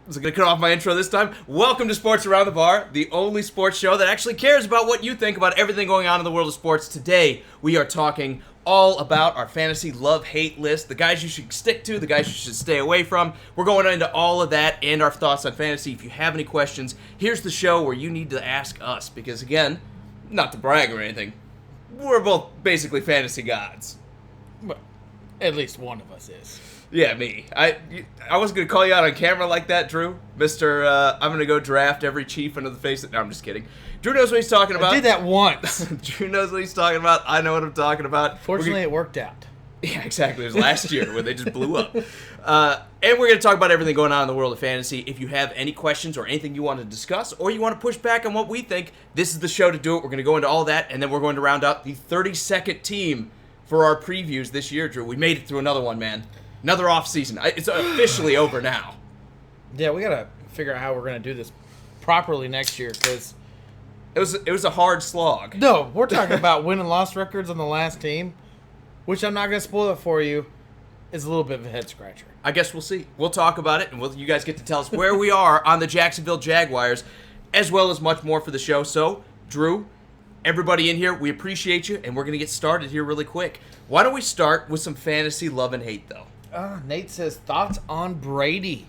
Was going to cut off my intro this time. Welcome to Sports Around the Bar, the only sports show that actually cares about what you think about everything going on in the world of sports. Today, we are talking all about our fantasy love-hate list, the guys you should stick to, the guys you should stay away from. We're going into all of that and our thoughts on fantasy. If you have any questions, here's the show where you need to ask us. Because again, not to brag or anything, we're both basically fantasy gods. Well, at least one of us is. Yeah, me. I wasn't going to call you out on camera like that, Drew. I'm going to go draft every chief into the face. No, I'm just kidding. Drew knows what he's talking about. I did that once. Drew knows what he's talking about. I know what I'm talking about. Fortunately, it worked out. Yeah, exactly. It was last year when they just blew up. And we're going to talk about everything going on in the world of fantasy. If you have any questions or anything you want to discuss, or you want to push back on what we think, this is the show to do it. We're going to go into all that, and then we're going to round out the 32nd team for our previews this year, Drew. We made it through another one, man. Another off season. It's officially over now. Yeah, we gotta figure out how we're gonna do this properly next year because it was a hard slog. No, we're talking about win and loss records on the last team, which I'm not gonna spoil it for you. Is a little bit of a head scratcher. I guess we'll see. We'll talk about it, and you guys get to tell us where we are on the Jacksonville Jaguars, as well as much more for the show. So, Drew, everybody in here, we appreciate you, and we're gonna get started here really quick. Why don't we start with some fantasy love and hate, though? Nate says, thoughts on Brady?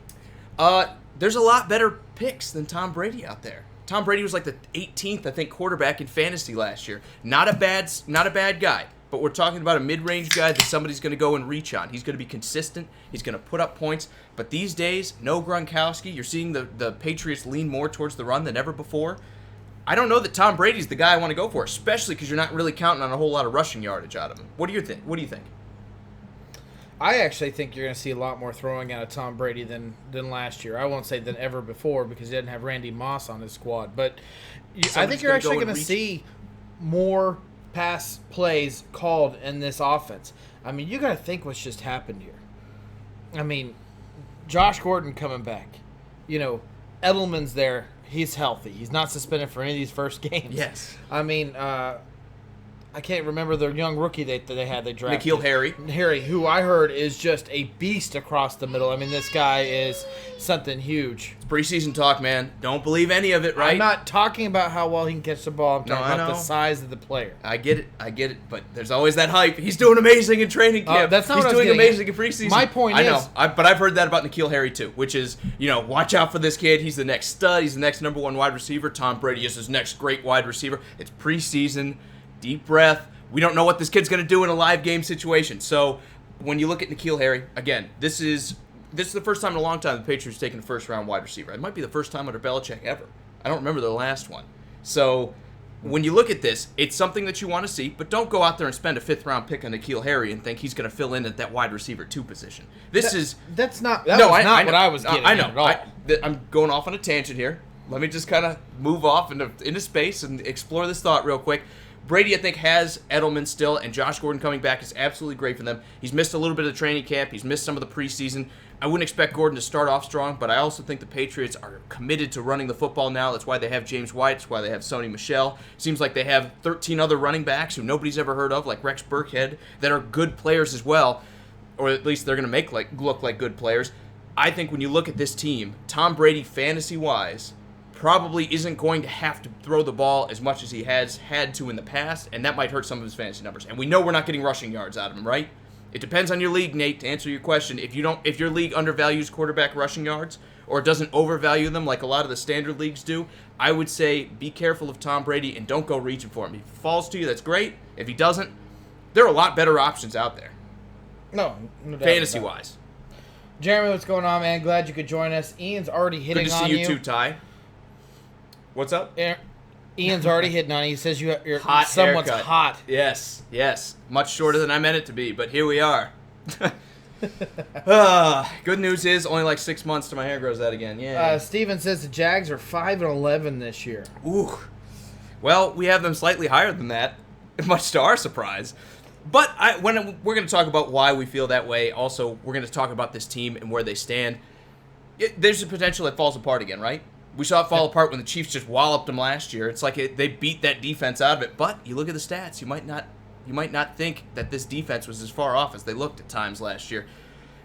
There's a lot better picks than Tom Brady out there. Tom Brady was like the 18th, I think, quarterback in fantasy last year. Not a bad guy, but we're talking about a mid-range guy that somebody's going to go and reach on. He's going to be consistent. He's going to put up points. But these days, no Gronkowski. You're seeing the Patriots lean more towards the run than ever before. I don't know that Tom Brady's the guy I want to go for, especially because you're not really counting on a whole lot of rushing yardage out of him. What do you think? I actually think you're going to see a lot more throwing out of Tom Brady than last year. I won't say than ever before because he didn't have Randy Moss on his squad. But I think you're actually going to see more pass plays called in this offense. I mean, you got to think what's just happened here. I mean, Josh Gordon coming back. You know, Edelman's there. He's healthy. He's not suspended for any of these first games. Yes. I mean, I can't remember the young rookie they drafted. N'Keal Harry, who I heard is just a beast across the middle. I mean, this guy is something huge. It's preseason talk, man. Don't believe any of it, right? I'm not talking about how well he can catch the ball. I'm talking about the size of the player. I get it. But there's always that hype. He's doing amazing in training camp. That's not He's what I was doing getting amazing in preseason. My point is... but I've heard that about N'Keal Harry, too, which is, watch out for this kid. He's the next stud. He's the next number one wide receiver. Tom Brady is his next great wide receiver. It's preseason. Deep breath. We don't know what this kid's going to do in a live game situation. So when you look at N'Keal Harry, again, this is the first time in a long time the Patriots taken a first-round wide receiver. It might be the first time under Belichick ever. I don't remember the last one. So when you look at this, it's something that you want to see, but don't go out there and spend a fifth-round pick on N'Keal Harry and think he's going to fill in at that wide receiver 2 position. That's not what I was getting at all. I'm going off on a tangent here. Let me just kind of move off into space and explore this thought real quick. Brady, I think, has Edelman still, and Josh Gordon coming back is absolutely great for them. He's missed a little bit of the training camp. He's missed some of the preseason. I wouldn't expect Gordon to start off strong, but I also think the Patriots are committed to running the football now. That's why they have James White. That's why they have Sony Michel. Seems like they have 13 other running backs who nobody's ever heard of, like Rex Burkhead, that are good players as well, or at least they're going to look like good players. I think when you look at this team, Tom Brady, fantasy-wise, probably isn't going to have to throw the ball as much as he has had to in the past, and that might hurt some of his fantasy numbers. And we know we're not getting rushing yards out of him, right? It depends on your league, Nate, to answer your question. If your league undervalues quarterback rushing yards or doesn't overvalue them like a lot of the standard leagues do, I would say be careful of Tom Brady and don't go reaching for him. If he falls to you, that's great. If he doesn't, there are a lot better options out there. No fantasy-wise. Jeremy, what's going on, man? Glad you could join us. Ian's already hitting on you. Good to see you too, Ty. What's up? Ian's already hitting on you. He says you're hot someone's haircut. hot. Yes. Much shorter than I meant it to be, but here we are. Good news is only like 6 months till my hair grows out again. Yeah. Steven says the Jags are 5-11 this year. Ooh. Well, we have them slightly higher than that, much to our surprise. But when we're going to talk about why we feel that way. Also, we're going to talk about this team and where they stand. There's a potential it falls apart again, right? We saw it fall apart when the Chiefs just walloped them last year. It's like they beat that defense out of it. But you look at the stats, you might not think that this defense was as far off as they looked at times last year.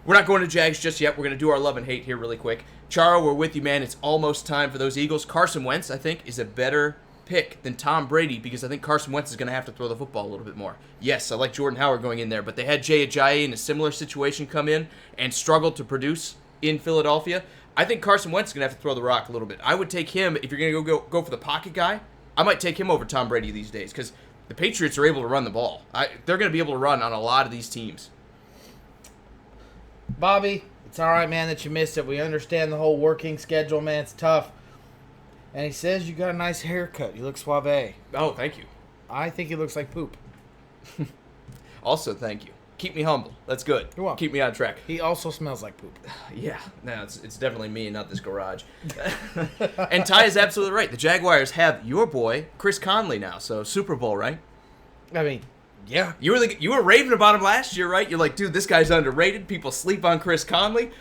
We're not going to Jags just yet. We're going to do our love and hate here really quick. Charo, we're with you, man. It's almost time for those Eagles. Carson Wentz, I think, is a better pick than Tom Brady because I think Carson Wentz is going to have to throw the football a little bit more. Yes, I like Jordan Howard going in there, but they had Jay Ajayi in a similar situation come in and struggled to produce in Philadelphia. I think Carson Wentz is going to have to throw the rock a little bit. I would take him, if you're going to go for the pocket guy, I might take him over Tom Brady these days because the Patriots are able to run the ball. They're going to be able to run on a lot of these teams. Bobby, it's all right, man, that you missed it. We understand the whole working schedule, man. It's tough. And he says you got a nice haircut. You look suave. Oh, thank you. I think he looks like poop. Also, thank you. Keep me humble. That's good. You're welcome. Keep me on track. He also smells like poop. Yeah, no, it's definitely me and not this garage. And Ty is absolutely right. The Jaguars have your boy, Chris Conley, now. So, Super Bowl, right? I mean, yeah. You were raving about him last year, right? You're like, dude, this guy's underrated. People sleep on Chris Conley.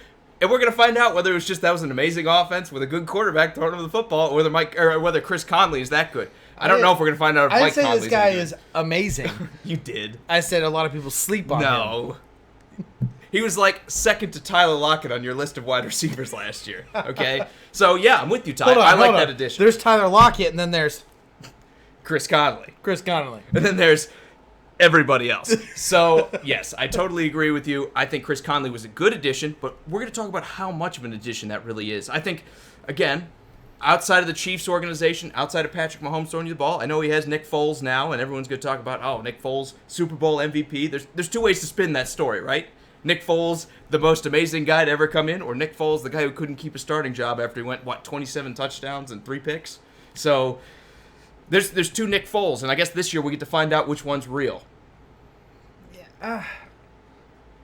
And we're going to find out whether it was just that was an amazing offense with a good quarterback throwing him the football, or whether Chris Conley is that good. I don't know if we're going to find out if Mike Conley is I didn't say this guy is amazing. You did. I said a lot of people sleep on him. No. He was like second to Tyler Lockett on your list of wide receivers last year. Okay? So, yeah, I'm with you, Ty. I like that addition. There's Tyler Lockett, and then there's Chris Conley. And then there's everybody else. So, yes, I totally agree with you. I think Chris Conley was a good addition, but we're going to talk about how much of an addition that really is. I think, again, outside of the Chiefs organization, outside of Patrick Mahomes throwing you the ball, I know he has Nick Foles now, and everyone's going to talk about, oh, Nick Foles, Super Bowl MVP. There's two ways to spin that story, right? Nick Foles, the most amazing guy to ever come in, or Nick Foles, the guy who couldn't keep a starting job after he went, 27 touchdowns and 3 picks? So there's two Nick Foles, and I guess this year we get to find out which one's real. Yeah.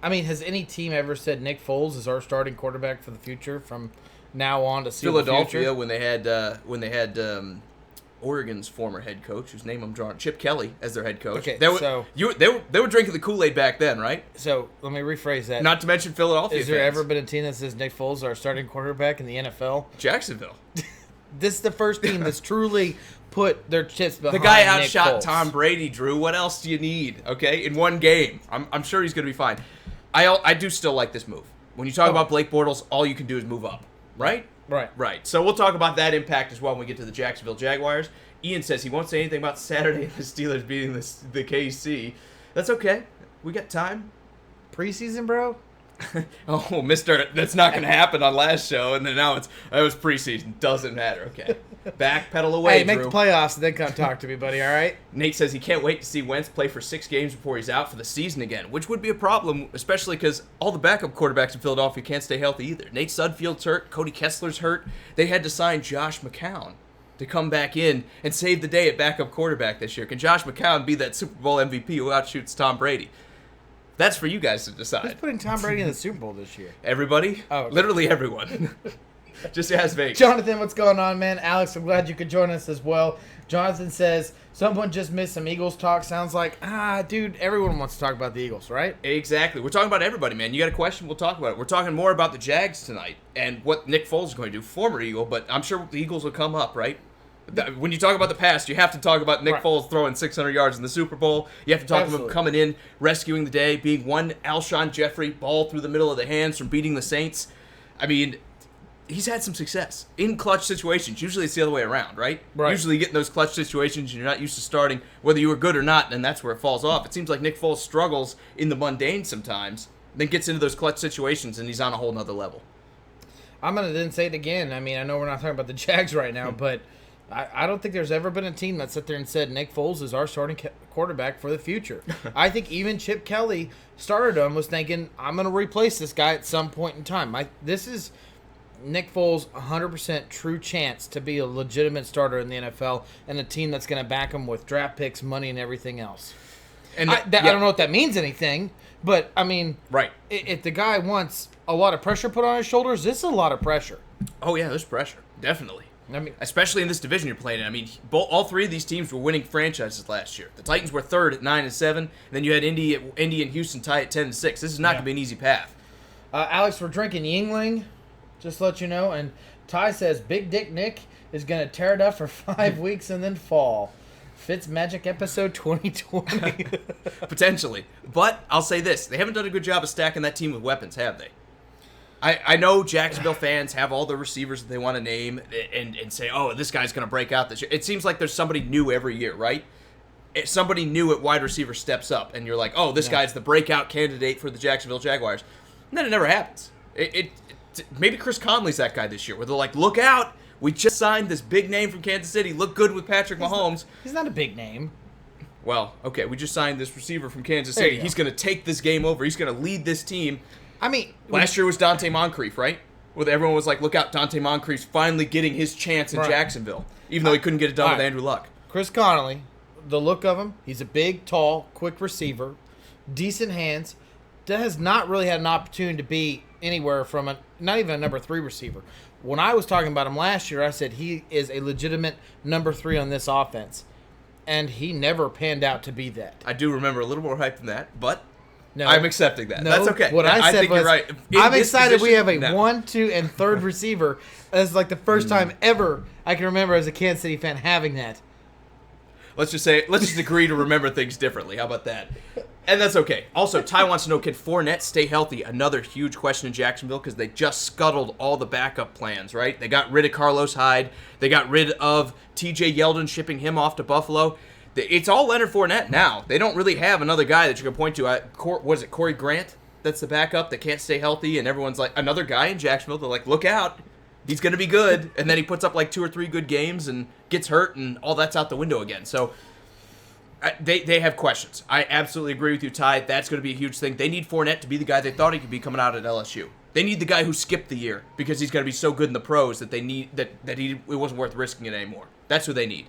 I mean, has any team ever said Nick Foles is our starting quarterback for the future from now on to see Philadelphia, the future? when they had Oregon's former head coach, whose name I'm drawing, Chip Kelly, as their head coach. Okay, they were drinking the Kool-Aid back then, right? So let me rephrase that. Not to mention Philadelphia. Has there ever been a team that says Nick Foles is our starting quarterback in the NFL? Jacksonville. This is the first team that's truly put their chips behind the guy Nick outshot Foles. Tom Brady, Drew. What else do you need? Okay, in one game, I'm sure he's going to be fine. I do still like this move. When you talk about Blake Bortles, all you can do is move up, right? Right. So we'll talk about that impact as well when we get to the Jacksonville Jaguars. Ian says he won't say anything about Saturday and the Steelers beating the KC. That's okay. We got time. Preseason, bro? Oh, mister, that's not going to happen on last show, and then now it was preseason. Doesn't matter. Okay. Backpedal away, Hey, make Drew. the playoffs and then come talk to me, buddy, all right? Nate says he can't wait to see Wentz play for 6 games before he's out for the season again, which would be a problem, especially because all the backup quarterbacks in Philadelphia can't stay healthy either. Nate Sudfeld's hurt. Cody Kessler's hurt. They had to sign Josh McCown to come back in and save the day at backup quarterback this year. Can Josh McCown be that Super Bowl MVP who outshoots Tom Brady? That's for you guys to decide. Who's putting Tom Brady in the Super Bowl this year? Everybody? Oh, okay. Literally everyone. Just ask Vegas. Jonathan, what's going on, man? Alex, I'm glad you could join us as well. Jonathan says, someone just missed some Eagles talk. Sounds like, dude, everyone wants to talk about the Eagles, right? Exactly. We're talking about everybody, man. You got a question, we'll talk about it. We're talking more about the Jags tonight and what Nick Foles is going to do, former Eagle, but I'm sure the Eagles will come up, right? When you talk about the past, you have to talk about Nick Foles throwing 600 yards in the Super Bowl. You have to talk about him coming in, rescuing the day, being one Alshon Jeffrey ball through the middle of the hands from beating the Saints. I mean, he's had some success in clutch situations. Usually it's the other way around, right? Usually you get in those clutch situations and you're not used to starting, whether you were good or not, and that's where it falls off. It seems like Nick Foles struggles in the mundane sometimes, then gets into those clutch situations, and he's on a whole nother level. I'm going to then say it again. I mean, I know we're not talking about the Jags right now, but I don't think there's ever been a team that sat there and said Nick Foles is our starting quarterback for the future. I think even Chip Kelly started him was thinking, I'm going to replace this guy at some point in time. This is Nick Foles' 100% true chance to be a legitimate starter in the NFL and a team that's going to back him with draft picks, money, and everything else. And I don't know if that means anything, but, I mean, if the guy wants a lot of pressure put on his shoulders, this is a lot of pressure. Oh, yeah, there's pressure. Definitely. I mean, especially in this division you're playing in. I mean, all 3 of these teams were winning franchises last year. The Titans were 3rd at 9-7, and then you had Indy and Houston tie at 10-6. This is not going to be an easy path. Alex, we're drinking Yingling, just to let you know. And Ty says Big Dick Nick is going to tear it up for 5 weeks and then fall. Fitzmagic episode 2020. Potentially. But I'll say this. They haven't done a good job of stacking that team with weapons, have they? I know Jacksonville fans have all the receivers that they want to name and say, oh, this guy's going to break out this year. It seems like there's somebody new every year, right? Somebody new at wide receiver steps up, and you're like, oh, this guy's the breakout candidate for the Jacksonville Jaguars. And then it never happens. Maybe Chris Conley's that guy this year, where they're like, look out. We just signed this big name from Kansas City. Look good with Patrick Mahomes. He's not a big name. Well, okay, we just signed this receiver from Kansas City. He's going to take this game over. He's going to lead this team. I mean, last year was Dante Moncrief, right? Where everyone was like, look out, Dante Moncrief's finally getting his chance in Jacksonville, even though he couldn't get it done with Andrew Luck. Chris Conley, the look of him, he's a big, tall, quick receiver, decent hands, that has not really had an opportunity to be anywhere from not even a number 3 receiver. When I was talking about him last year, I said he is a legitimate number 3 on this offense, and he never panned out to be that. I do remember a little more hype than that, but no, I'm accepting that. No, that's okay. What I said think was, you're right. I'm excited we have a 1, 2, and 3rd receiver. That's like the first time ever I can remember as a Kansas City fan having that. Let's just agree to remember things differently. How about that? And that's okay. Also, Ty wants to know, can Fournette stay healthy? Another huge question in Jacksonville because they just scuttled all the backup plans, right? They got rid of Carlos Hyde. They got rid of T.J. Yeldon, shipping him off to Buffalo. It's all Leonard Fournette now. They don't really have another guy that you can point to. What is it, Corey Grant? That's the backup that can't stay healthy, and everyone's like, another guy in Jacksonville. They're like, look out. He's going to be good. And then he puts up like 2 or 3 good games and gets hurt, and all that's out the window again. So they have questions. I absolutely agree with you, Ty. That's going to be a huge thing. They need Fournette to be the guy they thought he could be coming out at LSU. They need the guy who skipped the year because he's going to be so good in the pros that it wasn't worth risking it anymore. That's who they need.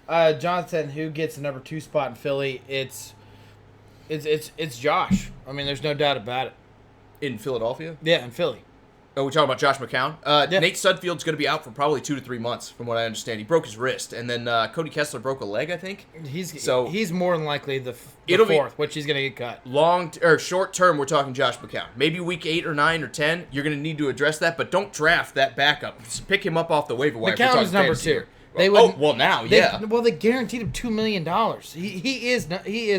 Jonathan, who gets the number 2 spot in Philly? It's Josh. I mean, there's no doubt about it. In Philadelphia? Yeah, in Philly. Oh, we're talking about Josh McCown? Yeah. Nate Sudfeld's going to be out for probably 2 to 3 months, from what I understand. He broke his wrist, and then Cody Kessler broke a leg, I think. He's more than likely the 4th, which he's going to get cut. Short term, we're talking Josh McCown. Maybe week 8 or 9 or 10, you're going to need to address that, but don't draft that backup. Just pick him up off the waiver wire. McCown is number 2. They guaranteed him $2 million. He is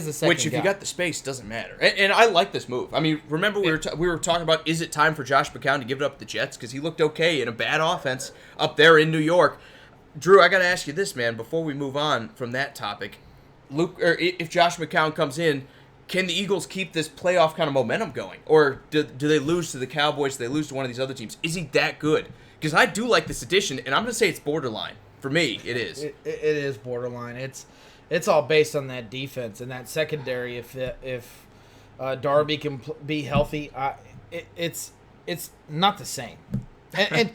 a second Which, if guy. you got the space, doesn't matter. And I like this move. I mean, remember we were talking about, is it time for Josh McCown to give it up to the Jets? Because he looked okay in a bad offense up there in New York. Drew, I got to ask you this, man, before we move on from that topic. If Josh McCown comes in, can the Eagles keep this playoff kind of momentum going? Or do they lose to the Cowboys? Do they lose to one of these other teams? Is he that good? Because I do like this addition, and I'm going to say it's borderline. For me, it is. It is borderline. It's all based on that defense and that secondary. If Darby can be healthy, it's not the same. And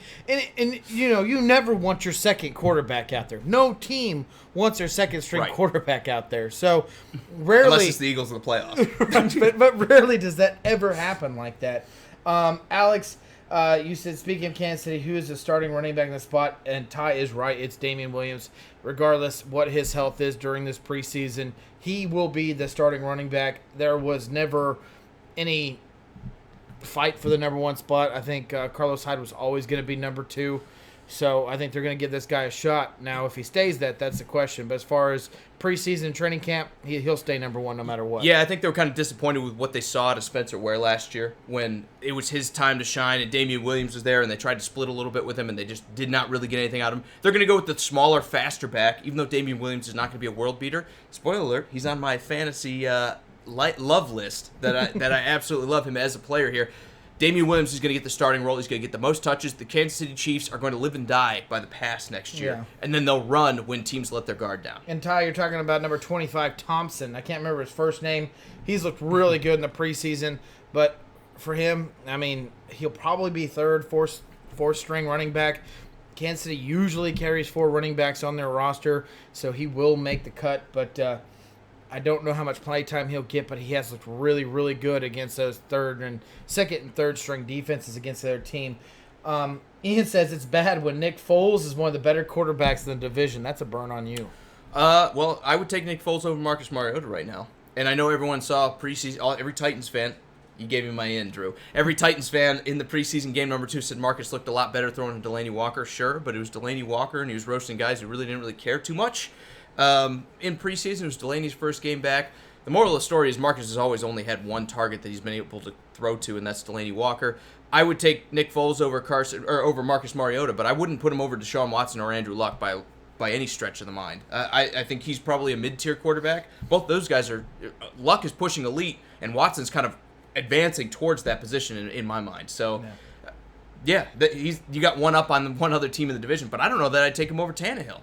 you never want your second quarterback out there. No team wants their second string quarterback out there. So rarely, unless it's the Eagles in the playoffs. but rarely does that ever happen like that. Alex. You said, speaking of Kansas City, who is the starting running back in the spot? And Ty is right. It's Damian Williams. Regardless what his health is during this preseason, he will be the starting running back. There was never any fight for the number 1 spot. I think Carlos Hyde was always going to be number 2. So I think they're going to give this guy a shot. Now, if he stays that's the question. But as far as preseason training camp, he'll stay number 1 no matter what. Yeah, I think they were kind of disappointed with what they saw to Spencer Ware last year when it was his time to shine and Damian Williams was there and they tried to split a little bit with him and they just did not really get anything out of him. They're going to go with the smaller, faster back, even though Damian Williams is not going to be a world beater. Spoiler alert, he's on my fantasy love list that I absolutely love him as a player here. Damian Williams is going to get the starting role. He's going to get the most touches. The Kansas City Chiefs are going to live and die by the pass next year. Yeah. And then they'll run when teams let their guard down. And Ty, you're talking about number 25, Thompson. I can't remember his first name. He's looked really good in the preseason. But for him, I mean, he'll probably be third, fourth string running back. Kansas City usually carries 4 running backs on their roster, so he will make the cut. But I don't know how much play time he'll get, but he has looked really, really good against those second and third string defenses against their team. Ian says it's bad when Nick Foles is one of the better quarterbacks in the division. That's a burn on you. Well, I would take Nick Foles over Marcus Mariota right now. And I know everyone saw preseason, every Titans fan, you gave me my in, Drew. Every Titans fan in the preseason game number 2 said Marcus looked a lot better throwing to Delaney Walker, sure, but it was Delaney Walker and he was roasting guys who really didn't care too much. In preseason, it was Delaney's first game back. The moral of the story is Marcus has always only had one target that he's been able to throw to, and that's Delaney Walker. I would take Nick Foles over Marcus Mariota, but I wouldn't put him over Deshaun Watson or Andrew Luck by any stretch of the mind. I think he's probably a mid-tier quarterback. Both those guys are. Luck is pushing elite, and Watson's kind of advancing towards that position in my mind. So, you got one up on one other team in the division, but I don't know that I'd take him over Tannehill.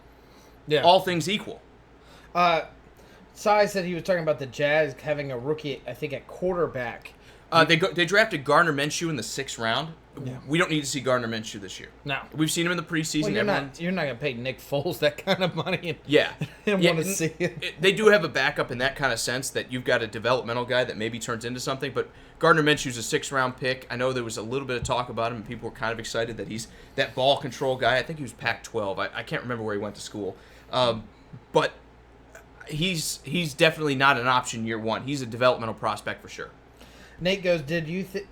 Yeah. All things equal. Sai said he was talking about the Jazz having a rookie, I think, at quarterback. They drafted Gardner Minshew in the 6th round. Yeah. We don't need to see Gardner Minshew this year. No. We've seen him in the preseason. Well, you're not going to pay Nick Foles that kind of money and want to see it. They do have a backup in that kind of sense that you've got a developmental guy that maybe turns into something, but Gardner Minshew's a 6th-round pick. I know there was a little bit of talk about him, and people were kind of excited that he's that ball control guy. I think he was Pac-12. I can't remember where he went to school. But he's definitely not an option year one. He's a developmental prospect for sure. Nate goes,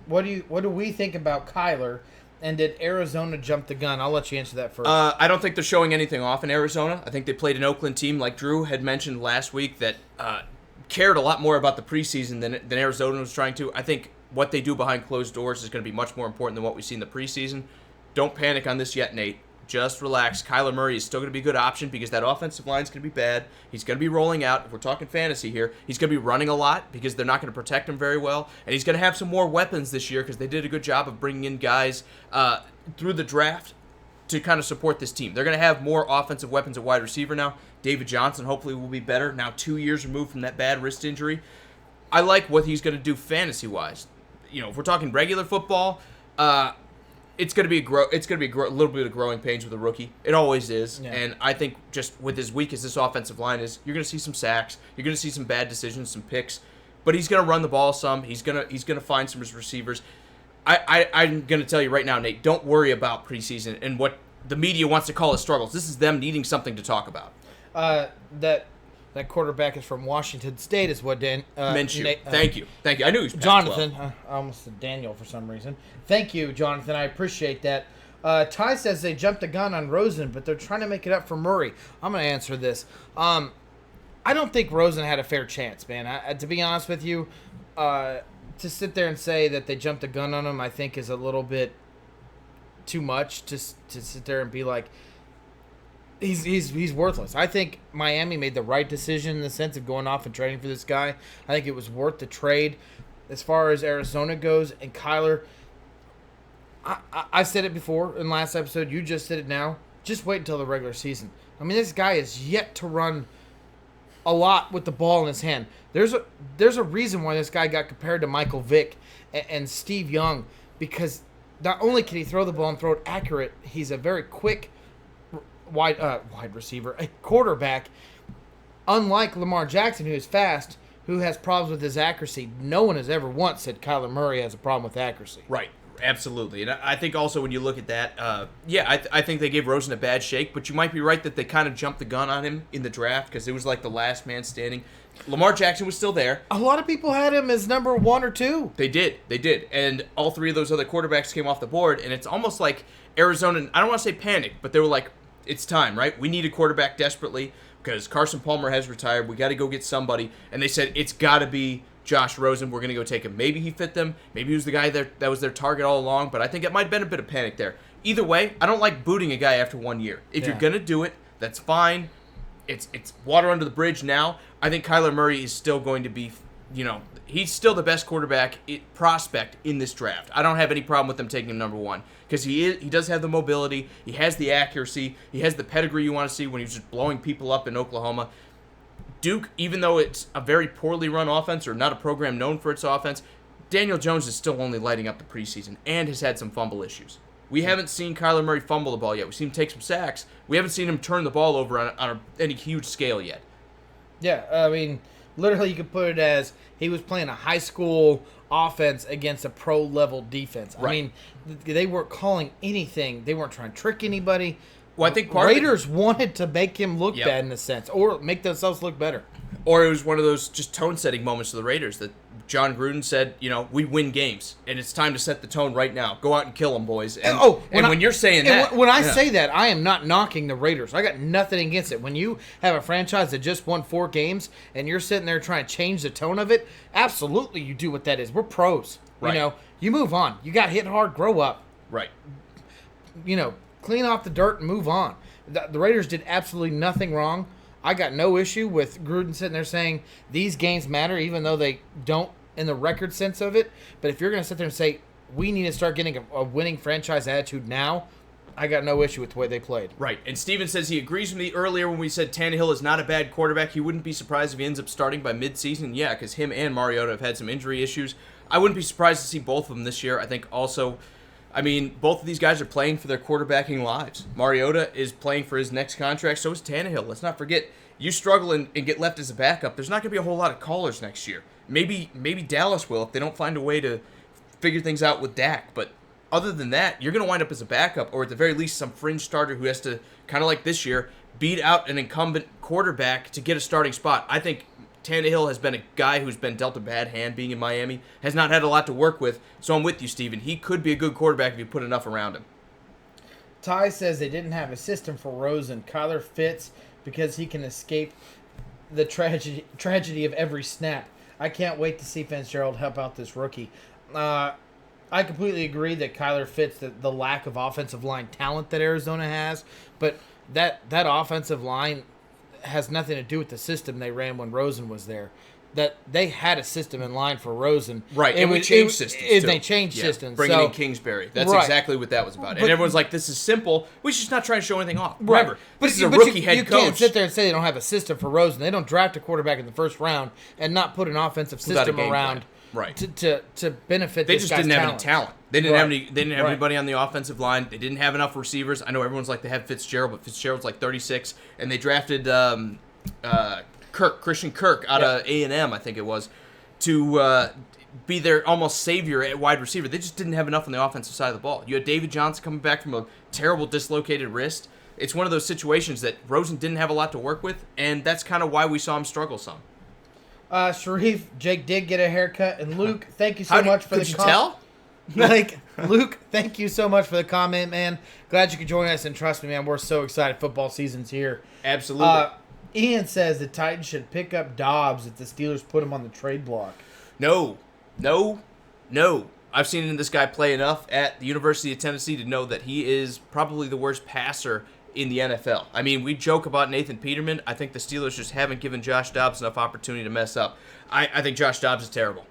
what do we think about Kyler, and did Arizona jump the gun? I'll let you answer that first. I don't think they're showing anything off in Arizona. I think they played an Oakland team, like Drew had mentioned last week, that cared a lot more about the preseason than Arizona was trying to. I think what they do behind closed doors is going to be much more important than what we see in the preseason. Don't panic on this yet, Nate. Just relax. Kyler Murray is still going to be a good option because that offensive line is going to be bad. He's going to be rolling out. If we're talking fantasy here, he's going to be running a lot because they're not going to protect him very well. And he's going to have some more weapons this year because they did a good job of bringing in guys through the draft to kind of support this team. They're going to have more offensive weapons at wide receiver now. David Johnson hopefully will be better. Now 2 years removed from that bad wrist injury. I like what he's going to do fantasy-wise. If we're talking regular football, it's going to be a little bit of growing pains with a rookie. It always is. Yeah. And I think just with as weak as this offensive line is, you're going to see some sacks. You're going to see some bad decisions, some picks. But he's going to run the ball some. He's going to find some of his receivers. I'm going to tell you right now, Nate, don't worry about preseason and what the media wants to call it struggles. This is them needing something to talk about. That quarterback is from Washington State, is what Dan Minshew. Thank you. I knew he was Jonathan. I almost said Daniel for some reason. Thank you, Jonathan. I appreciate that. Ty says they jumped the gun on Rosen, but they're trying to make it up for Murray. I'm going to answer this. I don't think Rosen had a fair chance, man. To be honest with you, to sit there and say that they jumped the gun on him, I think is a little bit too much to sit there and be like, He's worthless. I think Miami made the right decision in the sense of going off and trading for this guy. I think it was worth the trade. As far as Arizona goes and Kyler, I said it before in last episode. You just said it now. Just wait until the regular season. I mean, this guy is yet to run a lot with the ball in his hand. There's a reason why this guy got compared to Michael Vick and Steve Young, because not only can he throw the ball and throw it accurate, he's a very quick wide receiver, a quarterback. Unlike Lamar Jackson, who is fast, who has problems with his accuracy. No one has ever once said Kyler Murray has a problem with accuracy. Right, absolutely. And I think also when you look at that, I think they gave Rosen a bad shake, but you might be right that they kind of jumped the gun on him in the draft because it was like the last man standing. Lamar Jackson was still there. A lot of people had him as number 1 or 2. They did. And all 3 of those other quarterbacks came off the board, and it's almost like Arizona, I don't want to say panic, but they were like, it's time, right? We need a quarterback desperately because Carson Palmer has retired. We got to go get somebody. And they said, it's got to be Josh Rosen. We're going to go take him. Maybe he fit them. Maybe he was the guy that was their target all along. But I think it might have been a bit of panic there. Either way, I don't like booting a guy after 1 year. If you're going to do it, that's fine. It's water under the bridge now. I think Kyler Murray is still going to be, he's still the best quarterback prospect in this draft. I don't have any problem with them taking him number 1. Because he does have the mobility, he has the accuracy, he has the pedigree you want to see when he's just blowing people up in Oklahoma. Duke, even though it's a very poorly run offense or not a program known for its offense, Daniel Jones is still only lighting up the preseason and has had some fumble issues. We haven't seen Kyler Murray fumble the ball yet. We've seen him take some sacks. We haven't seen him turn the ball over on any huge scale yet. Yeah, I mean, literally you could put it as he was playing a high school offense against a pro-level defense. Right. I mean, they weren't calling anything. They weren't trying to trick anybody. Well, I think Raiders wanted to make him look bad in a sense, or make themselves look better. Or it was one of those just tone-setting moments for the Raiders that John Gruden said, we win games, and it's time to set the tone right now. Go out and kill them, boys. And, when you're saying that... When I say that, I am not knocking the Raiders. I got nothing against it. When you have a franchise that just won 4 games, and you're sitting there trying to change the tone of it, absolutely you do what that is. We're pros. Right. You move on. You got hit hard, grow up. Right. Clean off the dirt and move on. The Raiders did absolutely nothing wrong. I got no issue with Gruden sitting there saying these games matter, even though they don't in the record sense of it. But if you're going to sit there and say, we need to start getting a winning franchise attitude now, I got no issue with the way they played. Right. And Steven says he agrees with me earlier when we said Tannehill is not a bad quarterback. He wouldn't be surprised if he ends up starting by midseason. Yeah, because him and Mariota have had some injury issues. I wouldn't be surprised to see both of them this year. I think also, both of these guys are playing for their quarterbacking lives. Mariota is playing for his next contract. So is Tannehill. Let's not forget, you struggle and get left as a backup. There's not going to be a whole lot of callers next year. Maybe Dallas will if they don't find a way to figure things out with Dak. But other than that, you're going to wind up as a backup, or at the very least some fringe starter who has to, kind of like this year, beat out an incumbent quarterback to get a starting spot. I think Tannehill has been a guy who's been dealt a bad hand being in Miami, has not had a lot to work with. So I'm with you, Steven. He could be a good quarterback if you put enough around him. Ty says they didn't have a system for Rosen. Kyler fits because he can escape the tragedy of every snap. I can't wait to see Fitzgerald help out this rookie. I completely agree that Kyler fits the lack of offensive line talent that Arizona has, but that offensive line has nothing to do with the system they ran when Rosen was there. That they had a system in line for Rosen. Right, and we changed systems, too. They changed systems. Bringing in Kingsbury. That's exactly what that was about. And everyone's like, this is simple. We're just not trying to show anything off. Right. Remember, this is a rookie head coach. You can't sit there and say they don't have a system for Rosen. They don't draft a quarterback in the first round and not put an offensive system around to benefit they this just guy's didn't have any talent. They didn't have any. They didn't have anybody on the offensive line. They didn't have enough receivers. I know everyone's like they have Fitzgerald, but Fitzgerald's like 36, and they drafted Christian Kirk out of A&M, I think it was, to be their almost savior at wide receiver. They just didn't have enough on the offensive side of the ball. You had David Johnson coming back from a terrible dislocated wrist. It's one of those situations that Rosen didn't have a lot to work with, and that's kind of why we saw him struggle some. Sharif, Jake did get a haircut, and Luke, thank you so much for the comment. Could you tell? Luke, thank you so much for the comment, man. Glad you could join us, and trust me, man, we're so excited. Football season's here. Absolutely. Ian says the Titans should pick up Dobbs if the Steelers put him on the trade block. No. I've seen this guy play enough at the University of Tennessee to know that he is probably the worst passer in the NFL. I mean, we joke about Nathan Peterman. I think the Steelers just haven't given Josh Dobbs enough opportunity to mess up. I think Josh Dobbs is terrible.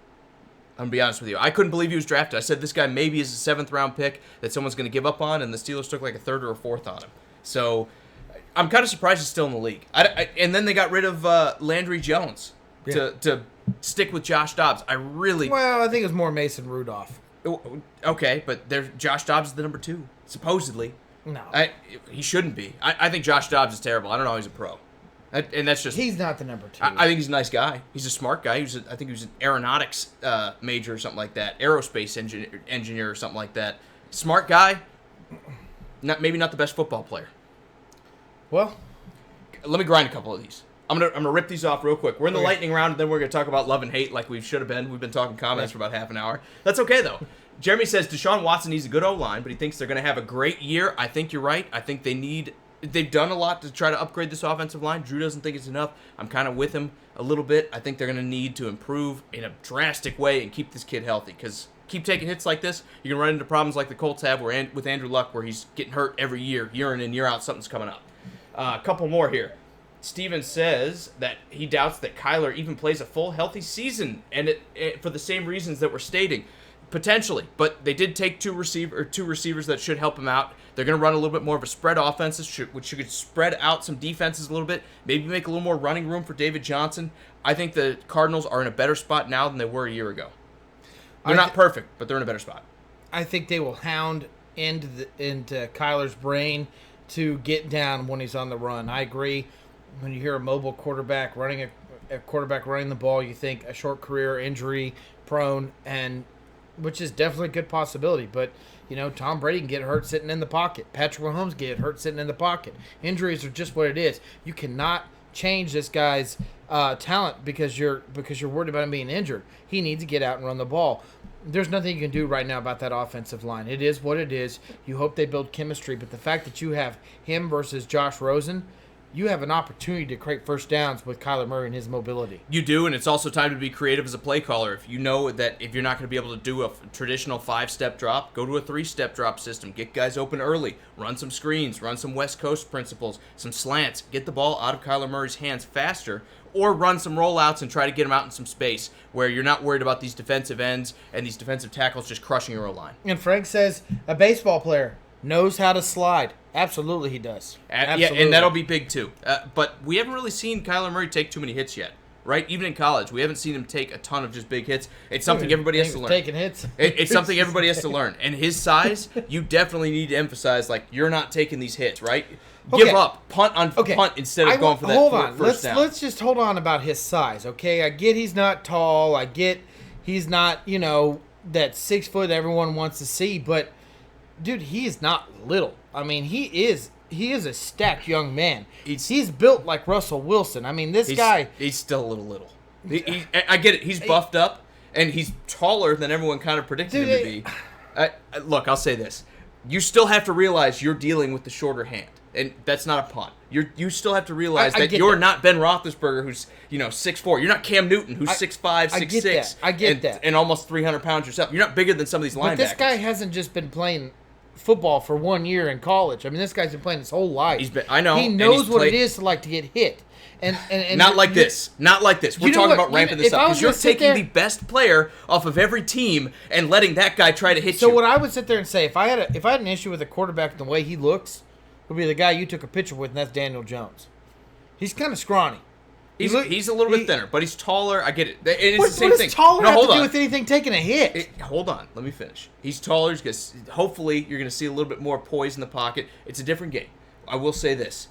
I'm going to be honest with you. I couldn't believe he was drafted. I said this guy maybe is a 7th-round pick that someone's going to give up on, and the Steelers took like a 3rd or a 4th on him. So I'm kind of surprised he's still in the league. And then they got rid of Landry Jones to stick with Josh Dobbs. Well, I think it was more Mason Rudolph. Okay, but Josh Dobbs is the number 2, supposedly. No. He shouldn't be. I think Josh Dobbs is terrible. I don't know how he's a pro. And that's just... He's not the number 2. I think he's a nice guy. He's a smart guy. I think he was an aeronautics major or something like that. Aerospace engineer or something like that. Smart guy. Maybe not the best football player. Well, let me grind a couple of these. I'm gonna rip these off real quick. We're in the lightning round, and then we're gonna talk about love and hate like we should have been. We've been talking comments for about half an hour. That's okay though. Jeremy says Deshaun Watson needs a good O-line, but he thinks they're gonna have a great year. I think you're right. I think they've done a lot to try to upgrade this offensive line. Drew doesn't think it's enough. I'm kind of with him a little bit. I think they're gonna need to improve in a drastic way and keep this kid healthy because keep taking hits like this, you're gonna run into problems like the Colts have with Andrew Luck, where he's getting hurt every year in and year out. Something's coming up. A couple more here. Steven says that he doubts that Kyler even plays a full healthy season, and for the same reasons that we're stating, potentially. But they did take two receivers that should help him out. They're going to run a little bit more of a spread offense, which could spread out some defenses a little bit, maybe make a little more running room for David Johnson. I think the Cardinals are in a better spot now than they were a year ago. They're not perfect, but they're in a better spot. I think they will hound into Kyler's brain to get down when he's on the run. I agree. When you hear a mobile quarterback running the ball, you think a short career, injury prone, and which is definitely a good possibility. But Tom Brady can get hurt sitting in the pocket. Patrick Mahomes get hurt sitting in the pocket. Injuries are just what it is. You cannot change this guy's talent because you're worried about him being injured. He needs to get out and run the ball. There's nothing you can do right now about that offensive line. It is what it is. You hope they build chemistry, but the fact that you have him versus Josh Rosen, you have an opportunity to create first downs with Kyler Murray and his mobility. You do, and it's also time to be creative as a play caller. If you know that if you're not going to be able to do a traditional 5-step drop, go to a 3-step drop system. Get guys open early. Run some screens. Run some West Coast principles. Some slants. Get the ball out of Kyler Murray's hands faster. Or run some rollouts and try to get him out in some space where you're not worried about these defensive ends and these defensive tackles just crushing your O-line. And Frank says a baseball player knows how to slide. Absolutely he does. Yeah, and that'll be big too. But we haven't really seen Kyler Murray take too many hits yet, right? Even in college, we haven't seen him take a ton of just big hits. It's something everybody has to learn. Taking hits. It's something everybody has to learn. And his size, you definitely need to emphasize, like, you're not taking these hits, right? Give up. Punt on punt instead of going for that first down. Let's just hold on about his size, okay? I get he's not tall. I get he's not, that 6 foot everyone wants to see. But, dude, he is not little. I mean, he is a stacked young man. He's built like Russell Wilson. I mean, this guy... He's still a little. I get it. He's buffed up, and he's taller than everyone kind of predicted him to be. Look, I'll say this. You still have to realize you're dealing with the shorter hand. And that's not a punt. You still have to realize that you're not Ben Roethlisberger, who's 6'4". You're not Cam Newton, who's 6'5", 6'6". I get that. And almost 300 pounds yourself. You're not bigger than some of these linebackers. But this guy hasn't just been playing football for 1 year in college. I mean, this guy's been playing his whole life. I know. He knows what it is to get hit. And not like this. Not like this. We're talking about ramping this up. Because you're taking the best player off of every team and letting that guy try to hit you. So what I would sit there and say, if I had an issue with a quarterback and the way he looks, would be the guy you took a picture with, and that's Daniel Jones. He's kind of scrawny. He's a little bit thinner, but he's taller. I get it. And it's the same thing. What does taller have to do with anything taking a hit? Hold on. Let me finish. He's taller. Hopefully, you're going to see a little bit more poise in the pocket. It's a different game. I will say this.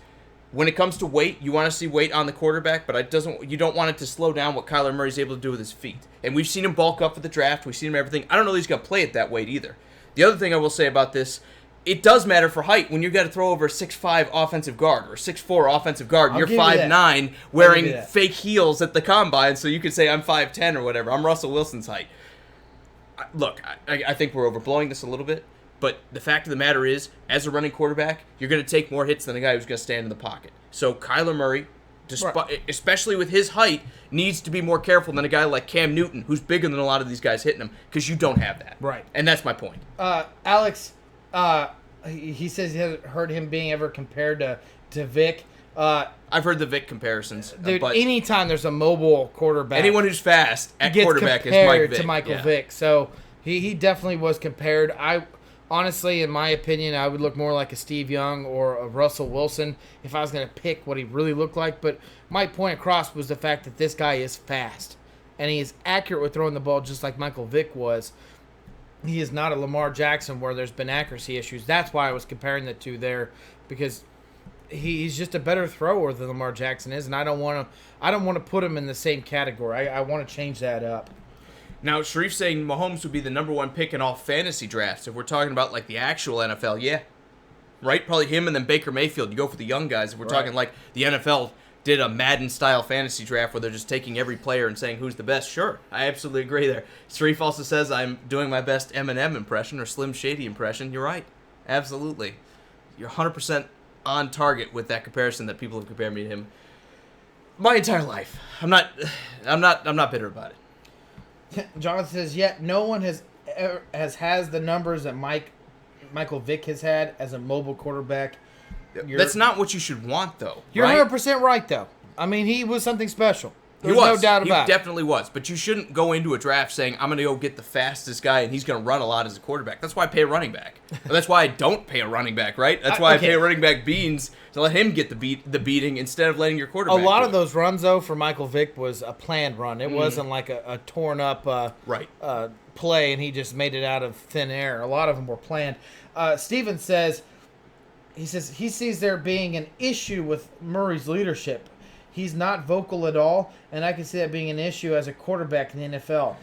When it comes to weight, you want to see weight on the quarterback, but you don't want it to slow down what Kyler Murray's able to do with his feet. And we've seen him bulk up for the draft. We've seen him everything. I don't know that he's going to play at that weight either. The other thing I will say about this, it does matter for height when you got to throw over a 6'5" offensive guard or a 6'4" offensive guard. And you're 5'9", wearing fake heels at the combine, so you could say I'm 5'10" or whatever. I'm Russell Wilson's height. Look, I think we're overblowing this a little bit, but the fact of the matter is, as a running quarterback, you're going to take more hits than a guy who's going to stand in the pocket. So Kyler Murray, especially with his height, needs to be more careful than a guy like Cam Newton, who's bigger than a lot of these guys hitting him, because you don't have that. Right. And that's my point. Alex... he says he hasn't heard him being ever compared to Vic. I've heard the Vic comparisons. Dude, anytime there's a mobile quarterback, anyone who's fast at quarterback is Mike Vick. To Michael Vick. So he definitely was compared. Honestly, in my opinion, I would look more like a Steve Young or a Russell Wilson if I was going to pick what he really looked like. But my point across was the fact that this guy is fast, and he is accurate with throwing the ball just like Michael Vick was. He is not a Lamar Jackson where there's been accuracy issues. That's why I was comparing the two there, because he's just a better thrower than Lamar Jackson is, and I don't want to put him in the same category. I want to change that up. Now, Sharif's saying Mahomes would be the number 1 pick in all fantasy drafts. If we're talking about like the actual NFL, yeah, right? Probably him and then Baker Mayfield. You go for the young guys. If we're talking like the NFL did a Madden-style fantasy draft where they're just taking every player and saying who's the best, sure. I absolutely agree there. Sharif also says I'm doing my best Eminem impression or Slim Shady impression. You're right. Absolutely. You're 100% on target with that comparison that people have compared me to him my entire life. I'm not bitter about it. Jonathan says, yet no one has the numbers that Michael Vick has had as a mobile quarterback. That's not what you should want, though. You're 100% right, though. I mean, he was something special. There's no doubt about it. He definitely was. But you shouldn't go into a draft saying, I'm going to go get the fastest guy, and he's going to run a lot as a quarterback. That's why I pay a running back. That's why I don't pay a running back, right? That's why I pay a running back beans to let him get the beating instead of letting your quarterback A lot of those runs, though, for Michael Vick was a planned run. It wasn't like a torn-up play, and he just made it out of thin air. A lot of them were planned. Steven says... He sees there being an issue with Murray's leadership. He's not vocal at all, and I can see that being an issue as a quarterback in the NFL.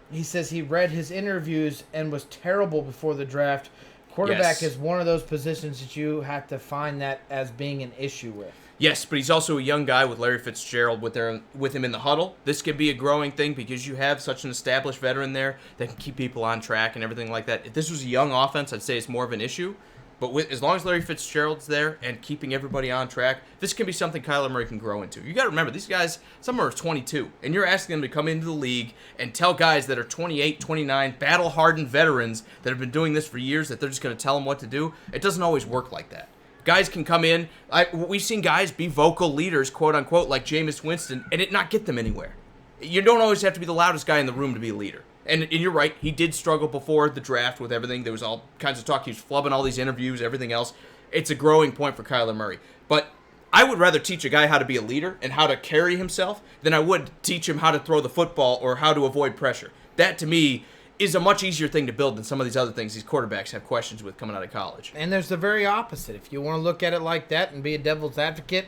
He says he read his interviews and was terrible before the draft. Quarterback is one of those positions that you have to find that as being an issue with. Yes, but he's also a young guy with Larry Fitzgerald with him in the huddle. This could be a growing thing because you have such an established veteran there that can keep people on track and everything like that. If this was a young offense, I'd say it's more of an issue. But as long as Larry Fitzgerald's there and keeping everybody on track, this can be something Kyler Murray can grow into. You got to remember, these guys, some are 22, and you're asking them to come into the league and tell guys that are 28, 29, battle-hardened veterans that have been doing this for years that they're just going to tell them what to do. It doesn't always work like that. Guys can come in. We've seen guys be vocal leaders, quote-unquote, like Jameis Winston, and it not get them anywhere. You don't always have to be the loudest guy in the room to be a leader. And you're right, he did struggle before the draft with everything. There was all kinds of talk. He was flubbing all these interviews, everything else. It's a growing point for Kyler Murray. But I would rather teach a guy how to be a leader and how to carry himself than I would teach him how to throw the football or how to avoid pressure. That, to me, is a much easier thing to build than some of these other things these quarterbacks have questions with coming out of college. And there's the very opposite. If you want to look at it like that and be a devil's advocate,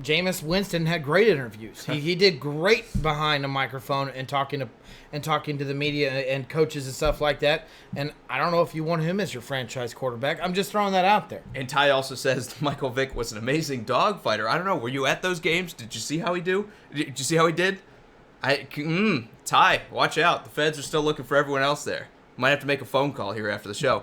Jameis Winston had great interviews. He did great behind a microphone and talking to the media and coaches and stuff like that. And I don't know if you want him as your franchise quarterback. I'm just throwing that out there. And Ty also says Michael Vick was an amazing dog fighter. I don't know. Were you at those games? Did you see how he do? Did you see how he did? Ty, watch out. The feds are still looking for everyone else there. Might have to make a phone call here after the show.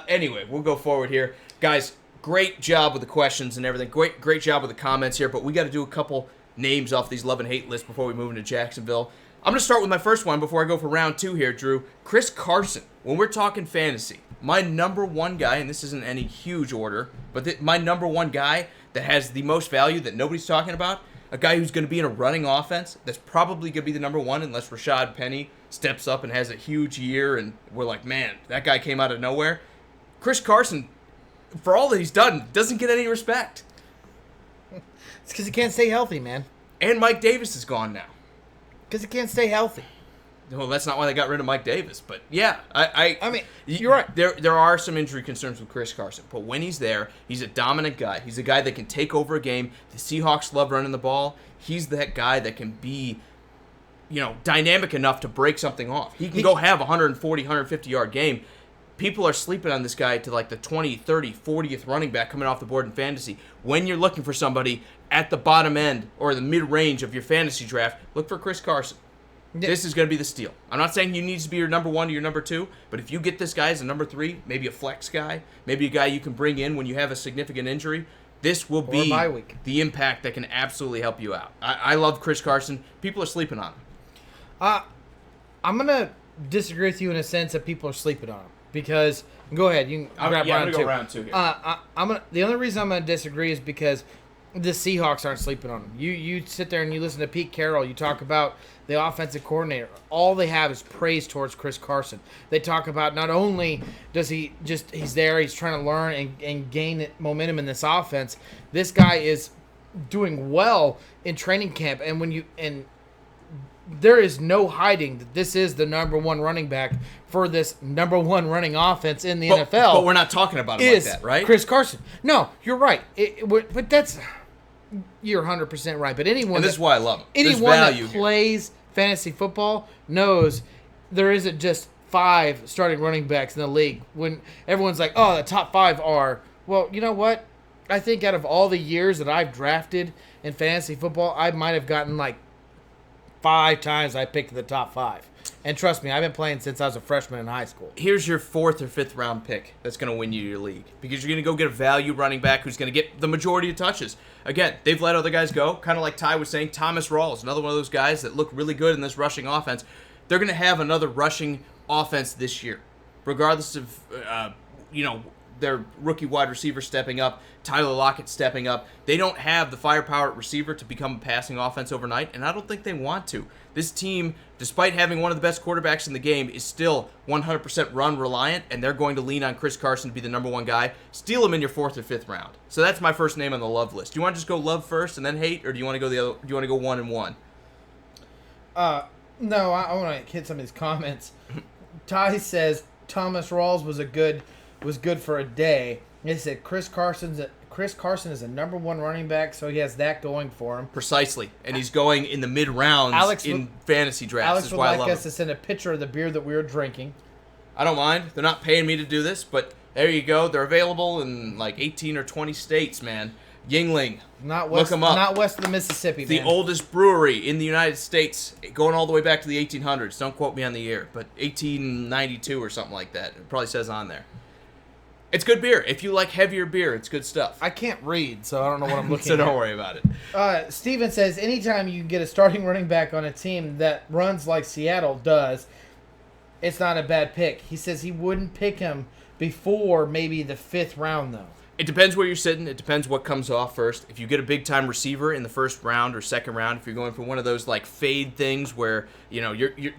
Anyway, we'll go forward here. Guys, great job with the questions and everything. Great job with the comments here, but we got to do a couple names off these love and hate lists before we move into Jacksonville. I'm going to start with my first one before I go for round 2 here, Drew. Chris Carson. When we're talking fantasy, my number one guy, and this isn't any huge order, but my number one guy that has the most value that nobody's talking about, a guy who's going to be in a running offense that's probably going to be the number one unless Rashad Penny steps up and has a huge year and we're like, man, that guy came out of nowhere. Chris Carson, for all that he's done, doesn't get any respect. It's because he can't stay healthy, man. And Mike Davis is gone now. Because he can't stay healthy. Well, that's not why they got rid of Mike Davis. But, yeah, I mean, you're right. There are some injury concerns with Chris Carson. But when he's there, he's a dominant guy. He's a guy that can take over a game. The Seahawks love running the ball. He's that guy that can be, dynamic enough to break something off. He can go have a 140, 150-yard game. People are sleeping on this guy to like the 20, 30, 40th running back coming off the board in fantasy. When you're looking for somebody at the bottom end or the mid-range of your fantasy draft, look for Chris Carson. Yeah. This is going to be the steal. I'm not saying he needs to be your number one or your number two, but if you get this guy as a number 3, maybe a flex guy, maybe a guy you can bring in when you have a significant injury, this will be the impact that can absolutely help you out. I love Chris Carson. People are sleeping on him. I'm going to disagree with you in a sense that people are sleeping on him. Because, go ahead, you can grab round 2. Go round 2 here. The only reason I'm going to disagree is because the Seahawks aren't sleeping on him. You sit there and you listen to Pete Carroll. You talk about the offensive coordinator. All they have is praise towards Chris Carson. They talk about not only does he's there, he's trying to learn and gain momentum in this offense. This guy is doing well in training camp. And there is no hiding that this is the number one running back for this number one running offense in the NFL. But we're not talking about it like that, right? Chris Carson. No, you're right. But you're 100% right. But anyone, and this is why I love him. Anyone that plays fantasy football knows there isn't just 5 starting running backs in the league. When everyone's like, oh, the top 5 are, well, you know what? I think out of all the years that I've drafted in fantasy football, I might have gotten like 5 times I picked the top 5. And trust me, I've been playing since I was a freshman in high school. Here's your 4th or 5th round pick that's going to win you your league. Because you're going to go get a value running back who's going to get the majority of touches. Again, they've let other guys go. Kind of like Ty was saying, Thomas Rawls, another one of those guys that look really good in this rushing offense. They're going to have another rushing offense this year. Regardless of, their rookie wide receiver stepping up, Tyler Lockett stepping up. They don't have the firepower at receiver to become a passing offense overnight, and I don't think they want to. This team, despite having one of the best quarterbacks in the game, is still 100% run reliant, and they're going to lean on Chris Carson to be the number one guy. Steal him in your 4th or 5th round. So that's my first name on the love list. Do you want to just go love first and then hate, or do you want to go Do you want to go 1 and 1? No, I want to hit some of these comments. Ty says Thomas Rawls was good for a day. He said Chris Carson is a number 1 running back, so he has that going for him. Precisely, and he's going in the mid rounds in fantasy drafts. Alex would like us to send a picture of the beer that we were drinking. I don't mind. They're not paying me to do this, but there you go. They're available in like 18 or 20 states, man. Yingling. Not west, Look 'em up. not west of the Mississippi, The man. oldest brewery in the United States, going all the way back to the 1800s. Don't quote me on the year, but 1892 or something like that. It probably says on there. It's good beer. If you like heavier beer, it's good stuff. I can't read, so I don't know what I'm looking So at. don't worry about it. Steven says, anytime you get a starting running back on a team that runs like Seattle does, it's not a bad pick. He says he wouldn't pick him before maybe the 5th round, though. It depends where you're sitting. It depends what comes off first. If you get a big-time receiver in the first round or second round, if you're going for one of those like fade things where you're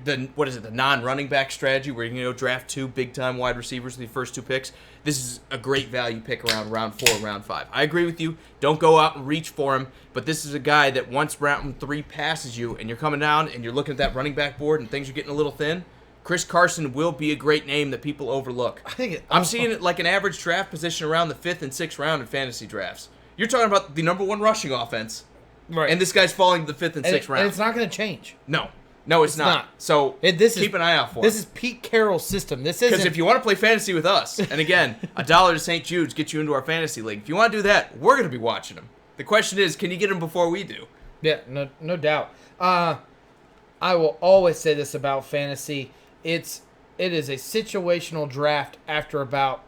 the non-running back strategy where you can go draft 2 big-time wide receivers with the first 2 picks. This is a great value pick around round 4, round 5. I agree with you. Don't go out and reach for him, but this is a guy that once round 3 passes you and you're coming down and you're looking at that running back board and things are getting a little thin. Chris Carson will be a great name that people overlook. I'm seeing it like an average draft position around the 5th and 6th round in fantasy drafts. You're talking about the number 1 rushing offense, right? And this guy's falling to the 5th and 6th round. And it's not going to change. No, it's not. So keep an eye out for it. This is Pete Carroll's system. This isn't... Because if you want to play fantasy with us, and again, $1 to St. Jude's gets you into our fantasy league. If you want to do that, we're going to be watching him. The question is, can you get him before we do? Yeah, no doubt. I will always say this about fantasy. It is a situational draft after about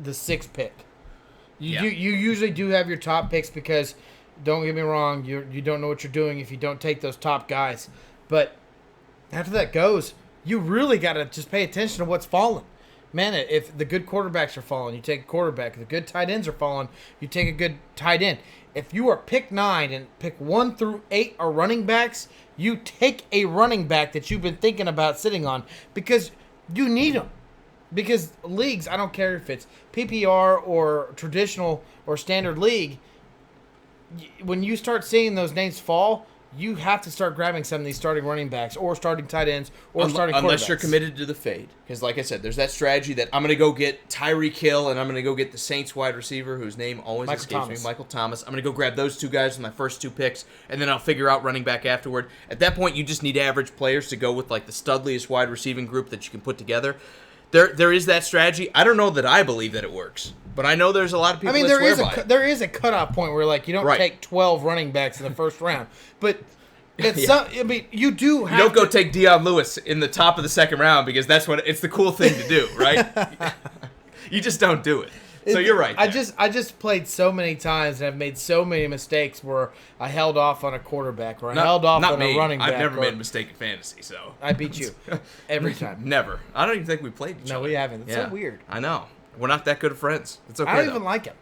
the 6th pick. You usually do have your top picks because, don't get me wrong, you don't know what you're doing if you don't take those top guys. But after that goes, you really got to just pay attention to what's falling. Man, if the good quarterbacks are falling, you take a quarterback. If the good tight ends are falling, you take a good tight end. If you are pick 9 and pick 1 through 8 are running backs, you take a running back that you've been thinking about sitting on because you need them. Because leagues, I don't care if it's PPR or traditional or standard league, when you start seeing those names fall, you have to start grabbing some of these starting running backs or starting tight ends or starting quarterbacks. Unless you're committed to the fade. Because like I said, there's that strategy that I'm going to go get Tyreek Hill and I'm going to go get the Saints wide receiver whose name always escapes me, Michael Thomas. I'm going to go grab those 2 guys with my first 2 picks and then I'll figure out running back afterward. At that point, you just need average players to go with like the studliest wide receiving group that you can put together. There is that strategy. I don't know that I believe that it works, but I know there's a lot of people that swear by it. There is a cutoff point where like you don't take 12 running backs in the first round, but you do have you don't go take Deion Lewis in the top of the 2nd round because it's the cool thing to do, right? You just don't do it. So you're right. I just played so many times and I've made so many mistakes where I held off on a quarterback or I held off on a running back. I've never made a mistake in fantasy, so I beat you every time. Never. I don't even think we played each other. No, we haven't. It's so weird. I know. We're not that good of friends. It's okay. I don't even like him.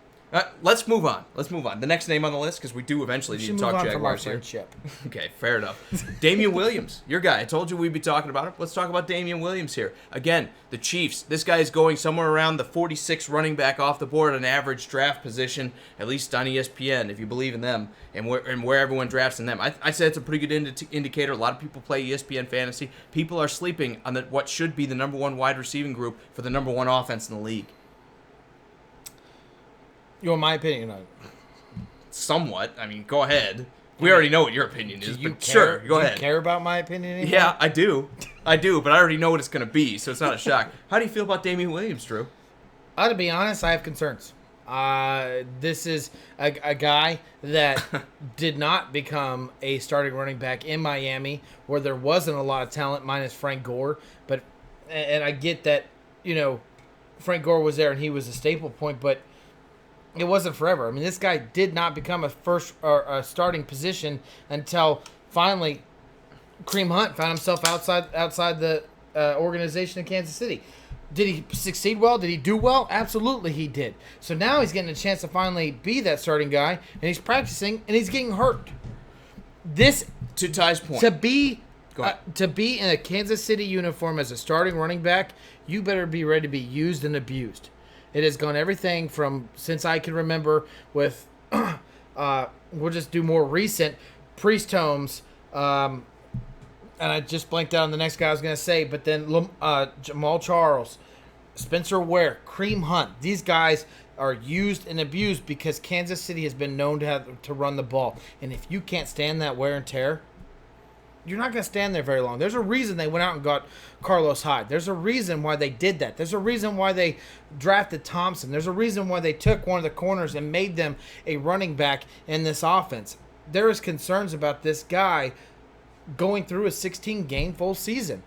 Let's move on. The next name on the list, because we do eventually need to talk Jaguars here. Okay, fair enough. Damian Williams, your guy. I told you we'd be talking about him. Let's talk about Damian Williams here. Again, the Chiefs. This guy is going somewhere around the 46 running back off the board, an average draft position, at least on ESPN, if you believe in them, and where everyone drafts in them. I said it's a pretty good indicator. A lot of people play ESPN fantasy. People are sleeping on what should be the number 1 wide receiving group for the number 1 offense in the league. You want my opinion on it? Somewhat. I mean, go ahead. We already know what your opinion is, but sure, go ahead. Do you care about my opinion anymore? Yeah, I do, but I already know what it's going to be, so it's not a shock. How do you feel about Damian Williams, Drew? To be honest, I have concerns. This is a guy that did not become a starting running back in Miami, where there wasn't a lot of talent, minus Frank Gore. And I get that, Frank Gore was there and he was a staple point, but it wasn't forever. I mean, this guy did not become a starting position until finally Kareem Hunt found himself outside the organization in Kansas City. Did he succeed well? Did he do well? Absolutely he did. So now he's getting a chance to finally be that starting guy, and he's practicing, and he's getting hurt. This, to Ty's point, to be in a Kansas City uniform as a starting running back, you better be ready to be used and abused. It has gone everything from, since I can remember, with, we'll just do more recent, Priest Holmes, and I just blanked out on the next guy I was going to say, but then Jamal Charles, Spencer Ware, Kareem Hunt. These guys are used and abused because Kansas City has been known to run the ball. And if you can't stand that wear and tear, you're not going to stand there very long. There's a reason they went out and got Carlos Hyde. There's a reason why they did that. There's a reason why they drafted Thompson. There's a reason why they took one of the corners and made them a running back in this offense. There is concerns about this guy going through a 16-game full season.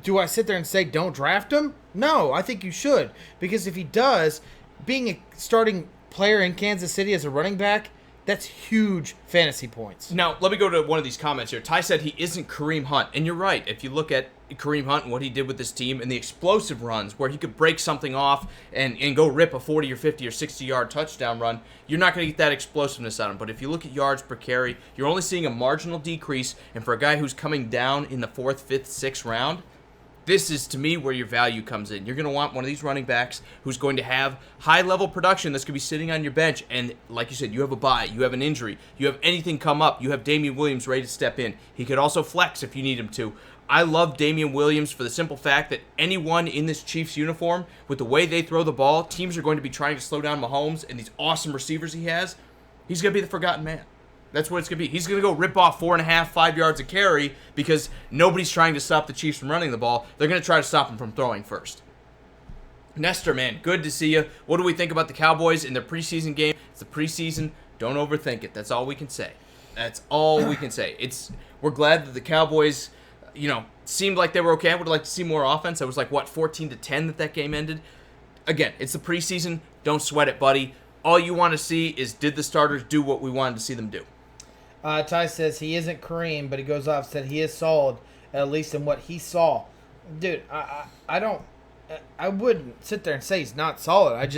Do I sit there and say don't draft him? No, I think you should. Because if he does, being a starting player in Kansas City as a running back, that's huge fantasy points. Now, let me go to one of these comments here. Ty said he isn't Kareem Hunt. And you're right. If you look at Kareem Hunt and what he did with this team and the explosive runs where he could break something off and go rip a 40 or 50 or 60-yard touchdown run, you're not going to get that explosiveness out of him. But if you look at yards per carry, you're only seeing a marginal decrease. And for a guy who's coming down in the 4th, 5th, 6th round, this is, to me, where your value comes in. You're going to want one of these running backs who's going to have high-level production that's going to be sitting on your bench. And like you said, you have a bye, you have an injury, you have anything come up, you have Damian Williams ready to step in. He could also flex if you need him to. I love Damian Williams for the simple fact that anyone in this Chiefs uniform, with the way they throw the ball, teams are going to be trying to slow down Mahomes and these awesome receivers he has. He's going to be the forgotten man. That's what it's going to be. He's going to go rip off 4.5, 5 yards a carry because nobody's trying to stop the Chiefs from running the ball. They're going to try to stop him from throwing first. Nestor, man, good to see you. What do we think about the Cowboys in their preseason game? It's the preseason. Don't overthink it. That's all we can say. That's all we can say. We're glad that the Cowboys, seemed like they were okay. I would like to see more offense. It was like, 14-10 that game ended. Again, it's the preseason. Don't sweat it, buddy. All you want to see is, did the starters do what we wanted to see them do? Ty says he isn't Kareem, but he goes off and said he is solid, at least in what he saw. Dude, I wouldn't sit there and say he's not solid.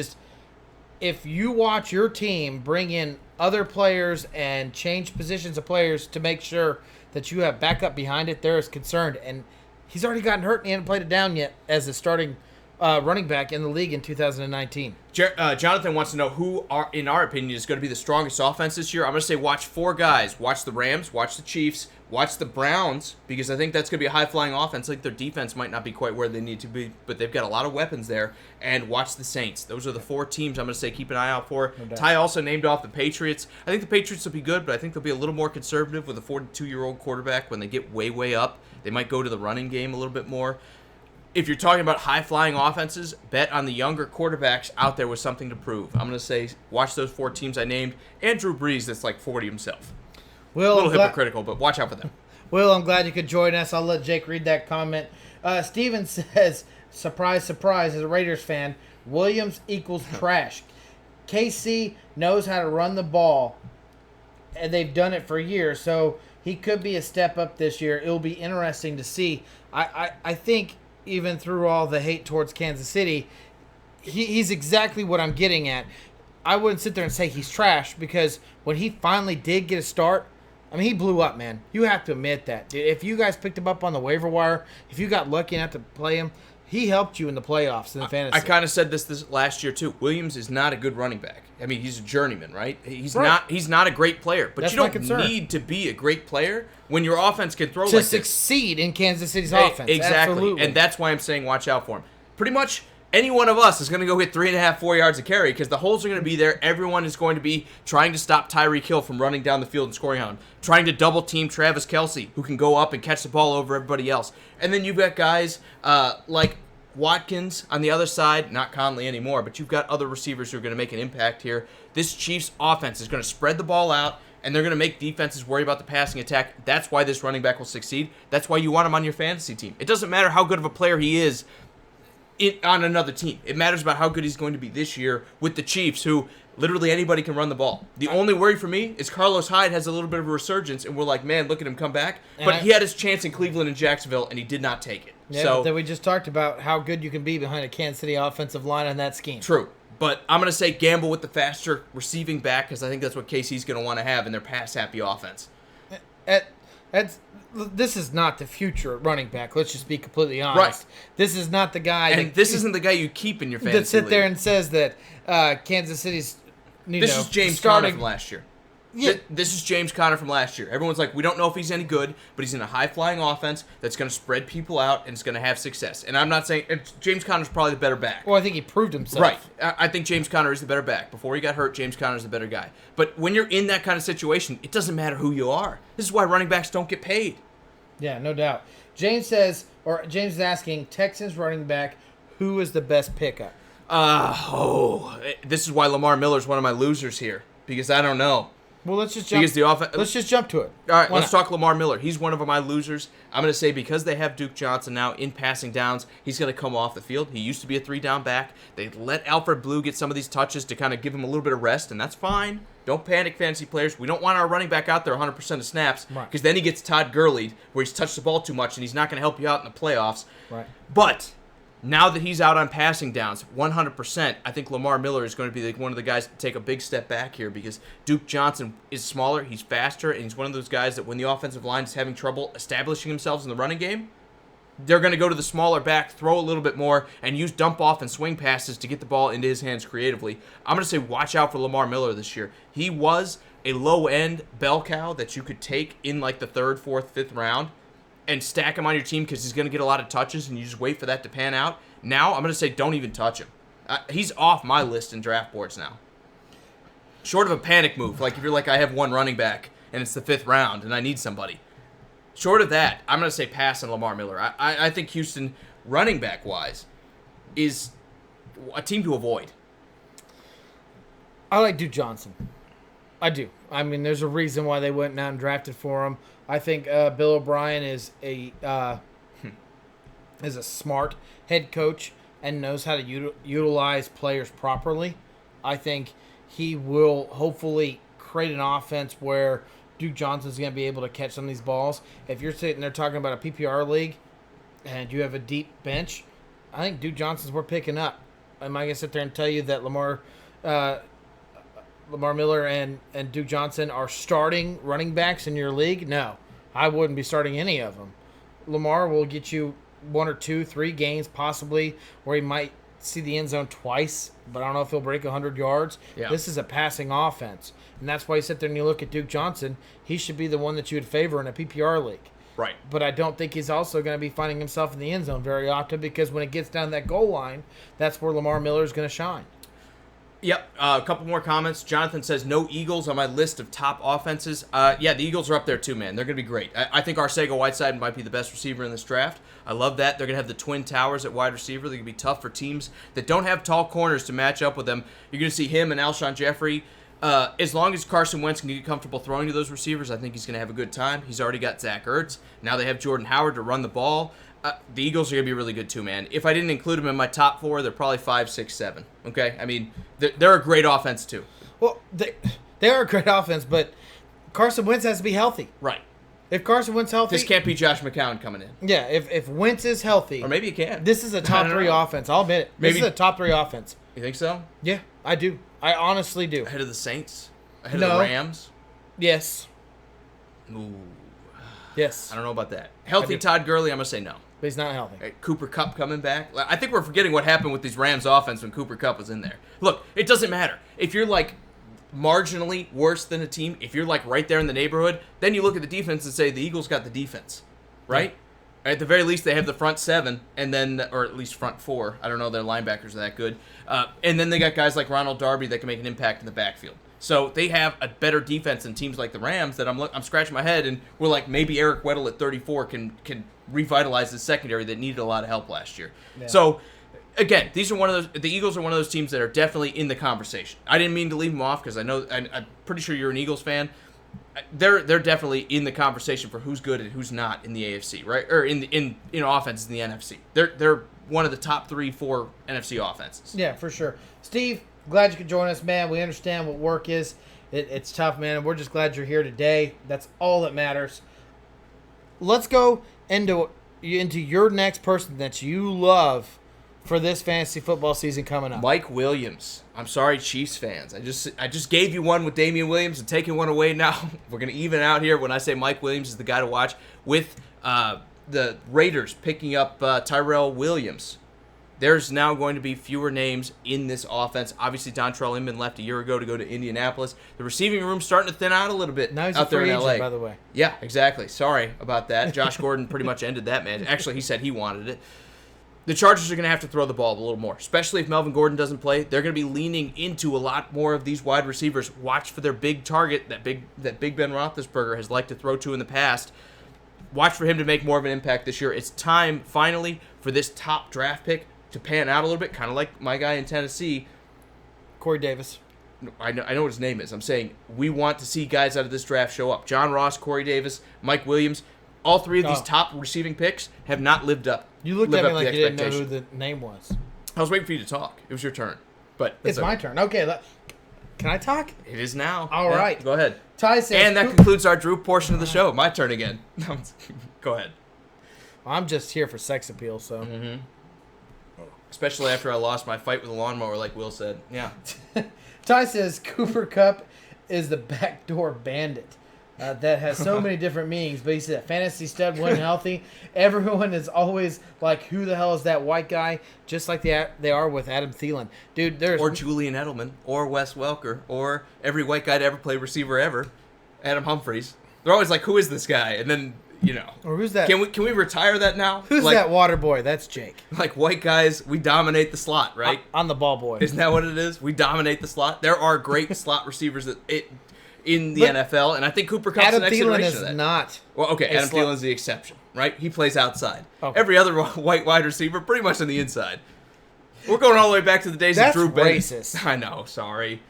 If you watch your team bring in other players and change positions of players to make sure that you have backup behind it, there is concern. And he's already gotten hurt and he hasn't played it down yet as a starting running back in the league in 2019. Jonathan wants to know who, in our opinion, is going to be the strongest offense this year. I'm going to say watch 4 guys. Watch the Rams, watch the Chiefs, watch the Browns, because I think that's going to be a high-flying offense. Like, their defense might not be quite where they need to be, but they've got a lot of weapons there. And watch the Saints. Those are the 4 teams I'm going to say keep an eye out for. No doubt. Ty also named off the Patriots. I think the Patriots will be good, but I think they'll be a little more conservative with a 42-year-old quarterback when they get way, way up. They might go to the running game a little bit more. If you're talking about high-flying offenses, bet on the younger quarterbacks out there with something to prove. I'm going to say watch those 4 teams I named. And Drew Brees that's like 40 himself. Will, a little hypocritical, but watch out for them. Will, I'm glad you could join us. I'll let Jake read that comment. Steven says, surprise, surprise, as a Raiders fan, Williams equals trash. KC knows how to run the ball, and they've done it for years, so he could be a step up this year. It'll be interesting to see. I think even through all the hate towards Kansas City, he's exactly what I'm getting at. I wouldn't sit there and say he's trash because when he finally did get a start, I mean, he blew up, man. You have to admit that. If you guys picked him up on the waiver wire, if you got lucky enough to play him, he helped you in the playoffs in the fantasy. I kind of said this last year too. Williams is not a good running back. I mean, he's a journeyman, right? He's not a great player. But you don't need to be a great player when your offense can throw like this. To succeed in Kansas City's offense. Exactly. Absolutely. And that's why I'm saying watch out for him. Pretty much any one of us is going to go hit 3.5, 4 yards a carry because the holes are going to be there. Everyone is going to be trying to stop Tyreek Hill from running down the field and scoring on him. Trying to double team Travis Kelce, who can go up and catch the ball over everybody else. And then you've got guys like Watkins on the other side, not Conley anymore, but you've got other receivers who are going to make an impact here. This Chiefs offense is going to spread the ball out, and they're going to make defenses worry about the passing attack. That's why this running back will succeed. That's why you want him on your fantasy team. It doesn't matter how good of a player he is on another team. It matters about how good he's going to be this year with the Chiefs, who literally anybody can run the ball. The only worry for me is Carlos Hyde has a little bit of a resurgence, and we're like, man, look at him come back. But he had his chance in Cleveland and Jacksonville, and he did not take it. Yeah, so then we just talked about how good you can be behind a Kansas City offensive line on that scheme. True. But I'm going to say gamble with the faster receiving back because I think that's what KC's going to want to have in their pass-happy offense. This is not the future running back. Let's just be completely honest. Right. This is not the guy. And this isn't the guy you keep in your fantasy that sit there league. And says that Kansas City's. This is James Conner from last year. Yeah. This is James Conner from last year. Everyone's like, we don't know if he's any good, but he's in a high-flying offense that's going to spread people out and it's going to have success. And I'm not saying James Conner's probably the better back. Well, I think he proved himself. Right. I think James Conner is the better back. Before he got hurt, James Conner's the better guy. But when you're in that kind of situation, it doesn't matter who you are. This is why running backs don't get paid. Yeah, no doubt. James is asking, Texans running back, who is the best pickup? This is why Lamar Miller is one of my losers here, because I don't know. Well, let's just jump to it. All right, let's talk Lamar Miller. He's one of my losers. I'm going to say because they have Duke Johnson now in passing downs, he's going to come off the field. He used to be a 3-down back. They let Alfred Blue get some of these touches to kind of give him a little bit of rest, and that's fine. Don't panic, fantasy players. We don't want our running back out there 100% of snaps, because then he gets Todd Gurley, where he's touched the ball too much, and he's not going to help you out in the playoffs. Right. But now that he's out on passing downs, 100%, I think Lamar Miller is going to be one of the guys to take a big step back here, because Duke Johnson is smaller, he's faster, and he's one of those guys that when the offensive line is having trouble establishing themselves in the running game, they're going to go to the smaller back, throw a little bit more, and use dump off and swing passes to get the ball into his hands creatively. I'm going to say watch out for Lamar Miller this year. He was a low-end bell cow that you could take in like the 3rd, 4th, 5th round and stack him on your team because he's going to get a lot of touches and you just wait for that to pan out. Now, I'm going to say don't even touch him. He's off my list in draft boards now. Short of a panic move, like if you're like, I have one running back and it's the 5th round and I need somebody. Short of that, I'm going to say pass on Lamar Miller. I think Houston, running back-wise, is a team to avoid. I like Duke Johnson. I do. I mean, there's a reason why they went out and drafted for him. I think Bill O'Brien is a smart head coach and knows how to utilize players properly. I think he will hopefully create an offense where Duke Johnson's going to be able to catch some of these balls. If you're sitting there talking about a PPR league and you have a deep bench, I think Duke Johnson's worth picking up. Am I going to sit there and tell you that Lamar Miller and Duke Johnson are starting running backs in your league? No, I wouldn't be starting any of them. Lamar will get you 1 or 2, 3 games possibly where he might see the end zone twice, but I don't know if he'll break 100 yards. Yeah. This is a passing offense, and that's why you sit there and you look at Duke Johnson. He should be the one that you would favor in a PPR league. Right. But I don't think he's also going to be finding himself in the end zone very often because when it gets down that goal line, that's where Lamar Miller is going to shine. Yep. A couple more comments. Jonathan says, no Eagles on my list of top offenses. Yeah, the Eagles are up there too, man. They're going to be great. I think Arcega-Whiteside might be the best receiver in this draft. I love that. They're going to have the twin towers at wide receiver. They're going to be tough for teams that don't have tall corners to match up with them. You're going to see him and Alshon Jeffrey. As long as Carson Wentz can get comfortable throwing to those receivers, I think he's going to have a good time. He's already got Zach Ertz. Now they have Jordan Howard to run the ball. The Eagles are going to be really good too, man. If I didn't include them in my top 4, they're probably 5, 6, 7. Okay? I mean, they're a great offense too. Well, they are a great offense, but Carson Wentz has to be healthy. Right. If Carson Wentz healthy... This can't be Josh McCown coming in. Yeah, if Wentz is healthy... Or maybe it can. This is a top 3 offense. I'll admit it. This is a top 3 offense. You think so? Yeah, I do. I honestly do. Ahead of the Saints? Ahead of the Rams? Yes. Ooh. Yes. I don't know about that. Healthy Todd Gurley, I'm going to say no. But he's not healthy. Cooper Kupp coming back. I think we're forgetting what happened with these Rams offense when Cooper Kupp was in there. Look, it doesn't matter. If you're like marginally worse than a team, if you're like right there in the neighborhood, then you look at the defense and say the Eagles got the defense, right? Yeah. At the very least, they have the front 7, and then, or at least front 4. I don't know, their linebackers are that good. And then they got guys like Ronald Darby that can make an impact in the backfield. So they have a better defense than teams like the Rams that I'm scratching my head, and we're like, maybe Eric Weddle at 34 can revitalize the secondary that needed a lot of help last year. Yeah. So, again, the Eagles are one of those teams that are definitely in the conversation. I didn't mean to leave them off because I'm pretty sure you're an Eagles fan. They're definitely in the conversation for who's good and who's not in the AFC, right? Or in offenses in the NFC. They're one of the top 3-4 NFC offenses. Yeah, for sure. Steve, glad you could join us, man. We understand what work is. It's tough, man, and we're just glad you're here today. That's all that matters. Let's go into your next person that you love for this fantasy football season coming up. Mike Williams. I'm sorry, Chiefs fans. I just gave you one with Damian Williams and taking one away now. We're going to even out here when I say Mike Williams is the guy to watch with the Raiders picking up Tyrell Williams. There's now going to be fewer names in this offense. Obviously, Dontrell Inman left a year ago to go to Indianapolis. The receiving room's starting to thin out a little bit now he's out a free there in agent, LA. by the way. Yeah, exactly. Sorry about that. Josh Gordon pretty much ended that, man. Actually, he said he wanted it. The Chargers are going to have to throw the ball a little more, especially if Melvin Gordon doesn't play. They're going to be leaning into a lot more of these wide receivers. Watch for their big target that Big Ben Roethlisberger has liked to throw to in the past. watch for him to make more of an impact this year. It's time, finally, for this top draft pick to pan out a little bit, kind of like my guy in Tennessee. Corey Davis. I know what his name is. I'm saying we want to see guys out of this draft show up. John Ross, Corey Davis, Mike Williams. All three of these top receiving picks have not lived up. You looked at me like you didn't know who the name was. I was waiting for you to talk. It was your turn. But it's my turn. Okay. Can I talk? It is now. All right. Go ahead. Ty says, and that concludes our Drew portion of the show. My turn again. Go ahead. I'm just here for sex appeal, so. Mm-hmm. Especially after I lost my fight with a lawnmower, like Will said. Yeah. Ty says Cooper Kupp is the backdoor bandit. That has so many different meanings, but he said fantasy stud when healthy. Everyone is always like, who the hell is that white guy? Just like they are with Adam Thielen. Dude, there's... Or Julian Edelman, or Wes Welker, or every white guy to ever play receiver ever, Adam Humphries. They're always like, who is this guy? And then, Or who's that? Can we retire that now? Who's that water boy? That's Jake. Like, white guys, we dominate the slot, right? I'm the ball boy. Isn't that what it is? We dominate the slot. There are great slot receivers in the NFL, and I think Cooper Kupp's the next generation of that. Adam Thielen is not. Well, okay, Adam Thielen's the exception, right? He plays outside. Okay. Every other white wide receiver, pretty much on the inside. We're going all the way back to the days of Drew Bennett. That's racist. I know, sorry.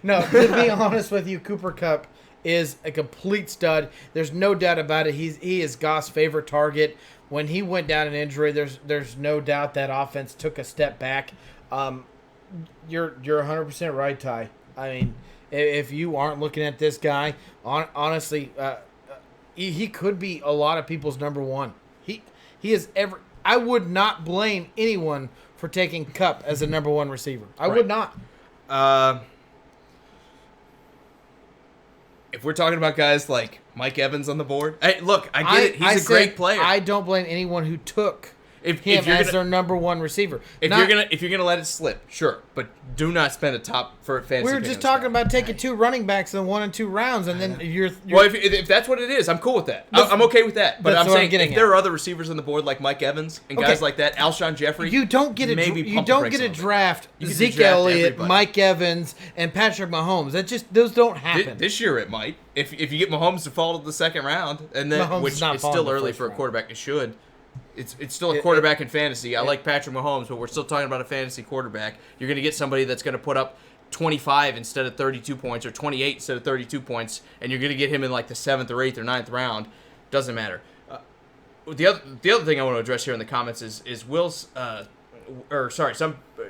No, to be honest with you, Cooper Kupp is a complete stud. There's no doubt about it. He is Goff's favorite target. When he went down in injury, there's no doubt that offense took a step back. You're 100% right, Ty. I mean, if you aren't looking at this guy, honestly, he could be a lot of people's number one. He is I would not blame anyone for taking Kupp as a number one receiver. I would not. If we're talking about guys like Mike Evans on the board, look, I get it. He's a great player. I don't blame anyone who took him as their number one receiver. If you're gonna let it slip, sure, but do not spend a top for fantasy. We were just talking about taking two running backs in 1 and 2 rounds, and then you're well. If that's what it is, I'm cool with that. I'm okay with that. But I'm saying if there are other receivers on the board like Mike Evans and guys like that, Alshon Jeffrey, you don't get a draft Zeke Elliott, Mike Evans, and Patrick Mahomes. Those don't happen. This year it might. If you get Mahomes to fall to the second round, and then Mahomes which it's still early for a quarterback, it should. It's still a quarterback in fantasy. I like Patrick Mahomes, but we're still talking about a fantasy quarterback. You're going to get somebody that's going to put up 25 instead of 32 points or 28 instead of 32 points, and you're going to get him in like the 7th or 8th or 9th round. Doesn't matter. The other thing I want to address here in the comments is Will's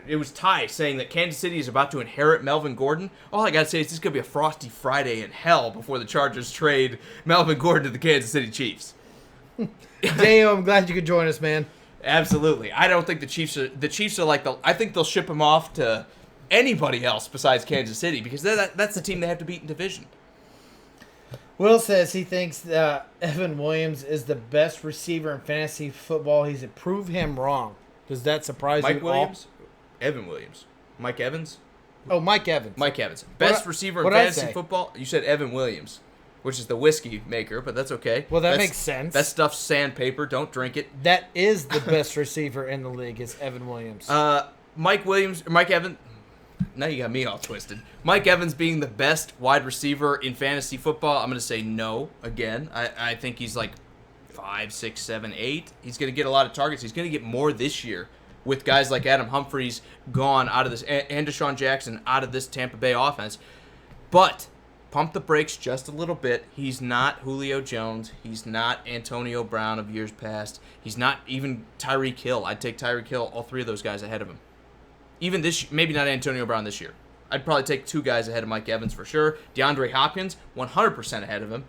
it was Ty saying that Kansas City is about to inherit Melvin Gordon. All I got to say is this is going to be a frosty Friday in hell before the Chargers trade Melvin Gordon to the Kansas City Chiefs. Dale, I'm glad you could join us, man. Absolutely. I don't think the Chiefs are like I think they'll ship him off to anybody else besides Kansas City because that's the team they have to beat in division. Will says he thinks Evan Williams is the best receiver in fantasy football. He's proved him wrong. Does that surprise you? Mike Williams? Evan Williams. Mike Evans? Oh, Mike Evans. Mike Evans. Best receiver in fantasy football? You said Evan Williams, which is the whiskey maker, but that's okay. Well, that makes sense. That stuff's sandpaper. Don't drink it. That is the best receiver in the league is Evan Williams. Mike Evans. Now you got me all twisted. Mike Evans being the best wide receiver in fantasy football, I'm going to say no again. I think he's like 5, 6, 7, 8. He's going to get a lot of targets. He's going to get more this year with guys like Adam Humphries gone out of this and Deshaun Jackson out of this Tampa Bay offense. But pump the brakes just a little bit. He's not Julio Jones. He's not Antonio Brown of years past. He's not even Tyreek Hill. I'd take Tyreek Hill, all three of those guys ahead of him. Even maybe not Antonio Brown this year. I'd probably take 2 guys ahead of Mike Evans for sure. DeAndre Hopkins, 100% ahead of him.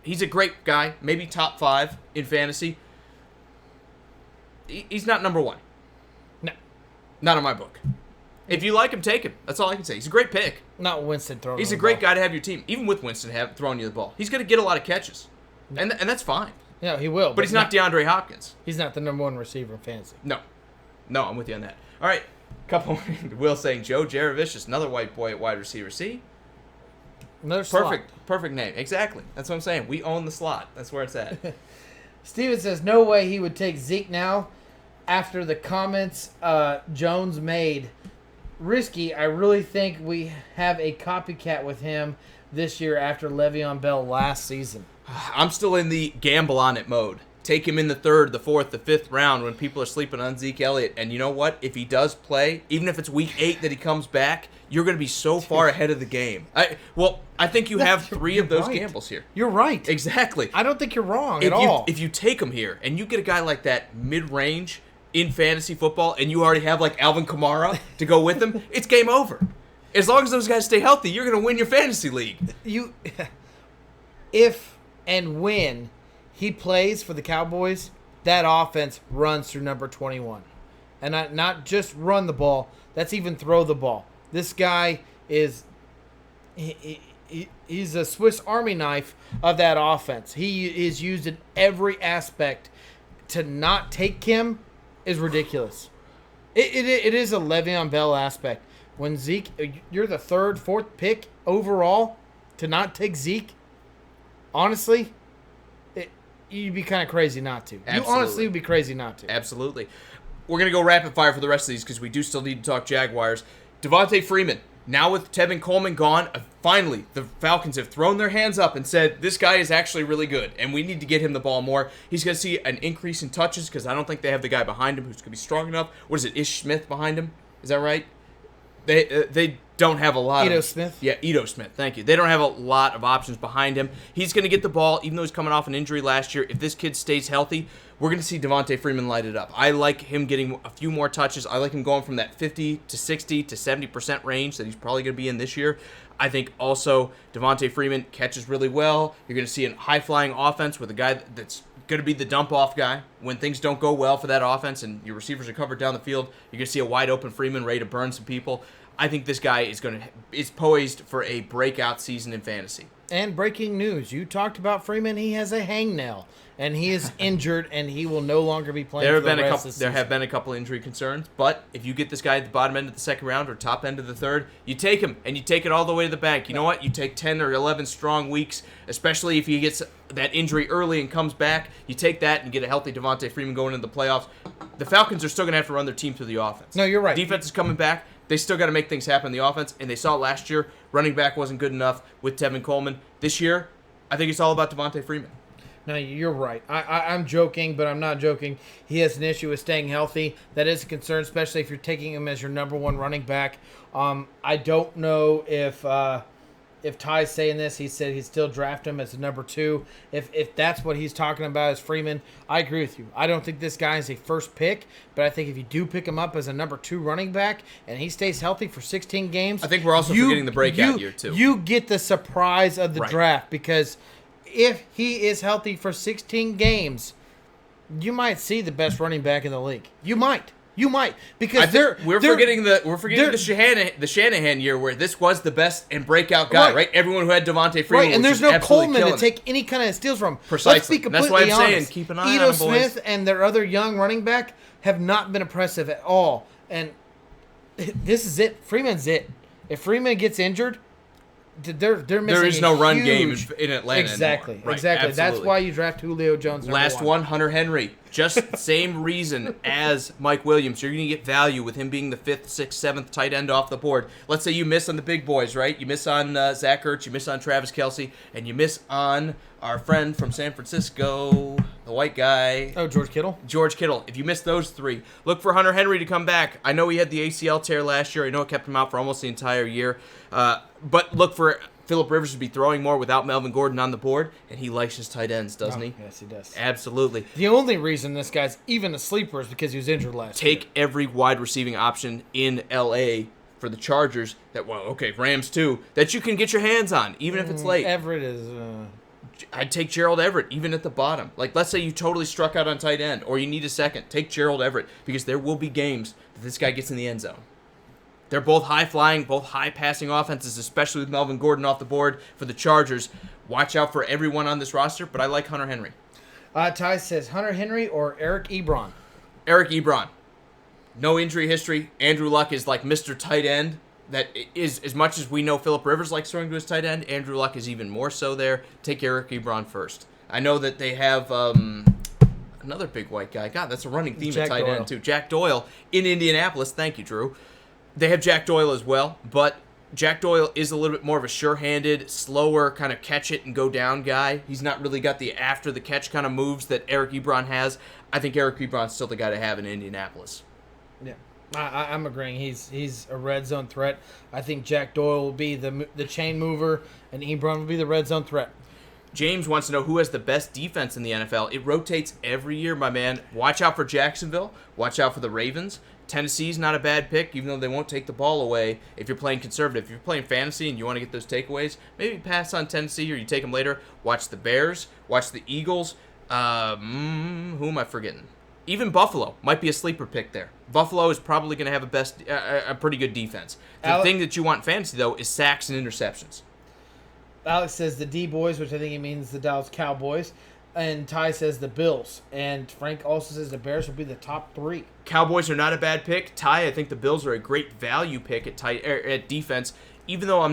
He's a great guy, maybe top 5 in fantasy. He's not number 1. No. Not in my book. If you like him, take him. That's all I can say. He's a great pick. Not Winston throwing. He's a great guy to have your team. Even with Winston throwing you the ball, he's going to get a lot of catches, and that's fine. Yeah, he will. But he's not DeAndre Hopkins. He's not the number 1 receiver in fantasy. No, I'm with you on that. All right, couple. Will saying Joe Jaravicious, another white boy at wide receiver. See, another perfect name. Exactly. That's what I'm saying. We own the slot. That's where it's at. Steven says no way he would take Zeke now, after the comments Jones made. Risky. I really think we have a copycat with him this year after Le'Veon Bell last season. I'm still in the gamble on it mode. Take him in the 3rd, the 4th, the 5th round when people are sleeping on Zeke Elliott. And you know what? If he does play, even if it's week 8 that he comes back, you're going to be so far ahead of the game. I think you have 3 of those gambles here. You're right. Exactly. I don't think you're wrong at all. If you take him here and you get a guy like that mid-range in fantasy football and you already have like Alvin Kamara to go with him, it's game over. As long as those guys stay healthy, you're going to win your fantasy league. If and when he plays for the Cowboys, that offense runs through number 21. And not just run the ball, that's even throw the ball. This guy is he's a Swiss Army knife of that offense. He is used in every aspect. To not take him is ridiculous. It is a Le'Veon Bell aspect. When Zeke, you're the 3rd, 4th pick overall, to not take Zeke, honestly, you'd be kind of crazy not to. Absolutely. You honestly would be crazy not to. Absolutely. We're going to go rapid fire for the rest of these because we do still need to talk Jaguars. Devontae Freeman, now with Tevin Coleman gone, finally the Falcons have thrown their hands up and said, this guy is actually really good, and we need to get him the ball more. He's going to see an increase in touches because I don't think they have the guy behind him who's going to be strong enough. What is it, Ish Smith behind him? Is that right? They don't have a lot Ito of... Smith? Yeah, Ito Smith, thank you. They don't have a lot of options behind him. He's going to get the ball, even though he's coming off an injury last year. If this kid stays healthy, we're going to see Devontae Freeman light it up. I like him getting a few more touches. I like him going from that 50 to 60 to 70% range that he's probably going to be in this year. I think also Devontae Freeman catches really well. You're going to see a high-flying offense with a guy that's going to be the dump-off guy. When things don't go well for that offense and your receivers are covered down the field, you're going to see a wide-open Freeman ready to burn some people. I think this guy is poised for a breakout season in fantasy. And breaking news, you talked about Freeman. He has a hangnail, and he is injured, and he will no longer be playing. There have been a couple injury concerns, but if you get this guy at the bottom end of the 2nd round or top end of the 3rd, you take him, and you take it all the way to the bank. You know what? You take 10 or 11 strong weeks, especially if he gets that injury early and comes back. You take that and get a healthy Devontae Freeman going into the playoffs. The Falcons are still going to have to run their team through the offense. No, you're right. Defense is coming back. They still got to make things happen in the offense, and they saw it last year. Running back wasn't good enough with Tevin Coleman. This year, I think it's all about Devontae Freeman. No, you're right. I'm joking, but I'm not joking. He has an issue with staying healthy. That is a concern, especially if you're taking him as your number 1 running back. I don't know if Ty's saying this. He said he'd still draft him as a number 2. If that's what he's talking about as Freeman, I agree with you. I don't think this guy is a first pick, but I think if you do pick him up as a number 2 running back and he stays healthy for 16 games, I think we're also forgetting the breakout year too. You get the surprise of the draft because if he is healthy for 16 games, you might see the best running back in the league. You might. Because we're forgetting the Shanahan year where this was the best and breakout guy, right? Everyone who had Devontae Freeman, right? And there's no Coleman to take any kind of steals from. Precisely. Let's be completely That's why I'm honest. saying keep an eye Ito on him, boys. Smith and their other young running back have not been impressive at all, and this is it. Freeman's it. If Freeman gets injured, they're missing. There is no run game in Atlanta. Exactly, anymore. Right, exactly. absolutely. That's why you draft Julio Jones. Last one, Hunter Henry. Just same reason as Mike Williams. You're going to get value with him being the 5th, 6th, 7th tight end off the board. Let's say you miss on the big boys, right? You miss on Zach Ertz, you miss on Travis Kelce, and you miss on our friend from San Francisco, the white guy. Oh, George Kittle? George Kittle. If you miss those 3, look for Hunter Henry to come back. I know he had the ACL tear last year. I know it kept him out for almost the entire year. But look for Phillip Rivers to be throwing more without Melvin Gordon on the board, and he likes his tight ends, doesn't he? Yes, he does. Absolutely. The only reason this guy's even a sleeper is because he was injured last year. Take every wide receiving option in L.A. for the Chargers, Rams too, that you can get your hands on, even if it's late. Everett is... I'd take Gerald Everett, even at the bottom. Like, let's say you totally struck out on tight end, or you need a second. Take Gerald Everett, because there will be games that this guy gets in the end zone. They're both high-flying, both high-passing offenses, especially with Melvin Gordon off the board for the Chargers. Watch out for everyone on this roster, but I like Hunter Henry. Ty says Hunter Henry or Eric Ebron? Eric Ebron. No injury history. Andrew Luck is like Mr. Tight End. That is, as much as we know Phillip Rivers likes throwing to his tight end, Andrew Luck is even more so there. Take Eric Ebron first. I know that they have another big white guy. God, that's a running theme at tight end, too. Jack Doyle in Indianapolis. Thank you, Drew. They have Jack Doyle as well, but Jack Doyle is a little bit more of a sure-handed, slower, kind of catch it and go down guy. He's not really got the after-the-catch kind of moves that Eric Ebron has. I think Eric Ebron's still the guy to have in Indianapolis. Yeah, I'm agreeing. He's a red zone threat. I think Jack Doyle will be the chain mover, and Ebron will be the red zone threat. James wants to know who has the best defense in the NFL. It rotates every year, my man. Watch out for Jacksonville. Watch out for the Ravens. Tennessee's not a bad pick, even though they won't take the ball away if you're playing conservative. If you're playing fantasy and you want to get those takeaways, maybe pass on Tennessee or you take them later. Watch the Bears. Watch the Eagles. Who am I forgetting? Even Buffalo might be a sleeper pick there. Buffalo is probably going to have a pretty good defense. The thing that you want in fantasy, though, is sacks and interceptions. Alex says the D-Boys, which I think he means the Dallas Cowboys. And Ty says the Bills. And Frank also says the Bears will be the top 3. Cowboys are not a bad pick. Ty, I think the Bills are a great value pick at defense. Even though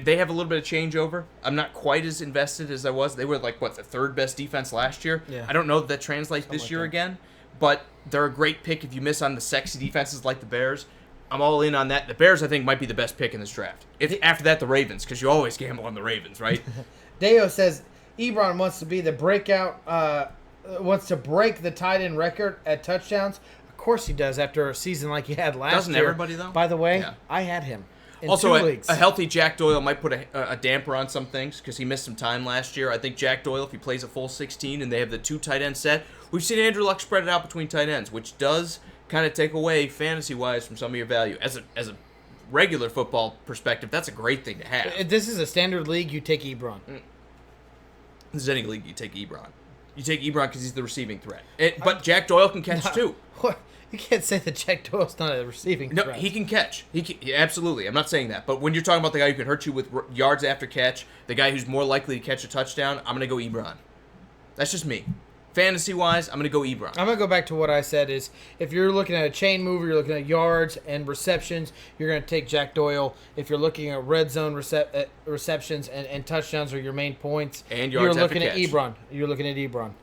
they have a little bit of changeover. I'm not quite as invested as I was. They were the third best defense last year. Yeah. I don't know if that translates this year again. But they're a great pick if you miss on the sexy defenses like the Bears. I'm all in on that. The Bears, I think, might be the best pick in this draft. After that, the Ravens, because you always gamble on the Ravens, right? Deo says Ebron wants to be the breakout, wants to break the tight end record at touchdowns. Of course he does after a season like he had last year. Doesn't everybody, though? By the way, yeah. I had him in also, 2 leagues. A healthy Jack Doyle might put a damper on some things because he missed some time last year. I think Jack Doyle, if he plays a full 16 and they have the 2 tight end set, we've seen Andrew Luck spread it out between tight ends, which does kind of take away fantasy-wise from some of your value. As a regular football perspective, that's a great thing to have. If this is a standard league, you take Ebron. This is any league, you take Ebron. You take Ebron because he's the receiving threat. But Jack Doyle can catch too. What? You can't say that Jack Doyle's not a receiving threat. No, he can catch. Absolutely. I'm not saying that. But when you're talking about the guy who can hurt you with yards after catch, the guy who's more likely to catch a touchdown, I'm going to go Ebron. That's just me. Fantasy-wise, I'm going to go Ebron. I'm going to go back to what I said is if you're looking at a chain mover, you're looking at yards and receptions, you're going to take Jack Doyle. If you're looking at red zone receptions and touchdowns are your main points, and yards you're looking after at catch. Ebron. You're looking at Ebron.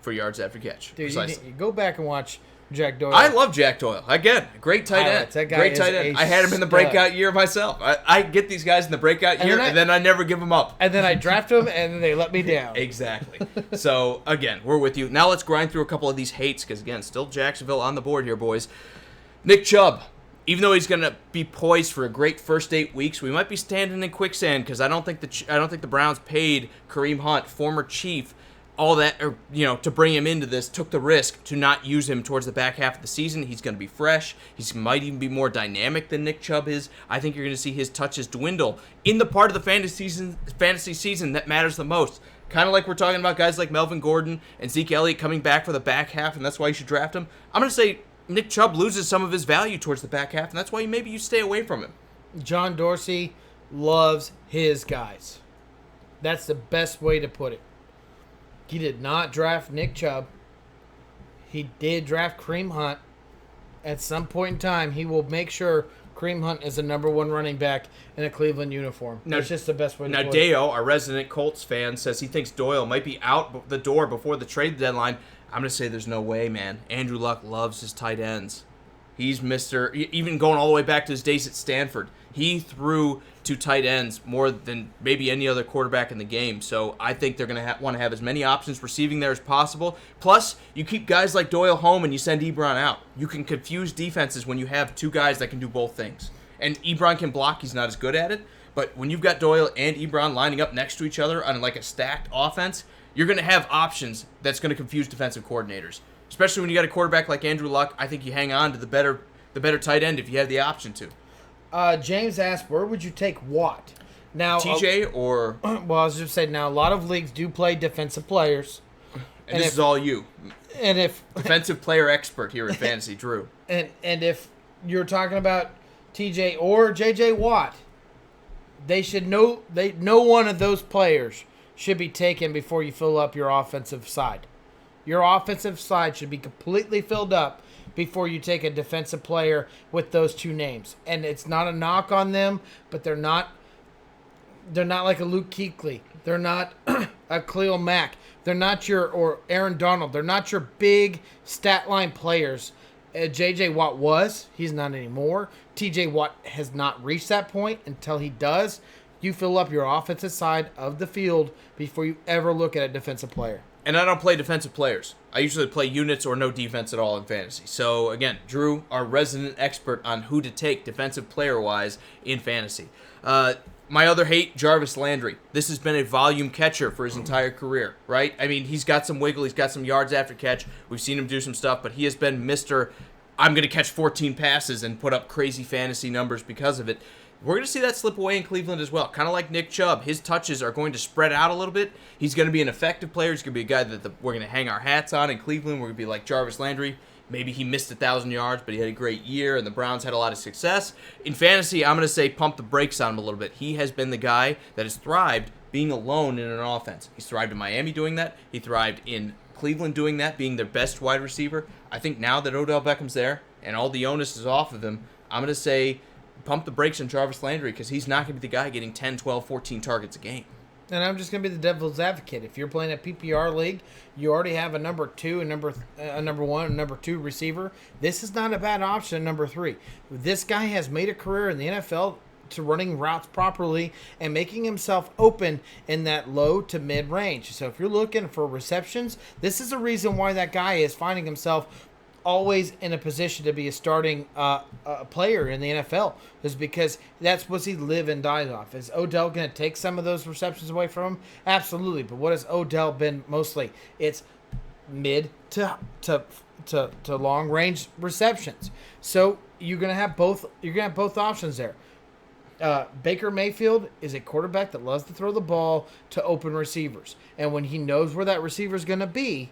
For yards after catch. Dude, you go back and watch Jack Doyle. I love Jack Doyle. Again, great tight end. That guy great is tight end. I had him in the breakout year myself. I get these guys in the breakout year, and then I never give them up. And then I draft them, and then they let me down. Exactly. So, again, we're with you. Now let's grind through a couple of these hates, because, again, still Jacksonville on the board here, boys. Nick Chubb. Even though he's going to be poised for a great first 8 weeks, we might be standing in quicksand because I don't think the Browns paid Kareem Hunt, former Chief, all that, to bring him into this, took the risk to not use him towards the back half of the season. He's going to be fresh. He might even be more dynamic than Nick Chubb is. I think you're going to see his touches dwindle in the part of the fantasy season that matters the most. Kind of like we're talking about guys like Melvin Gordon and Zeke Elliott coming back for the back half, and that's why you should draft him. I'm going to say Nick Chubb loses some of his value towards the back half, and that's why maybe you stay away from him. John Dorsey loves his guys. That's the best way to put it. He did not draft Nick Chubb. He did draft Kareem Hunt. At some point in time, he will make sure Kareem Hunt is the number 1 running back in a Cleveland uniform. That's just the best way to put it. Now, Deo, our resident Colts fan, says he thinks Doyle might be out the door before the trade deadline. I'm going to say there's no way, man. Andrew Luck loves his tight ends. He's even going all the way back to his days at Stanford. He threw to tight ends more than maybe any other quarterback in the game. So I think they're going to want to have as many options receiving there as possible. Plus, you keep guys like Doyle home and you send Ebron out. You can confuse defenses when you have 2 guys that can do both things. And Ebron can block. He's not as good at it. But when you've got Doyle and Ebron lining up next to each other on like a stacked offense, you're going to have options that's going to confuse defensive coordinators. Especially when you got a quarterback like Andrew Luck, I think you hang on to the better tight end if you have the option to. James asked, where would you take Watt? Now, TJ or... Well, I was just saying, now, a lot of leagues do play defensive players. And this is all you. And if... Defensive player expert here in fantasy, Drew. And if you're talking about TJ or JJ Watt, they should know... No one of those players should be taken before you fill up your offensive side. Your offensive side should be completely filled up before you take a defensive player with those 2 names. And it's not a knock on them, but they're not like a Luke Kuechly. They're not a Khalil Mack. They're not or Aaron Donald. They're not your big stat line players. J.J. Watt was. He's not anymore. T.J. Watt has not reached that point. Until he does, you fill up your offensive side of the field before you ever look at a defensive player. And I don't play defensive players. I usually play units or no defense at all in fantasy. So, again, Drew, our resident expert on who to take defensive player-wise in fantasy. My other hate, Jarvis Landry. This has been a volume catcher for his entire career, right? I mean, he's got some wiggle. He's got some yards after catch. We've seen him do some stuff, but he has been Mr. I'm going to catch 14 passes and put up crazy fantasy numbers because of it. We're going to see that slip away in Cleveland as well. Kind of like Nick Chubb. His touches are going to spread out a little bit. He's going to be an effective player. He's going to be a guy that we're going to hang our hats on in Cleveland. We're going to be like Jarvis Landry. Maybe he missed 1,000 yards, but he had a great year, and the Browns had a lot of success. In fantasy, I'm going to say pump the brakes on him a little bit. He has been the guy that has thrived being alone in an offense. He's thrived in Miami doing that. He thrived in Cleveland doing that, being their best wide receiver. I think now that Odell Beckham's there and all the onus is off of him, I'm going to say pump the brakes on Jarvis Landry because he's not going to be the guy getting 10, 12, 14 targets a game. And I'm just going to be the devil's advocate. If you're playing a PPR league, you already have a number 2 and number 1 and number 2 receiver. This is not a bad option at number 3. This guy has made a career in the NFL to running routes properly and making himself open in that low to mid range. So if you're looking for receptions, this is a reason why that guy is finding himself always in a position to be a starting player in the NFL, is because that's what he live and dies off. Is Odell going to take some of those receptions away from him? Absolutely. But what has Odell been mostly? It's mid to long range receptions. So you're going to have both. You're going to have both options there. Baker Mayfield is a quarterback that loves to throw the ball to open receivers, and when he knows where that receiver is going to be,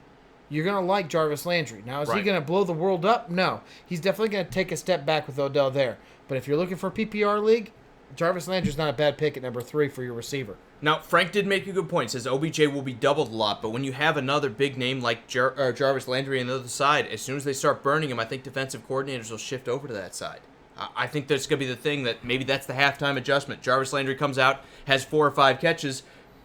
you're going to like Jarvis Landry. Now, is he going to blow the world up? No. He's definitely going to take a step back with Odell there. But if you're looking for a PPR league, Jarvis Landry's not a bad pick at number 3 for your receiver. Now, Frank did make a good point. He says OBJ will be doubled a lot, but when you have another big name like Jarvis Landry on the other side, as soon as they start burning him, I think defensive coordinators will shift over to that side. I think that's going to be the thing that maybe that's the halftime adjustment. Jarvis Landry comes out, has 4 or 5 catches,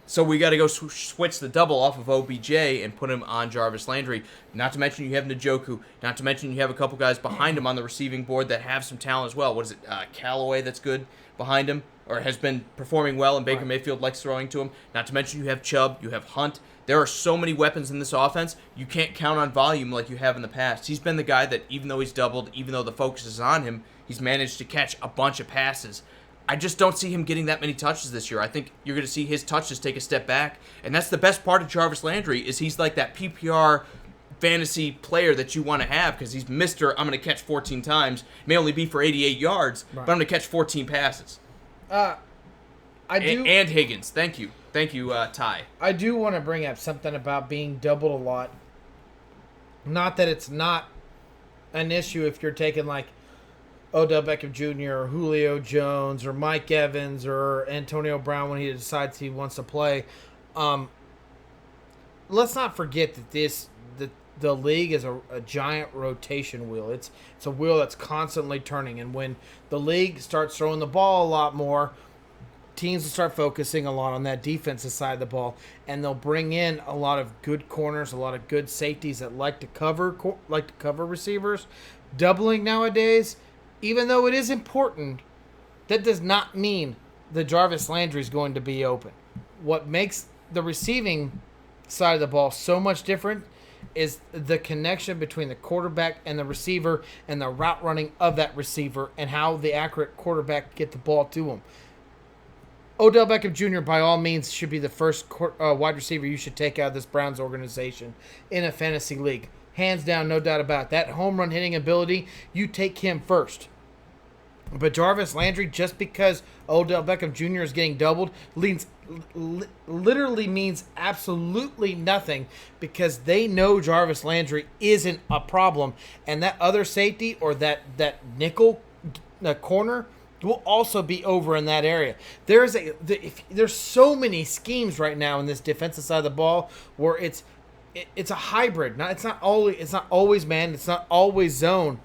so we got to go switch the double off of OBJ and put him on Jarvis Landry. Not to mention you have Njoku. Not to mention you have a couple guys behind him on the receiving board that have some talent as well. What is it? Callaway that's good behind him or has been performing well, and Baker Mayfield likes throwing to him. Not to mention you have Chubb. You have Hunt. There are so many weapons in this offense. You can't count on volume like you have in the past. He's been the guy that even though he's doubled, even though the focus is on him, he's managed to catch a bunch of passes. I just don't see him getting that many touches this year. I think you're going to see his touches take a step back, and that's the best part of Jarvis Landry is he's like that PPR fantasy player that you want to have because he's Mr. I'm going to catch 14 times. It may only be for 88 yards, but I'm going to catch 14 passes. And Higgins. Thank you, Ty. I do want to bring up something about being doubled a lot. Not that it's not an issue if you're taking like Odell Beckham Jr. or Julio Jones or Mike Evans or Antonio Brown when he decides he wants to play. Let's not forget that the league is a giant rotation wheel. It's a wheel that's constantly turning, and when the league starts throwing the ball a lot more, teams will start focusing a lot on that defensive side of the ball, and they'll bring in a lot of good corners, a lot of good safeties that like to cover receivers. Doubling nowadays, even though it is important, that does not mean the Jarvis Landry is going to be open. What makes the receiving side of the ball so much different is the connection between the quarterback and the receiver and the route running of that receiver and how the accurate quarterback get the ball to him. Odell Beckham Jr. by all means should be the first wide receiver you should take out of this Browns organization in a fantasy league. Hands down, no doubt about it. That home run hitting ability, you take him first. But Jarvis Landry, just because Odell Beckham Jr. is getting doubled, literally means absolutely nothing because they know Jarvis Landry isn't a problem. And that other safety or that nickel corner will also be over in that area. There's so many schemes right now in this defensive side of the ball where it's a hybrid. It's not always man. It's not always zone.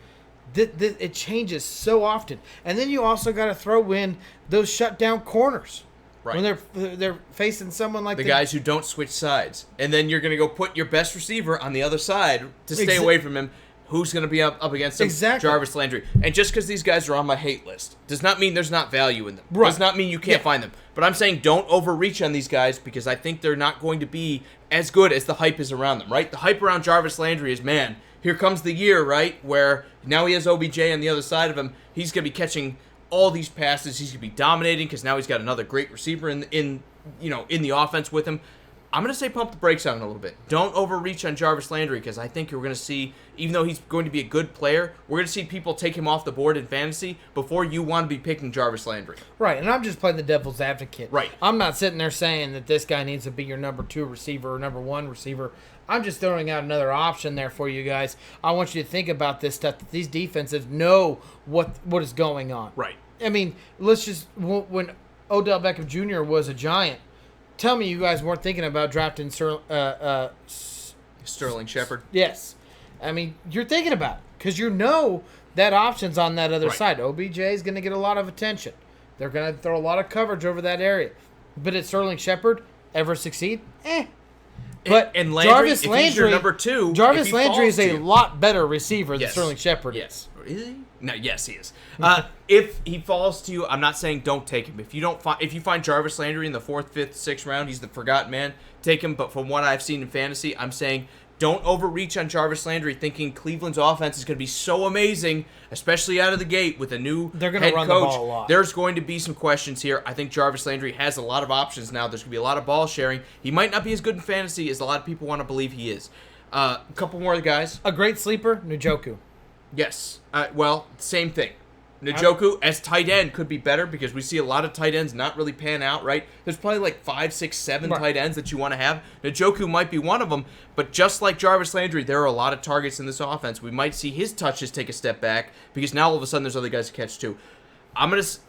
It changes so often, and then you also got to throw in those shutdown corners when they're facing someone like the guys who don't switch sides, and then you're going to go put your best receiver on the other side to stay away from him. who's going to be up against him? Exactly. Jarvis Landry. And just because these guys are on my hate list does not mean there's not value in them. Right. Does not mean you can't find them. But I'm saying don't overreach on these guys because I think they're not going to be as good as the hype is around them, right? The hype around Jarvis Landry is, man, here comes the year, right, where now he has OBJ on the other side of him. He's going to be catching all these passes. He's going to be dominating because now he's got another great receiver in the offense with him. I'm going to say pump the brakes on it a little bit. Don't overreach on Jarvis Landry because I think you're going to see, even though he's going to be a good player, we're going to see people take him off the board in fantasy before you want to be picking Jarvis Landry. Right, and I'm just playing the devil's advocate. Right. I'm not sitting there saying that this guy needs to be your number 2 receiver or number 1 receiver. I'm just throwing out another option there for you guys. I want you to think about this stuff, that these defenses know what is going on. Right. I mean, let's just, when Odell Beckham Jr. was a Giant, tell me you guys weren't thinking about drafting Sterling Shepard. Yes. I mean, you're thinking about it because you know that option's on that other right. side. OBJ is going to get a lot of attention. They're going to throw a lot of coverage over that area. But at Sterling Shepard, ever succeed? But and Landry, Jarvis if Landry, he's your number 2, Jarvis Landry is a lot better receiver than Sterling Shepard. Yes. Is he? No, yes, he is. If he falls to you, I'm not saying don't take him. If you find Jarvis Landry in the 4th, 5th, 6th round, he's the forgotten man, take him. But from what I've seen in fantasy, I'm saying don't overreach on Jarvis Landry thinking Cleveland's offense is going to be so amazing, especially out of the gate with a new They're going head to run coach. the ball a lot. There's going to be some questions here. I think Jarvis Landry has a lot of options now. There's going to be a lot of ball sharing. He might not be as good in fantasy as a lot of people want to believe he is. A couple more guys. A great sleeper, Njoku. Yes. Well, same thing. Njoku as tight end could be better because we see a lot of tight ends not really pan out, right? There's probably like 5, 6, 7 tight ends that you want to have. Njoku might be one of them, but just like Jarvis Landry, there are a lot of targets in this offense. We might see his touches take a step back because now all of a sudden there's other guys to catch too. I'm going to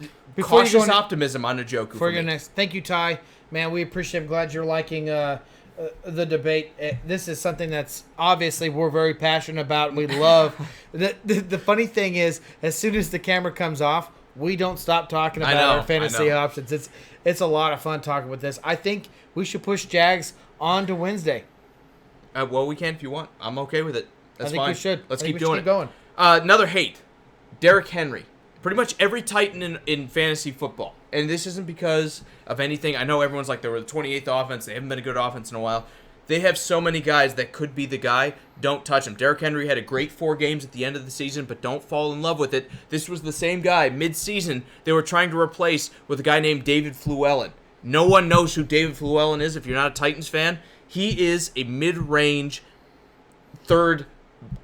cautious optimism on Njoku. Before you go next, thank you, Ty. Man, we appreciate it. I'm glad you're liking the debate. This is something that's obviously we're very passionate about and we love. The funny thing is, as soon as the camera comes off, we don't stop talking about our fantasy options. It's a lot of fun talking with this. I think we should push Jags on to Wednesday. Well, we can if you want. I'm okay with it. That's fine. I think we should. Let's keep doing it. Going. Another hate. Derrick Henry. Pretty much every Titan in fantasy football. And this isn't because of anything. I know everyone's like, they were the 28th offense. They haven't been a good offense in a while. They have so many guys that could be the guy. Don't touch him. Derrick Henry had a great 4 games at the end of the season, but don't fall in love with it. This was the same guy mid-season they were trying to replace with a guy named David Fluellen. No one knows who David Fluellen is if you're not a Titans fan. He is a mid-range 3rd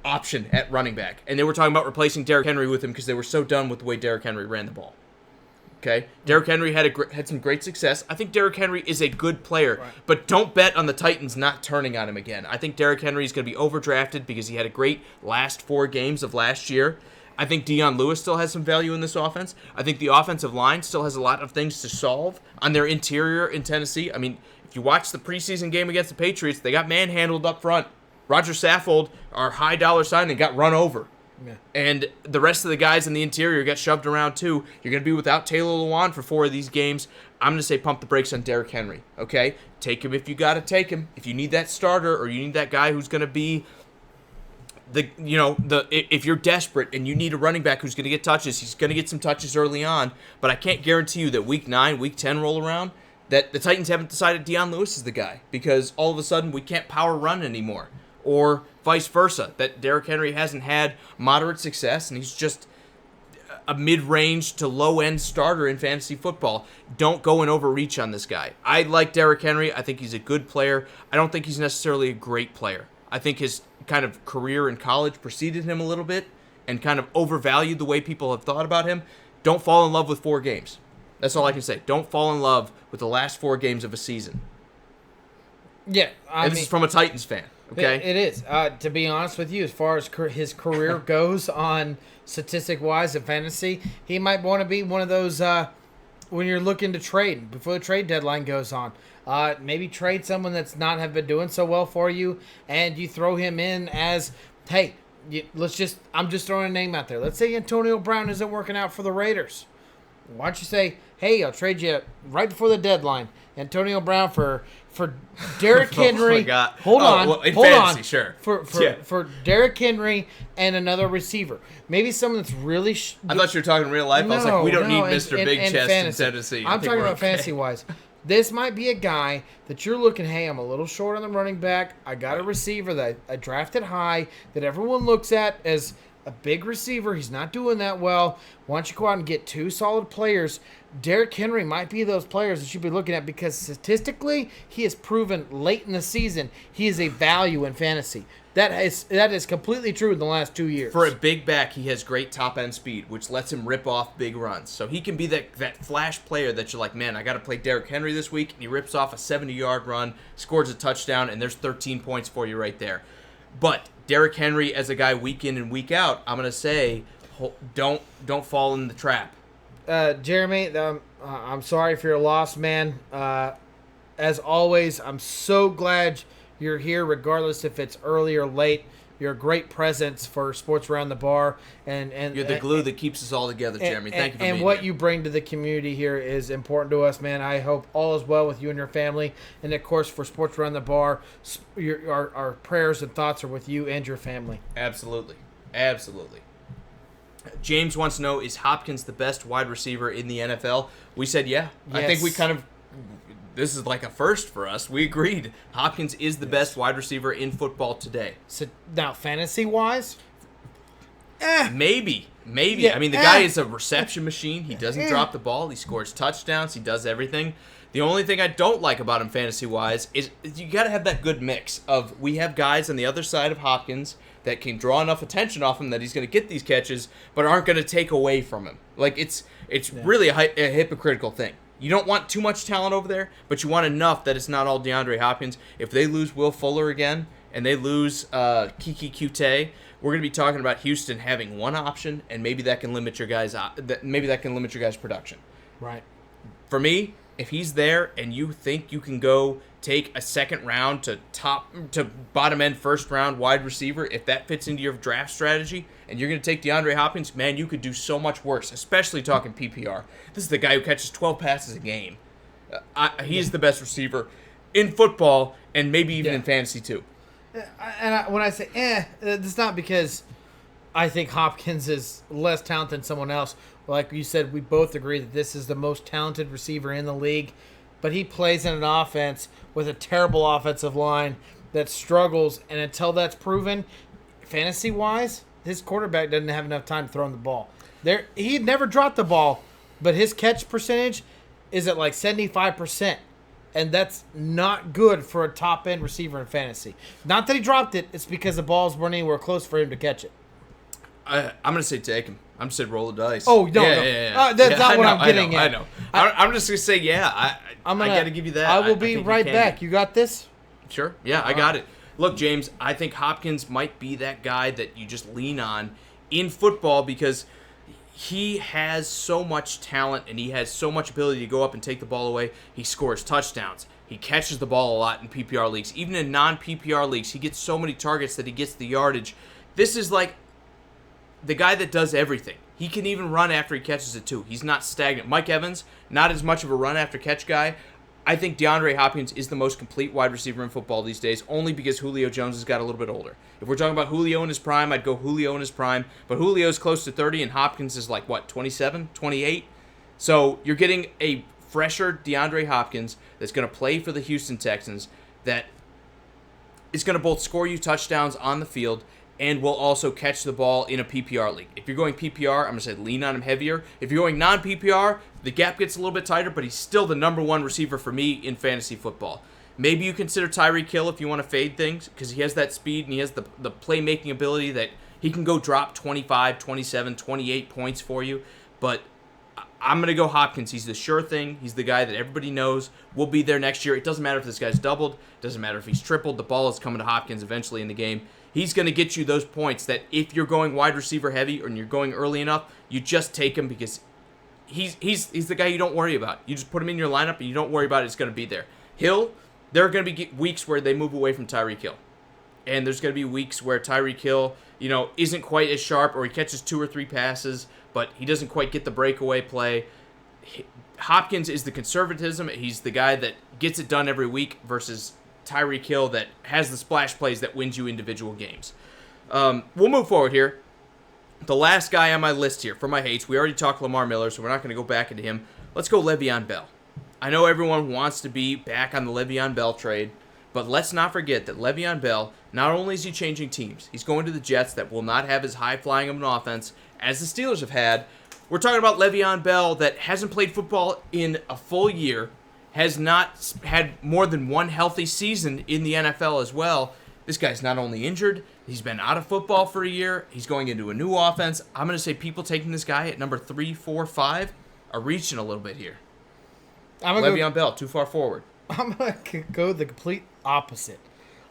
option at running back. And they were talking about replacing Derrick Henry with him because they were so done with the way Derrick Henry ran the ball. Okay? Derrick Henry had some great success. I think Derrick Henry is a good player, but don't bet on the Titans not turning on him again. I think Derrick Henry is going to be overdrafted because he had a great last 4 games of last year. I think Dion Lewis still has some value in this offense. I think the offensive line still has a lot of things to solve on their interior in Tennessee. I mean, if you watch the preseason game against the Patriots, they got manhandled up front. Roger Saffold, our high-dollar signing, got run over. Yeah. And the rest of the guys in the interior got shoved around too. You're going to be without Taylor Lewan for 4 of these games. I'm going to say pump the brakes on Derrick Henry, okay? Take him if you got to take him. If you need that starter or you need that guy who's going to be if you're desperate and you need a running back who's going to get touches, he's going to get some touches early on. But I can't guarantee you that week 9, week 10 roll around, that the Titans haven't decided Dion Lewis is the guy because all of a sudden we can't power run anymore. Or vice versa, that Derrick Henry hasn't had moderate success and he's just a mid-range to low-end starter in fantasy football. Don't go and overreach on this guy. I like Derrick Henry. I think he's a good player. I don't think he's necessarily a great player. I think his kind of career in college preceded him a little bit and kind of overvalued the way people have thought about him. Don't fall in love with 4 games. That's all I can say. Don't fall in love with the last 4 games of a season. Yeah, this is from a Titans fan. Okay, it is. To be honest with you, as far as his career goes on statistic-wise in fantasy, he might want to be one of those when you're looking to trade before the trade deadline goes on. Maybe trade someone that's not have been doing so well for you, and you throw him in as, hey, I'm just throwing a name out there. Let's say Antonio Brown isn't working out for the Raiders. why don't you say, hey, I'll trade you right before the deadline, Antonio Brown for Derrick Henry. Oh my God. Hold on, well, in hold fantasy, on. sure. For Derrick Henry and another receiver, maybe someone that's really. I thought you were talking real life. I was like, we don't need Mr. Big Chest fantasy. in Tennessee. I'm talking about fantasy wise. This might be a guy that you're looking, hey, I'm a little short on the running back. I got a receiver that I drafted high that everyone looks at as a big receiver. He's not doing that well. Why don't you go out and get two solid players? Derrick Henry might be those players that you'd be looking at because statistically, he has proven late in the season he is a value in fantasy. That is completely true in the last 2 years. For a big back, he has great top-end speed, which lets him rip off big runs. So he can be that flash player that you're like, man, I got to play Derrick Henry this week, and he rips off a 70-yard run, scores a touchdown, and there's 13 points for you right there. But Derrick Henry as a guy week in and week out, I'm going to say don't fall in the trap. Jeremy, I'm sorry for your loss, man. As always, I'm so glad you're here, regardless if it's early or late. You're a great presence for Sports Around the Bar, and you're the glue that keeps us all together, Jeremy. Thank you for being And what here. you bring to the community here is important to us, man. I hope all is well with you and your family, and of course for Sports Around the Bar, our prayers and thoughts are with you and your family. Absolutely. James wants to know, is Hopkins the best wide receiver in the NFL? We said yeah. Yes. I think we this is like a first for us. We agreed. Hopkins is the best wide receiver in football today. So now, fantasy-wise? Maybe. Yeah, I mean, the guy is a reception machine. He doesn't drop the ball. He scores touchdowns. He does everything. The only thing I don't like about him fantasy-wise is you got to have that good mix of we have guys on the other side of Hopkins that can draw enough attention off him that he's going to get these catches, but aren't going to take away from him. Like, it's really a hypocritical thing. You don't want too much talent over there, but you want enough that it's not all DeAndre Hopkins. If they lose Will Fuller again and they lose Kiki Qt, we're going to be talking about Houston having one option, and maybe that can limit your guys' production. Right. For me, if he's there and you think you can go take a second round to bottom end first round wide receiver, if that fits into your draft strategy, and you're going to take DeAndre Hopkins, man, you could do so much worse, especially talking PPR. This is the guy who catches 12 passes a game. He's the best receiver in football and maybe even in fantasy too. When I say it's not because I think Hopkins is less talented than someone else. Like you said, we both agree that this is the most talented receiver in the league, but he plays in an offense with a terrible offensive line that struggles, and until that's proven, fantasy-wise, his quarterback doesn't have enough time to throw him the ball. He'd never dropped the ball, but his catch percentage is at like 75%, and that's not good for a top-end receiver in fantasy. Not that he dropped it, it's because the balls weren't anywhere close for him to catch it. I'm going to say take him. I'm just saying roll the dice. Oh, no. That's not what I'm getting at. I know. I'm just going to say, I got to give you that. I will be right back. You got this? Sure. Yeah, I got it. Look, James, I think Hopkins might be that guy that you just lean on in football because he has so much talent and he has so much ability to go up and take the ball away. He scores touchdowns. He catches the ball a lot in PPR leagues. Even in non-PPR leagues, he gets so many targets that he gets the yardage. This is like the guy that does everything. He can even run after he catches it too. He's not stagnant. Mike Evans, not as much of a run after catch guy. I think DeAndre Hopkins is the most complete wide receiver in football these days, only because Julio Jones has got a little bit older. If we're talking about Julio in his prime, I'd go Julio in his prime. But Julio's close to 30, and Hopkins is like, 27, 28? So you're getting a fresher DeAndre Hopkins that's going to play for the Houston Texans that is going to both score you touchdowns on the field and will also catch the ball in a PPR league. If you're going PPR, I'm going to say lean on him heavier. If you're going non-PPR, the gap gets a little bit tighter, but he's still the number one receiver for me in fantasy football. Maybe you consider Tyreek Hill if you want to fade things, because he has that speed and he has the playmaking ability that he can go drop 25, 27, 28 points for you. But I'm going to go Hopkins. He's the sure thing. He's the guy that everybody knows will be there next year. It doesn't matter if this guy's doubled. It doesn't matter if he's tripled. The ball is coming to Hopkins eventually in the game. He's going to get you those points that if you're going wide receiver heavy or you're going early enough, you just take him because he's the guy you don't worry about. You just put him in your lineup and you don't worry about it. It's going to be there. Hill, there are going to be weeks where they move away from Tyreek Hill. And there's going to be weeks where Tyreek Hill, isn't quite as sharp or he catches 2 or 3 passes, but he doesn't quite get the breakaway play. Hopkins is the conservatism. He's the guy that gets it done every week versus Tyreek Hill that has the splash plays that wins you individual games. We'll move forward here. The last guy on my list here for my hates, we already talked Lamar Miller, so we're not going to go back into him. Let's go Le'Veon Bell. I know everyone wants to be back on the Le'Veon Bell trade, but let's not forget that Le'Veon Bell, not only is he changing teams, he's going to the Jets that will not have as high-flying of an offense as the Steelers have had. We're talking about Le'Veon Bell that hasn't played football in a full year, has not had more than one healthy season in the NFL as well. This guy's not only injured, he's been out of football for a year. He's going into a new offense. I'm going to say people taking this guy at number 3, 4, 5 are reaching a little bit here. Le'Veon Bell, too far forward. I'm going to go the complete opposite.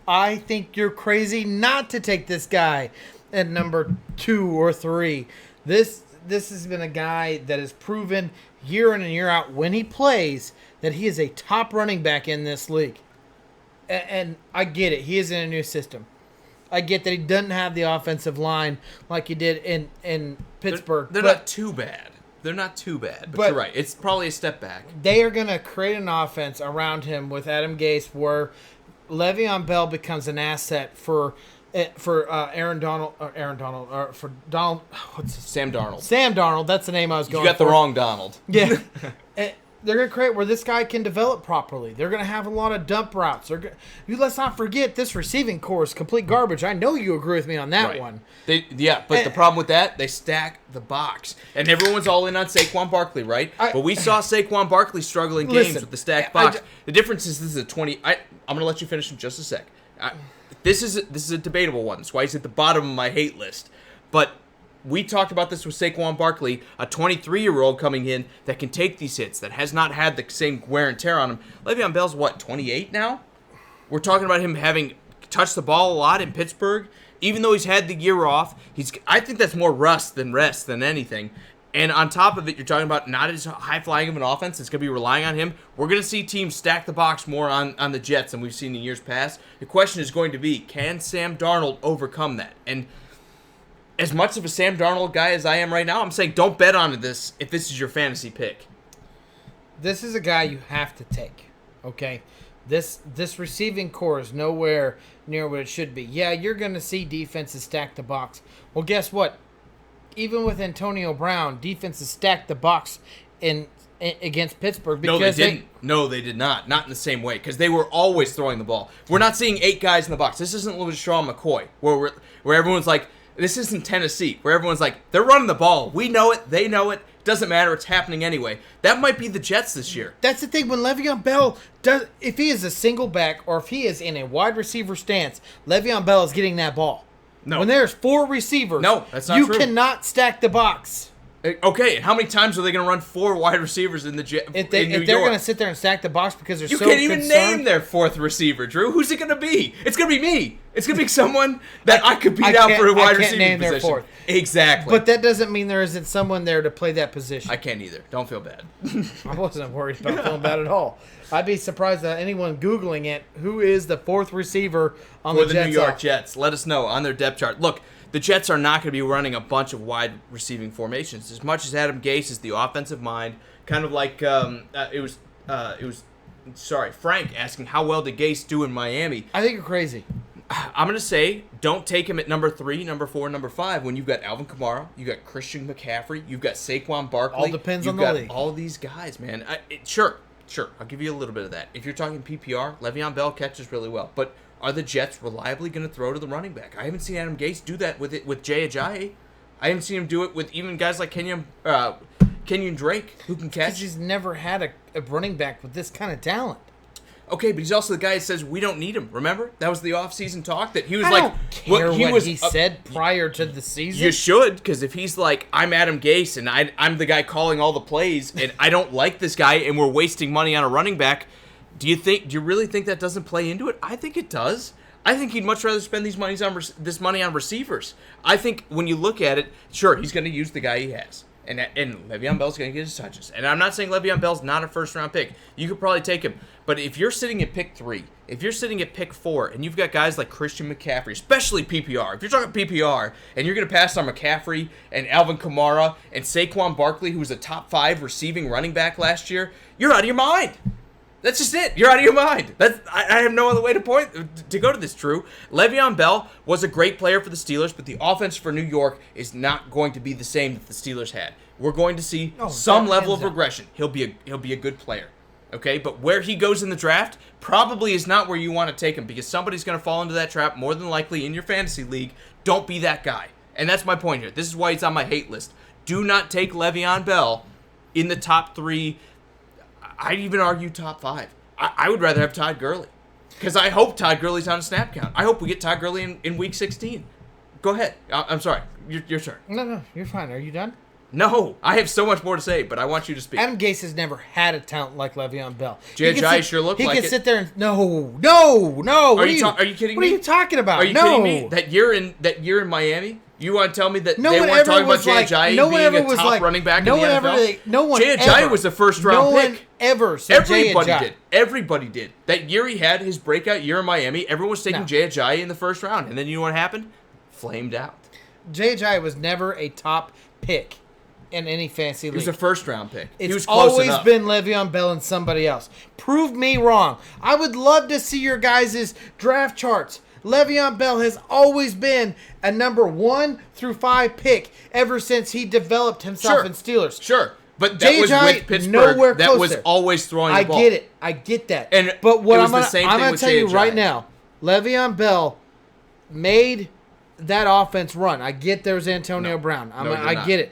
I think you're crazy not to take this guy at number 2 or 3. This has been a guy that has proven year in and year out when he plays that he is a top running back in this league. And I get it. He is in a new system. I get that he doesn't have the offensive line like he did in Pittsburgh. They're not too bad. They're not too bad. But you're right. It's probably a step back. They are going to create an offense around him with Adam Gase where Le'Veon Bell becomes an asset for Sam Darnold. Sam Darnold. That's the name I was going for. You got the wrong Donald. Yeah. They're going to create where this guy can develop properly. They're going to have a lot of dump routes. Let's not forget this receiving core is complete garbage. I know you agree with me on that one. The problem with that, they stack the box. And everyone's all in on Saquon Barkley, right? But we saw Saquon Barkley struggle in games with the stacked box. The difference is this is a 20... I'm going to let you finish in just a sec. This is a debatable one. That's why he's at the bottom of my hate list. But we talked about this with Saquon Barkley, a 23-year-old coming in that can take these hits, that has not had the same wear and tear on him. Le'Veon Bell's, 28 now? We're talking about him having touched the ball a lot in Pittsburgh. Even though he's had the year off, I think that's more rust than rest than anything. And on top of it, you're talking about not as high-flying of an offense. It's going to be relying on him. We're going to see teams stack the box more on the Jets than we've seen in years past. The question is going to be, can Sam Darnold overcome that? And as much of a Sam Darnold guy as I am right now, I'm saying don't bet on this if this is your fantasy pick. This is a guy you have to take, okay? This receiving core is nowhere near what it should be. Yeah, you're going to see defenses stack the box. Well, guess what? Even with Antonio Brown, defenses stacked the box against Pittsburgh. Because no, they didn't. No, they did not. Not in the same way, because they were always throwing the ball. We're not seeing 8 guys in the box. This isn't LeSean McCoy, where everyone's like, this isn't Tennessee, where everyone's like, they're running the ball. We know it. They know it. Doesn't matter. It's happening anyway. That might be the Jets this year. That's the thing. When Le'Veon Bell does, if he is a single back or if he is in a wide receiver stance, Le'Veon Bell is getting that ball. No. When there's 4 receivers, no, that's not you true. cannot stack the box. Okay, and how many times are they going to run 4 wide receivers in the Jets? If they're going to sit there and stack the box because they're so concerned. You can't even name their 4th receiver, Drew. Who's it going to be? It's going to be me. It's going to be someone that I could beat out for a wide receiver name position. Their 4th. Exactly. But that doesn't mean there isn't someone there to play that position. I can't either. Don't feel bad. I wasn't worried about feeling bad at all. I'd be surprised that anyone Googling it, who is the 4th receiver on the Jets. For the New York Jets. Let us know on their depth chart. Look, the Jets are not going to be running a bunch of wide receiving formations. As much as Adam Gase is the offensive mind, kind of like Frank asking how well did Gase do in Miami. I think you're crazy. I'm going to say don't take him at number 3, number 4, number 5 when you've got Alvin Kamara, you've got Christian McCaffrey, you've got Saquon Barkley. All depends on the league. All these guys, man. Sure. I'll give you a little bit of that. If you're talking PPR, Le'Veon Bell catches really well. But are the Jets reliably going to throw to the running back? I haven't seen Adam Gase do that with Jay Ajayi. I haven't seen him do it with even guys like Kenyon Drake, who can catch. Because he's never had a running back with this kind of talent. Okay, but he's also the guy that says we don't need him. Remember? That was the offseason talk that he was I like... don't care what he said prior to the season. You should, because if he's like, I'm Adam Gase, and I'm the guy calling all the plays, and I don't like this guy, and we're wasting money on a running back, do you really think that doesn't play into it? I think it does. I think he'd much rather spend this money on receivers. I think when you look at it, sure, he's going to use the guy he has. And Le'Veon Bell's going to get his touches. And I'm not saying Le'Veon Bell's not a first-round pick. You could probably take him. But if you're sitting at pick 3, if you're sitting at pick 4, and you've got guys like Christian McCaffrey, especially PPR, if you're talking PPR, and you're going to pass on McCaffrey and Alvin Kamara and Saquon Barkley, who was a top 5 receiving running back last year, you're out of your mind. That's just it. You're out of your mind. I have no other way to go to this, Drew. Le'Veon Bell was a great player for the Steelers, but the offense for New York is not going to be the same that the Steelers had. We're going to see some level of regression. He'll be a good player, okay? But where he goes in the draft probably is not where you want to take him, because somebody's going to fall into that trap more than likely in your fantasy league. Don't be that guy. And that's my point here. This is why he's on my hate list. Do not take Le'Veon Bell in the top 3. I'd even argue top 5. I would rather have Todd Gurley, because I hope Todd Gurley's on a snap count. I hope we get Todd Gurley in week 16. Go ahead. I'm sorry. Your turn. No, you're fine. Are you done? No, I have so much more to say, but I want you to speak. Adam Gase has never had a talent like Le'Veon Bell. J.J. sure looked like it. He can sit there and no. Are you kidding me? What are you talking about? Are you kidding me? That year in Miami, you want to tell me that they weren't talking about J.J. being a top running back in the NFL? J.J. was a first-round pick. No one ever said J.J. Everybody did. That year he had his breakout year in Miami, everyone was taking J.J. in the first round, and then you know what happened? Flamed out. J.J. was never a top pick in any fantasy league. He was a first-round pick. It's he was close always enough. been Le'Veon Bell and somebody else. Prove me wrong. I would love to see your guys' draft charts. Le'Veon Bell has always been a number 1 through 5 pick ever since he developed himself in Steelers. Sure. But that was with Pittsburgh. Nowhere that was always throwing the ball. I get it. I get that. But what I'm going to tell you right now, Le'Veon Bell made that offense run. I get there's Antonio Brown. I get it.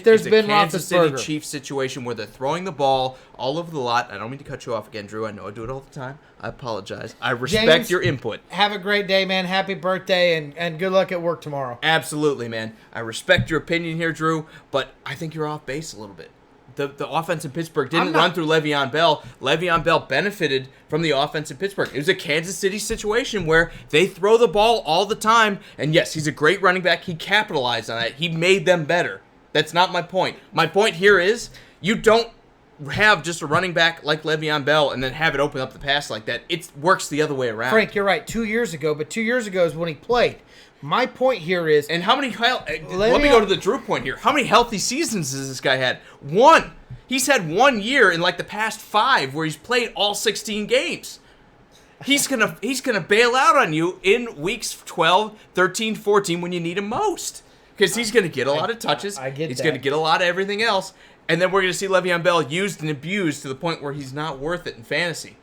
There's been Roethlisberger. Kansas City Chiefs situation where they're throwing the ball all over the lot. I don't mean to cut you off again, Drew. I know I do it all the time. I apologize. I respect your input. Have a great day, man. Happy birthday, and good luck at work tomorrow. Absolutely, man. I respect your opinion here, Drew, but I think you're off base a little bit. The offense in Pittsburgh didn't run through Le'Veon Bell. Le'Veon Bell benefited from the offense in Pittsburgh. It was a Kansas City situation where they throw the ball all the time, and yes, he's a great running back. He capitalized on that. He made them better. That's not my point. My point here is you don't have just a running back like Le'Veon Bell and then have it open up the pass like that. It works the other way around. Frank, you're right. 2 years ago, but 2 years ago is when he played. My point here is... And how many... let me go to the Drew point here. How many healthy seasons has this guy had? 1. He's had 1 year in like the past 5 where he's played all 16 games. He's gonna bail out on you in weeks 12, 13, 14 when you need him most. Because he's going to get a lot of touches. He's going to get a lot of everything else. And then we're going to see Le'Veon Bell used and abused to the point where he's not worth it in fantasy.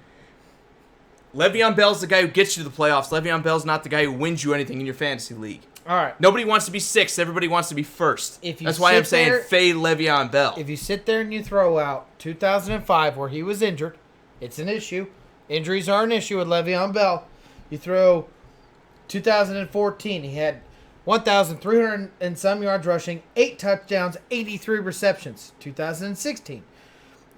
Le'Veon Bell's the guy who gets you to the playoffs. Le'Veon Bell's not the guy who wins you anything in your fantasy league. All right. Nobody wants to be 6th. Everybody wants to be 1st. That's why I'm saying fade Le'Veon Bell. If you sit there and you throw out 2005 where he was injured, it's an issue. Injuries are an issue with Le'Veon Bell. You throw 2014, he had 1,300 and some yards rushing, 8 touchdowns, 83 receptions. 2016,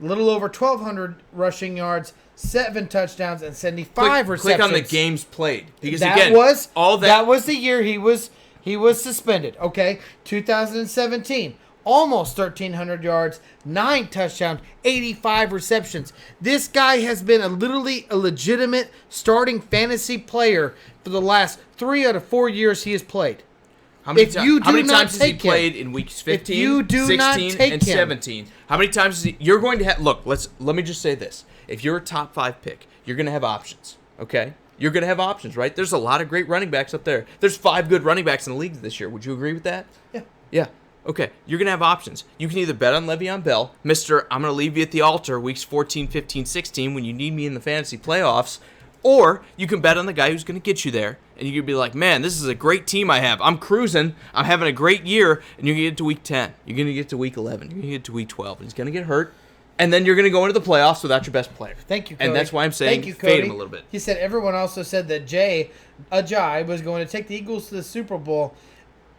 a little over 1,200 rushing yards, 7 touchdowns, and 75 receptions. Click on the games played. Because that was the year he was suspended. Okay, 2017, almost 1,300 yards, 9 touchdowns, 85 receptions. This guy has been literally a legitimate starting fantasy player for the last 3 out of 4 years he has played. How many times has he played in weeks 15, 16, and 17? How many times is he... You're going to have... Look, let me just say this. If you're a top 5 pick, you're going to have options, okay? You're going to have options, right? There's a lot of great running backs up there. There's 5 good running backs in the league this year. Would you agree with that? Yeah. Yeah. Okay, you're going to have options. You can either bet on Le'Veon Bell, Mr. I'm going to leave you at the altar weeks 14, 15, 16 when you need me in the fantasy playoffs, or you can bet on the guy who's going to get you there, and you can be like, man, this is a great team I have. I'm cruising. I'm having a great year, and you're going to get to week 10. You're going to get to week 11. You're going to get to week 12, and he's going to get hurt, and then you're going to go into the playoffs without your best player. Thank you, Cody. And that's why I'm saying fade him a little bit. He said everyone also said that Ajay was going to take the Eagles to the Super Bowl,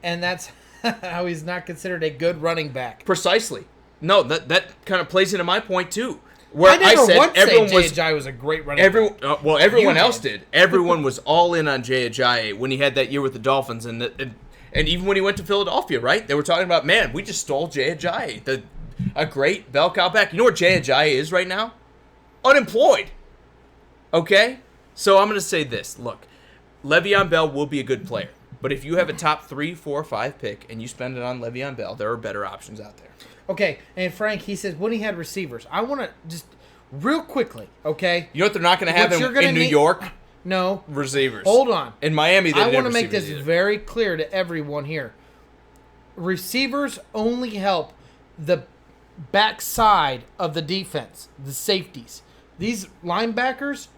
and that's how he's not considered a good running back. Precisely. No, that kind of plays into my point, too. Where I never said once everyone said Jay Ajayi was a great running back. Well, everyone else did. Everyone was all in on Jay Ajayi when he had that year with the Dolphins, and And even when he went to Philadelphia, right? They were talking about, man, we just stole Jay Ajayi, a great bell cow back. You know where Jay Ajayi is right now? Unemployed. Okay? So I'm going to say this. Look, Le'Veon Bell will be a good player. But if you have a top 3, 4, 5 pick and you spend it on Le'Veon Bell, there are better options out there. Okay, and Frank, he says when he had receivers, I want to just real quickly, okay? You know what they're not going to have in New York? No. Receivers. Hold on. In Miami, they I want to make this either. Very clear to everyone here. Receivers only help the backside of the defense, the safeties. These linebackers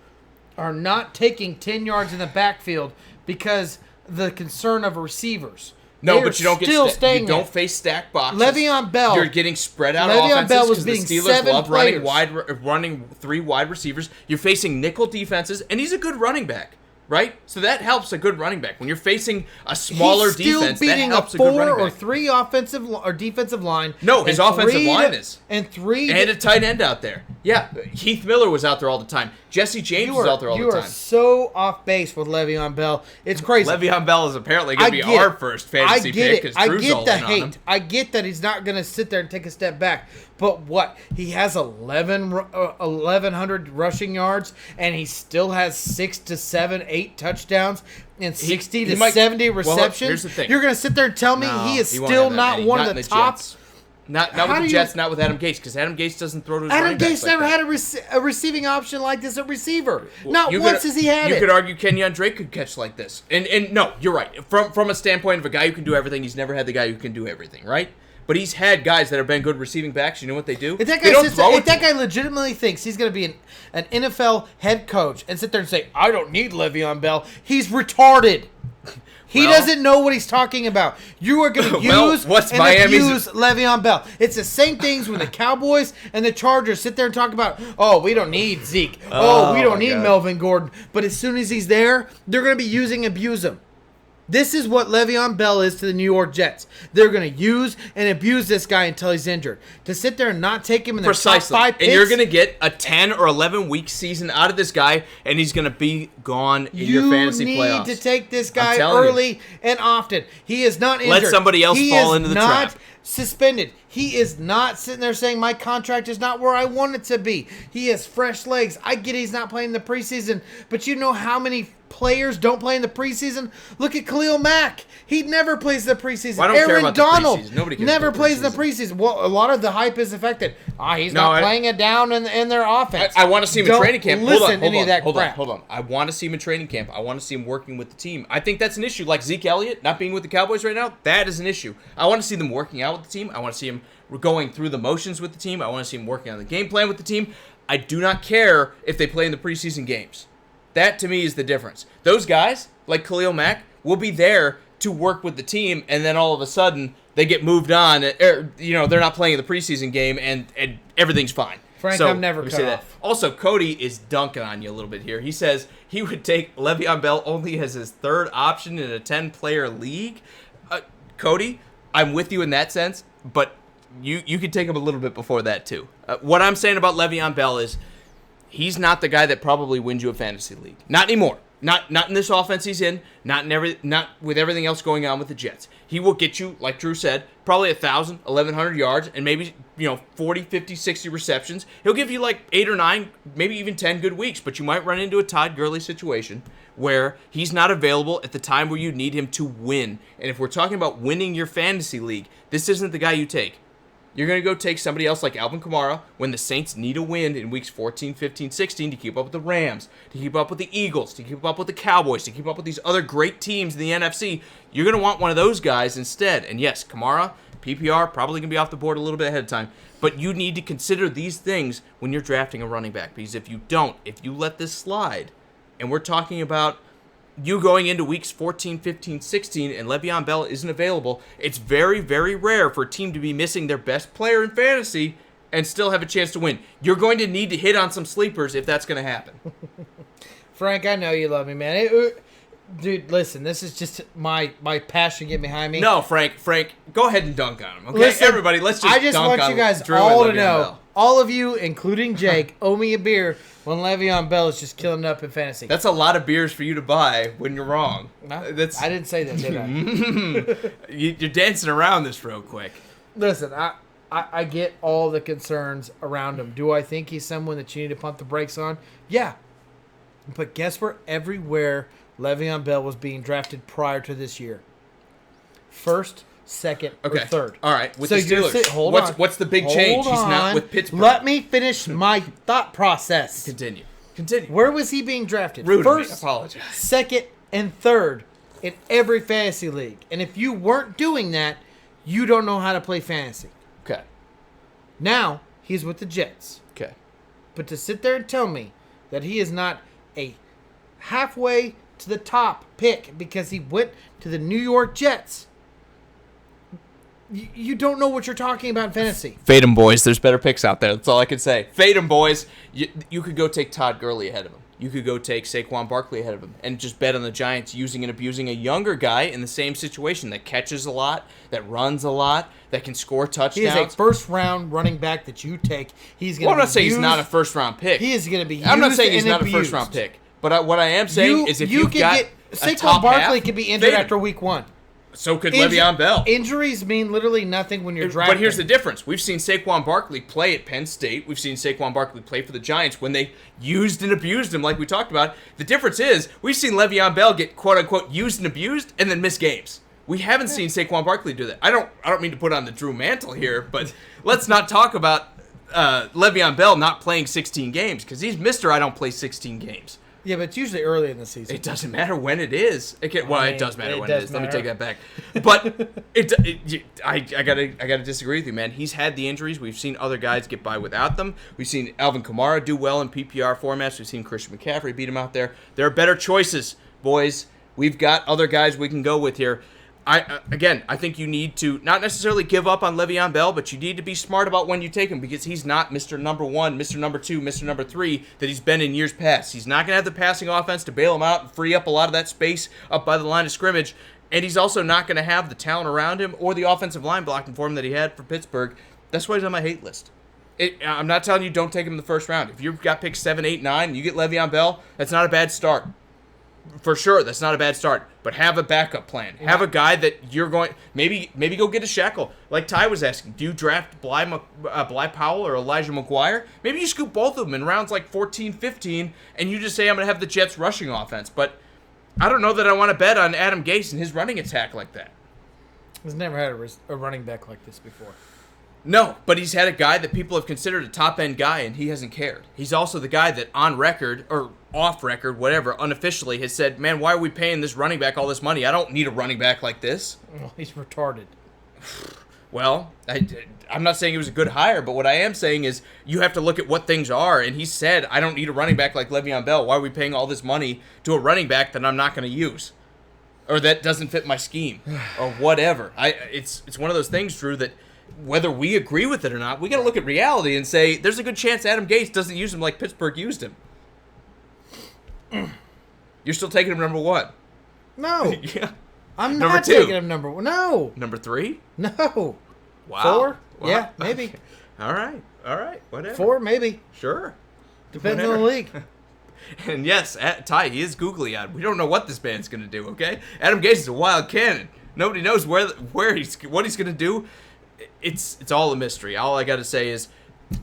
are not taking 10 yards in the backfield because the concern of receivers. No, but you don't you don't face stack boxes. Le'Veon Bell. You're getting spread out offenses because the Steelers love running 3 wide receivers. You're facing nickel defenses, and he's a good running back, right? So that helps a good running back. When you're facing a smaller defense, that helps a good running back. 4 or 3 offensive or defensive line. No, his offensive line is. And a tight end out there. Yeah, Heath Miller was out there all the time. Jesse James was out there all the time. You are so off base with Le'Veon Bell. It's crazy. Le'Veon Bell is apparently going to be our first fantasy pick because Drew's all in on him. I get that he's not going to sit there and take a step back. But what? He has 1,100 rushing yards, and he still has 6 to 7, 8 touchdowns and 60 to 70 receptions. Well, here's the thing. You're going to sit there and tell me he is still not one of the top? Not with the Jets, not with Adam Gase, because Adam Gase doesn't throw to his running backs. Adam Gase never had a receiving option like this at receiver. Not once has he had it. You could argue Kenyon Drake could catch like this. And no, you're right. From a standpoint of a guy who can do everything, he's never had the guy who can do everything, right? But he's had guys that have been good receiving backs. You know what they do? If that guy legitimately thinks he's going to be an NFL head coach and sit there and say, I don't need Le'Veon Bell, he's retarded. He doesn't know what he's talking about. You are going to use abuse Le'Veon Bell. It's the same things when the Cowboys and the Chargers sit there and talk about, oh, we don't need Zeke. Oh, we don't need Melvin Gordon. But as soon as he's there, they're going to be abuse him. This is what Le'Veon Bell is to the New York Jets. They're going to use and abuse this guy until he's injured. To sit there and not take him in their top 5 picks. And you're going to get a 10 or 11-week season out of this guy, and he's going to be gone in your fantasy playoffs. You need to take this guy early and often. He is not injured. Let somebody else fall into the trap. He is not suspended. He is not sitting there saying, my contract is not where I want it to be. He has fresh legs. I get he's not playing the preseason, but you know how many players don't play in the preseason? Look at Khalil Mack. He never plays the preseason. Well, Aaron Donald never plays in the preseason. Well, a lot of the hype is affected. He's not playing it down in their offense. I want to see him in training camp. Hold on. I want to see him in training camp. I want to see him working with the team. I think that's an issue. Like Zeke Elliott not being with the Cowboys right now, that is an issue. I want to see them working out with the team. I want to see him going through the motions with the team. I want to see him working on the game plan with the team. I do not care if they play in the preseason games. That, to me, is the difference. Those guys, like Khalil Mack, will be there to work with the team, and then all of a sudden, they get moved on. They're not playing the preseason game, and everything's fine. Frank, I'm never cut off. Also, Cody is dunking on you a little bit here. He says he would take Le'Veon Bell only as his 3rd option in a 10-player league. Cody, I'm with you in that sense, but you could take him a little bit before that, too. What I'm saying about Le'Veon Bell is he's not the guy that probably wins you a fantasy league. Not anymore. Not in this offense he's in. Not with everything else going on with the Jets. He will get you, like Drew said, probably 1,000, 1,100 yards, and maybe 40, 50, 60 receptions. He'll give you like 8 or 9, maybe even 10 good weeks. But you might run into a Todd Gurley situation where he's not available at the time where you need him to win. And if we're talking about winning your fantasy league, this isn't the guy you take. You're going to go take somebody else like Alvin Kamara when the Saints need a win in weeks 14, 15, 16 to keep up with the Rams, to keep up with the Eagles, to keep up with the Cowboys, to keep up with these other great teams in the NFC. You're going to want one of those guys instead. And yes, Kamara, PPR, probably going to be off the board a little bit ahead of time. But you need to consider these things when you're drafting a running back. Because if you don't, if you let this slide, and we're talking about you going into weeks 14, 15, 16, and Le'Veon Bell isn't available, it's very, very rare for a team to be missing their best player in fantasy and still have a chance to win. You're going to need to hit on some sleepers if that's going to happen. Frank, I know you love me, man. Dude, listen, this is just my passion getting behind me. No, Frank, go ahead and dunk on him, okay? Listen, everybody, let's just dunk on I just want you guys Drew all to Le'Veon know Bell. all of you, including Jake, owe me a beer when Le'Veon Bell is just killing it up in fantasy. That's a lot of beers for you to buy when you're wrong. No, I didn't say that, did I? You're dancing around this real quick. Listen, I get all the concerns around him. Do I think he's someone that you need to pump the brakes on? Yeah. But guess where everywhere Le'Veon Bell was being drafted prior to this year? First, second, or third. All right. With the Steelers. What's the big change? He's not with Pittsburgh. Let me finish my thought process. Continue. Where was he being drafted? Rude First, of me. I apologize. Second, and third in every fantasy league. And if you weren't doing that, you don't know how to play fantasy. Okay. Now, he's with the Jets. Okay. But to sit there and tell me that he is not a halfway to the top pick because he went to the New York Jets, you don't know what you're talking about in fantasy. Fade 'em, boys. There's better picks out there. That's all I can say. Fade 'em, boys. You could go take Todd Gurley ahead of him. You could go take Saquon Barkley ahead of him and just bet on the Giants using and abusing a younger guy in the same situation that catches a lot, that runs a lot, that can score touchdowns. He is a first-round running back that you take. He's going to I'm not saying he's not a first-round pick. He is going to be used. I'm not saying he's not abused. a first-round pick. But what I am saying is if you've got Saquon Barkley could be injured after week 1. So could Le'Veon Bell. Injuries mean literally nothing when you're drafting. But here's the difference. We've seen Saquon Barkley play at Penn State. We've seen Saquon Barkley play for the Giants when they used and abused him like we talked about. The difference is we've seen Le'Veon Bell get quote-unquote used and abused and then miss games. We haven't seen Saquon Barkley do that. I don't mean to put on the Drew mantle here, but let's not talk about Le'Veon Bell not playing 16 games because he's Mr. I don't play 16 games. Yeah, but it's usually early in the season. It doesn't matter when it is. It does matter when it is. Let me take that back. But I gotta disagree with you, man. He's had the injuries. We've seen other guys get by without them. We've seen Alvin Kamara do well in PPR formats. We've seen Christian McCaffrey beat him out there. There are better choices, boys. We've got other guys we can go with here. I think you need to not necessarily give up on Le'Veon Bell, but you need to be smart about when you take him because he's not Mr. Number 1, Mr. Number 2, Mr. Number 3 that he's been in years past. He's not going to have the passing offense to bail him out and free up a lot of that space up by the line of scrimmage, and he's also not going to have the talent around him or the offensive line blocking for him that he had for Pittsburgh. That's why he's on my hate list. I'm not telling you don't take him in the first round. If you've got picks 7, 8, 9, and you get Le'Veon Bell, that's not a bad start. For sure, that's not a bad start. But have a backup plan. Have a guy that you're going maybe go get a shackle. Like Ty was asking, do you draft Bly Powell or Elijah McGuire? Maybe you scoop both of them in rounds like 14, 15, and you just say I'm going to have the Jets rushing offense. But I don't know that I want to bet on Adam Gase and his running attack like that. He's never had a running back like this before. No, but he's had a guy that people have considered a top-end guy, and he hasn't cared. He's also the guy that on record, or off record, whatever, unofficially has said, man, why are we paying this running back all this money? I don't need a running back like this. Well, he's retarded. Well, I'm not saying it was a good hire, but what I am saying is you have to look at what things are, and he said, I don't need a running back like Le'Veon Bell. Why are we paying all this money to a running back that I'm not going to use? Or that doesn't fit my scheme, or whatever. It's one of those things, Drew, that whether we agree with it or not, we got to look at reality and say there's a good chance Adam Gase doesn't use him like Pittsburgh used him. You're still taking him number 1. No. Yeah. I'm number not 2. taking him number 1. No. Number 3? No. Wow. 4? Wow. Yeah, maybe. Okay. All right. Whatever. 4, maybe. Sure. Depends on the league. And yes, Ty, he is googly eyed. We don't know what this man's going to do, okay? Adam Gase is a wild cannon. Nobody knows what he's going to do. It's all a mystery. All I got to say is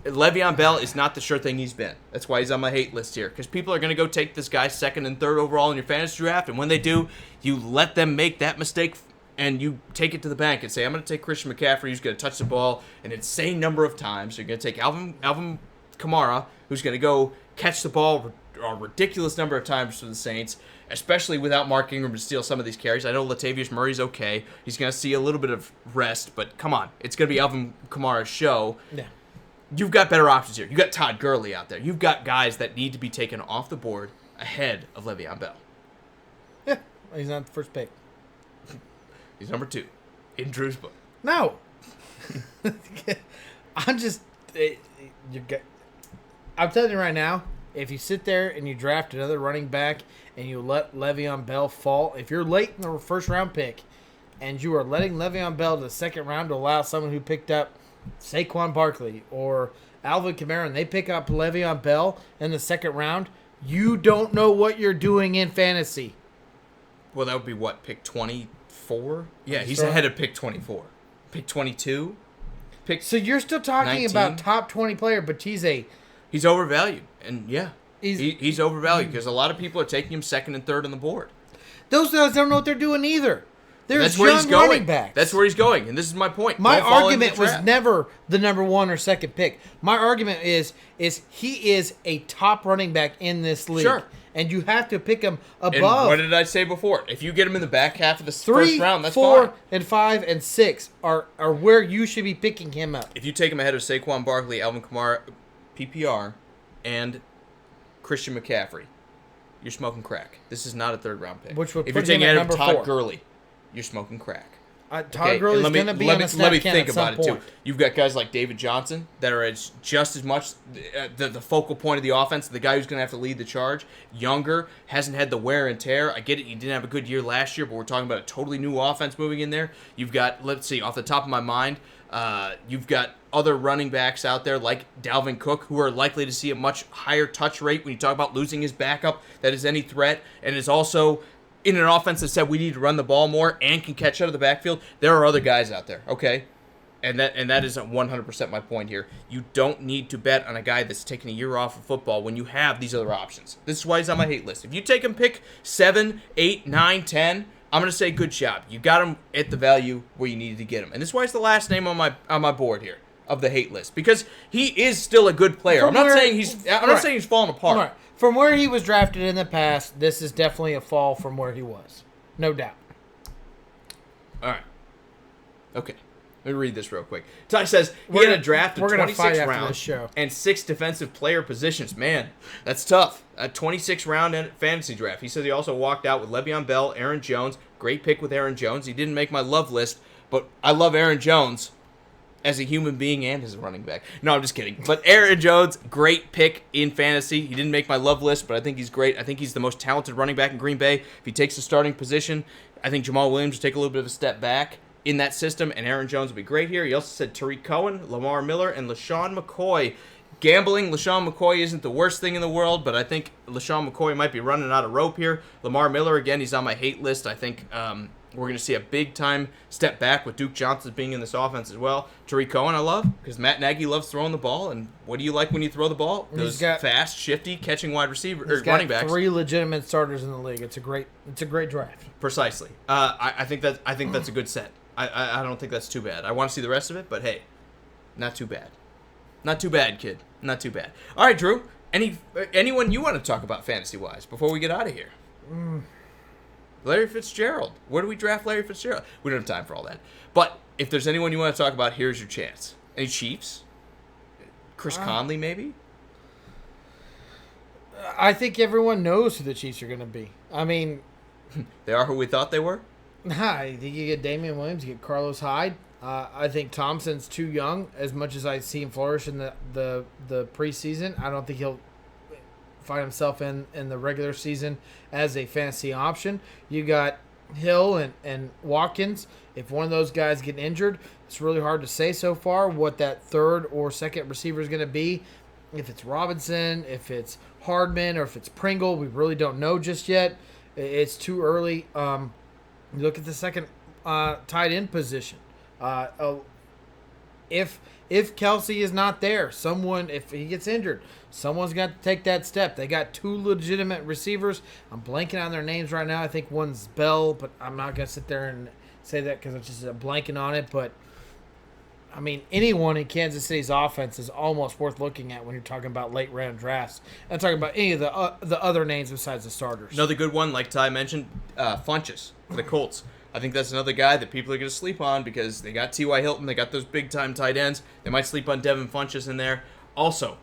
Le'Veon Bell is not the sure thing he's been. That's why he's on my hate list here. Because people are going to go take this guy 2nd and 3rd overall in your fantasy draft. And when they do, you let them make that mistake and you take it to the bank and say, I'm going to take Christian McCaffrey, who's going to touch the ball an insane number of times. You're going to take Alvin Kamara, who's going to go catch the ball a ridiculous number of times for the Saints, especially without Mark Ingram to steal some of these carries. I know Latavius Murray's okay. He's going to see a little bit of rest, but come on. It's going to be Alvin Kamara's show. Yeah. You've got better options here. You've got Todd Gurley out there. You've got guys that need to be taken off the board ahead of Le'Veon Bell. Yeah, he's not the first pick. He's number 2 in Drew's book. No. I'm telling you right now, if you sit there and you draft another running back and you let Le'Veon Bell fall, if you're late in the first round pick and you are letting Le'Veon Bell to the 2nd round to allow someone who picked up Saquon Barkley or Alvin Kamara and they pick up Le'Veon Bell in the second round, you don't know what you're doing in fantasy. Well, that would be what, pick 24? Yeah, he's ahead of pick 24. Pick 22? So you're still talking 19? about top 20 player, but he's overvalued. And yeah, he's overvalued because a lot of people are taking him second and third on the board. Those guys don't know what they're doing either. That's where he's going. That's where he's going, and this is my point. My argument was never the number one or second pick. My argument is he is a top running back in this league. Sure. And you have to pick him above. And what did I say before? If you get him in the back half of the first round, that's 4, fine. and 5, and 6 are where you should be picking him up. If you take him ahead of Saquon Barkley, Alvin Kamara, PPR, and Christian McCaffrey, you're smoking crack. This is not a third-round pick. Which would if put you're taking him at ahead of number Todd 4. Gurley, you're smoking crack. Todd Gurley's going to be on the snap Let me count think at some about it, point. too. You've got guys like David Johnson that are just as much the focal point of the offense, the guy who's going to have to lead the charge. Younger, hasn't had the wear and tear. I get it, he didn't have a good year last year, but we're talking about a totally new offense moving in there. You've got, let's see, off the top of my mind, you've got other running backs out there like Dalvin Cook who are likely to see a much higher touch rate when you talk about losing his backup that is any threat, and is also in an offense that said we need to run the ball more and can catch out of the backfield. There are other guys out there, okay? And that is 100% my point here. You don't need to bet on a guy that's taking a year off of football when you have these other options. This is why he's on my hate list. If you take him pick 7, 8, 9, 10, I'm going to say good job. You got him at the value where you needed to get him. And this is why it's the last name on my board here of the hate list, because he is still a good player. I'm not saying he's falling apart. Right. From where he was drafted in the past, this is definitely a fall from where he was. No doubt. All right. Okay. Let me read this real quick. Ty says he had a draft of 26 rounds and 6 defensive player positions. Man, that's tough. A 26-round fantasy draft. He says he also walked out with Le'Veon Bell, Aaron Jones. Great pick with Aaron Jones. He didn't make my love list, but I love Aaron Jones as a human being and as a running back. No, I'm just kidding. But Aaron Jones, great pick in fantasy. He didn't make my love list, but I think he's great. I think he's the most talented running back in Green Bay. If he takes the starting position, I think Jamal Williams will take a little bit of a step back in that system, and Aaron Jones will be great here. He also said Tariq Cohen, Lamar Miller, and LaShawn McCoy. Gambling, LaShawn McCoy isn't the worst thing in the world, but I think LaShawn McCoy might be running out of rope here. Lamar Miller, again, he's on my hate list. I think we're going to see a big-time step back with Duke Johnson being in this offense as well. Tariq Cohen I love because Matt Nagy loves throwing the ball, and what do you like when you throw the ball? Those fast, shifty, catching wide receiver or running backs. 3 legitimate starters in the league. It's a great draft. Precisely. I think that's a good set. I don't think that's too bad. I want to see the rest of it, but hey, not too bad. Not too bad, kid. Not too bad. All right, Drew. Anyone you want to talk about fantasy-wise before we get out of here? Larry Fitzgerald. Where do we draft Larry Fitzgerald? We don't have time for all that. But if there's anyone you want to talk about, here's your chance. Any Chiefs? Chris Conley, maybe? I think everyone knows who the Chiefs are going to be. I mean... They are who we thought they were? I think you get Damian Williams, you get Carlos Hyde. I think Thompson's too young. As much as I see him flourish in the preseason, I don't think he'll find himself in the regular season as a fantasy option. You got Hill and Watkins. If one of those guys get injured, it's really hard to say so far what that third or second receiver is going to be. If it's Robinson, if it's Hardman, or if it's Pringle, we really don't know just yet. It's too early. You look at the second tight end position. If Kelsey is not there, if he gets injured, someone's got to take that step. They got 2 legitimate receivers. I'm blanking on their names right now. I think one's Bell, but I'm not going to sit there and say that because I'm just blanking on it. But, I mean, anyone in Kansas City's offense is almost worth looking at when you're talking about late-round drafts. I'm talking about any of the other names besides the starters. Another good one, like Ty mentioned, Funchess for the Colts. I think that's another guy that people are going to sleep on because they got T.Y. Hilton. They got those big-time tight ends. They might sleep on Devin Funchess in there. Also,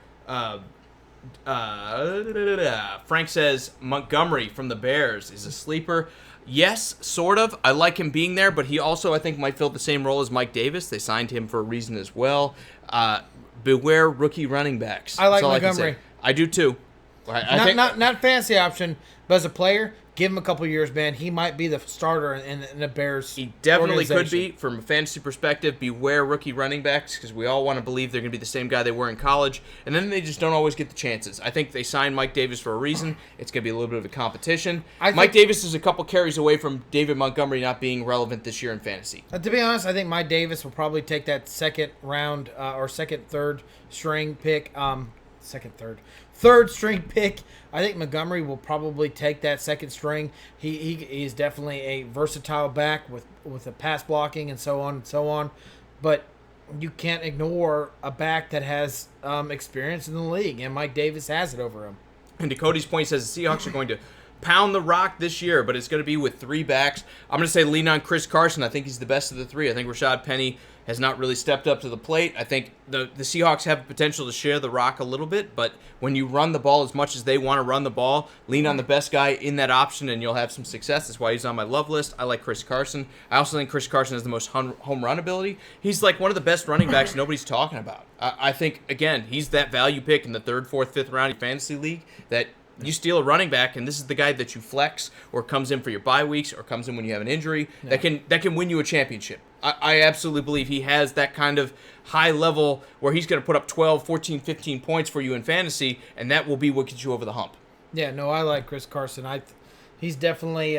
Frank says Montgomery from the Bears is a sleeper. Yes, sort of. I like him being there, but he also, I think, might fill the same role as Mike Davis. They signed him for a reason as well. Beware rookie running backs. I like Montgomery. I do too. I think not fantasy option, but as a player, give him a couple years, man. He might be the starter in the Bears. He definitely could be. From a fantasy perspective, beware rookie running backs because we all want to believe they're going to be the same guy they were in college, and then they just don't always get the chances. I think they signed Mike Davis for a reason. It's going to be a little bit of a competition. Mike Davis is a couple carries away from David Montgomery not being relevant this year in fantasy. To be honest, I think Mike Davis will probably take that second round or third string pick. Third string pick. I think Montgomery will probably take that second string. He is definitely a versatile back with the pass blocking and so on and so on. But you can't ignore a back that has experience in the league, and Mike Davis has it over him. And to Cody's point, he says the Seahawks are going to pound the rock this year, but it's going to be with three backs. I'm going to say lean on Chris Carson. I think he's the best of the three. I think Rashad Penny has not really stepped up to the plate. I think the Seahawks have potential to share the rock a little bit, but when you run the ball as much as they want to run the ball, lean on the best guy in that option and you'll have some success. That's why he's on my love list. I like Chris Carson. I also think Chris Carson has the most home run ability. He's like one of the best running backs nobody's talking about. I think, again, he's that value pick in the 3rd, 4th, 5th round in fantasy league that you steal a running back, and this is the guy that you flex or comes in for your bye weeks or comes in when you have an injury that can win you a championship. I absolutely believe he has that kind of high level where he's going to put up 12, 14, 15 points for you in fantasy, and that will be what gets you over the hump. Yeah, no, I like Chris Carson. He's definitely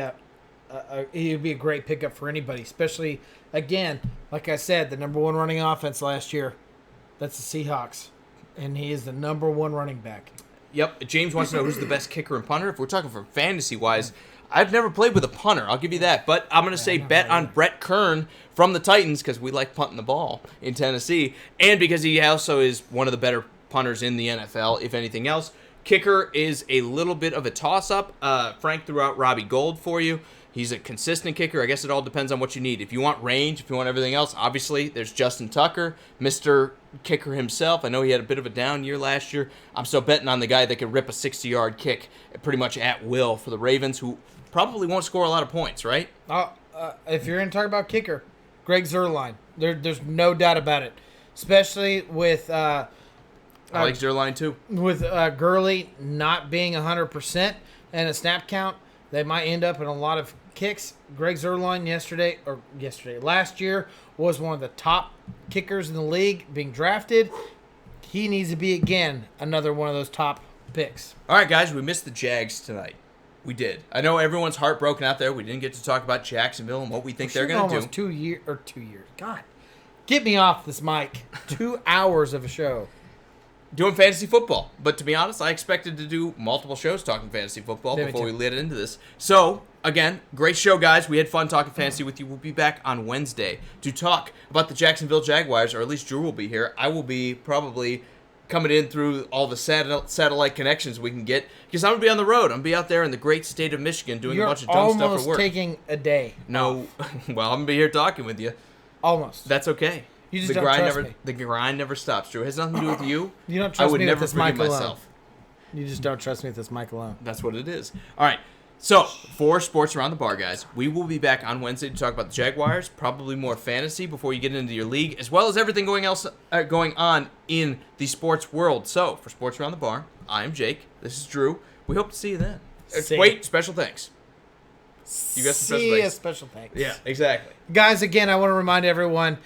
he'd be a great pickup for anybody, especially, again, like I said, the number one running offense last year. That's the Seahawks, and he is the number one running back. Yep. James wants to know who's the best kicker and punter. If we're talking for fantasy-wise, I've never played with a punter. I'll give you that. But I'm going to say bet on Brett Kern from the Titans because we like punting the ball in Tennessee, and because he also is one of the better punters in the NFL, if anything else. Kicker is a little bit of a toss-up. Frank threw out Robbie Gould for you. He's a consistent kicker. I guess it all depends on what you need. If you want range, if you want everything else, obviously there's Justin Tucker, Mr. Kicker himself. I know he had a bit of a down year last year. I'm still betting on the guy that can rip a 60-yard kick pretty much at will for the Ravens, who probably won't score a lot of points, right? If you're going to talk about kicker, Greg Zuerlein. There's no doubt about it. Especially with I like Zuerlein too. With Gurley not being 100% and a snap count, they might end up in a lot of kicks. Greg Zuerlein last year was one of the top kickers in the league being drafted. He needs to be, again, another one of those top picks. All right, guys, we missed the Jags tonight. We did. I know everyone's heartbroken out there. We didn't get to talk about Jacksonville and what we think they're going to do. Almost 2 years. God, get me off this mic. 2 hours of a show. Doing fantasy football. But to be honest, I expected to do multiple shows talking fantasy football before we lit into this. So, again, great show, guys. We had fun talking fantasy with you. We'll be back on Wednesday to talk about the Jacksonville Jaguars, or at least Drew will be here. I will be probably coming in through all the satellite connections we can get because I'm going to be on the road. I'm going to be out there in the great state of Michigan doing a bunch of dumb stuff at work. You're almost taking a day. No. Well, I'm going to be here talking with you. Almost. That's okay. You just don't trust me. The grind never stops, Drew. It has nothing to do with you. You don't trust me with this mic alone. Myself. You just don't trust me with this mic alone. That's what it is. All right. So, for Sports Around the Bar, guys, we will be back on Wednesday to talk about the Jaguars, probably more fantasy before you get into your league, as well as everything going on in the sports world. So, for Sports Around the Bar, I am Jake. This is Drew. We hope to see you then. Wait, special thanks. You got some special thanks. Special thanks. Yeah, exactly. Guys, again, I want to remind everyone,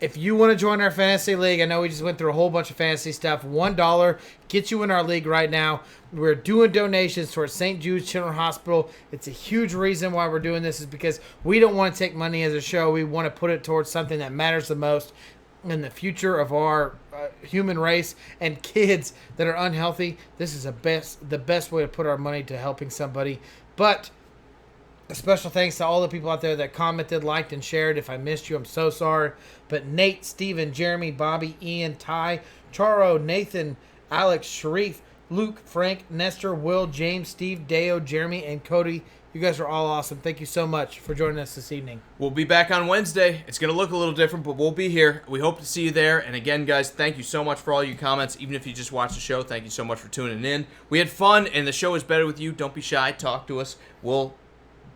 if you want to join our fantasy league, I know we just went through a whole bunch of fantasy stuff. $1 gets you in our league right now. We're doing donations towards St. Jude's Children's Hospital. It's a huge reason why we're doing this is because we don't want to take money as a show. We want to put it towards something that matters the most in the future of our human race and kids that are unhealthy. This is the best way to put our money to helping somebody. But a special thanks to all the people out there that commented, liked, and shared. If I missed you, I'm so sorry. But Nate, Steven, Jeremy, Bobby, Ian, Ty, Charo, Nathan, Alex, Sharif, Luke, Frank, Nestor, Will, James, Steve, Deo, Jeremy, and Cody, you guys are all awesome. Thank you so much for joining us this evening. We'll be back on Wednesday. It's going to look a little different, but we'll be here. We hope to see you there. And again, guys, thank you so much for all your comments. Even if you just watched the show, thank you so much for tuning in. We had fun, and the show is better with you. Don't be shy. Talk to us. We'll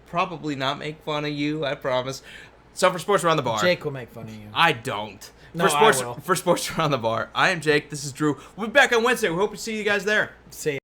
probably not make fun of you, I promise. So for Sports Around the Bar, Jake will make fun of you. I don't. No, for Sports Around the Bar, I am Jake. This is Drew. We'll be back on Wednesday. We hope to see you guys there. See ya.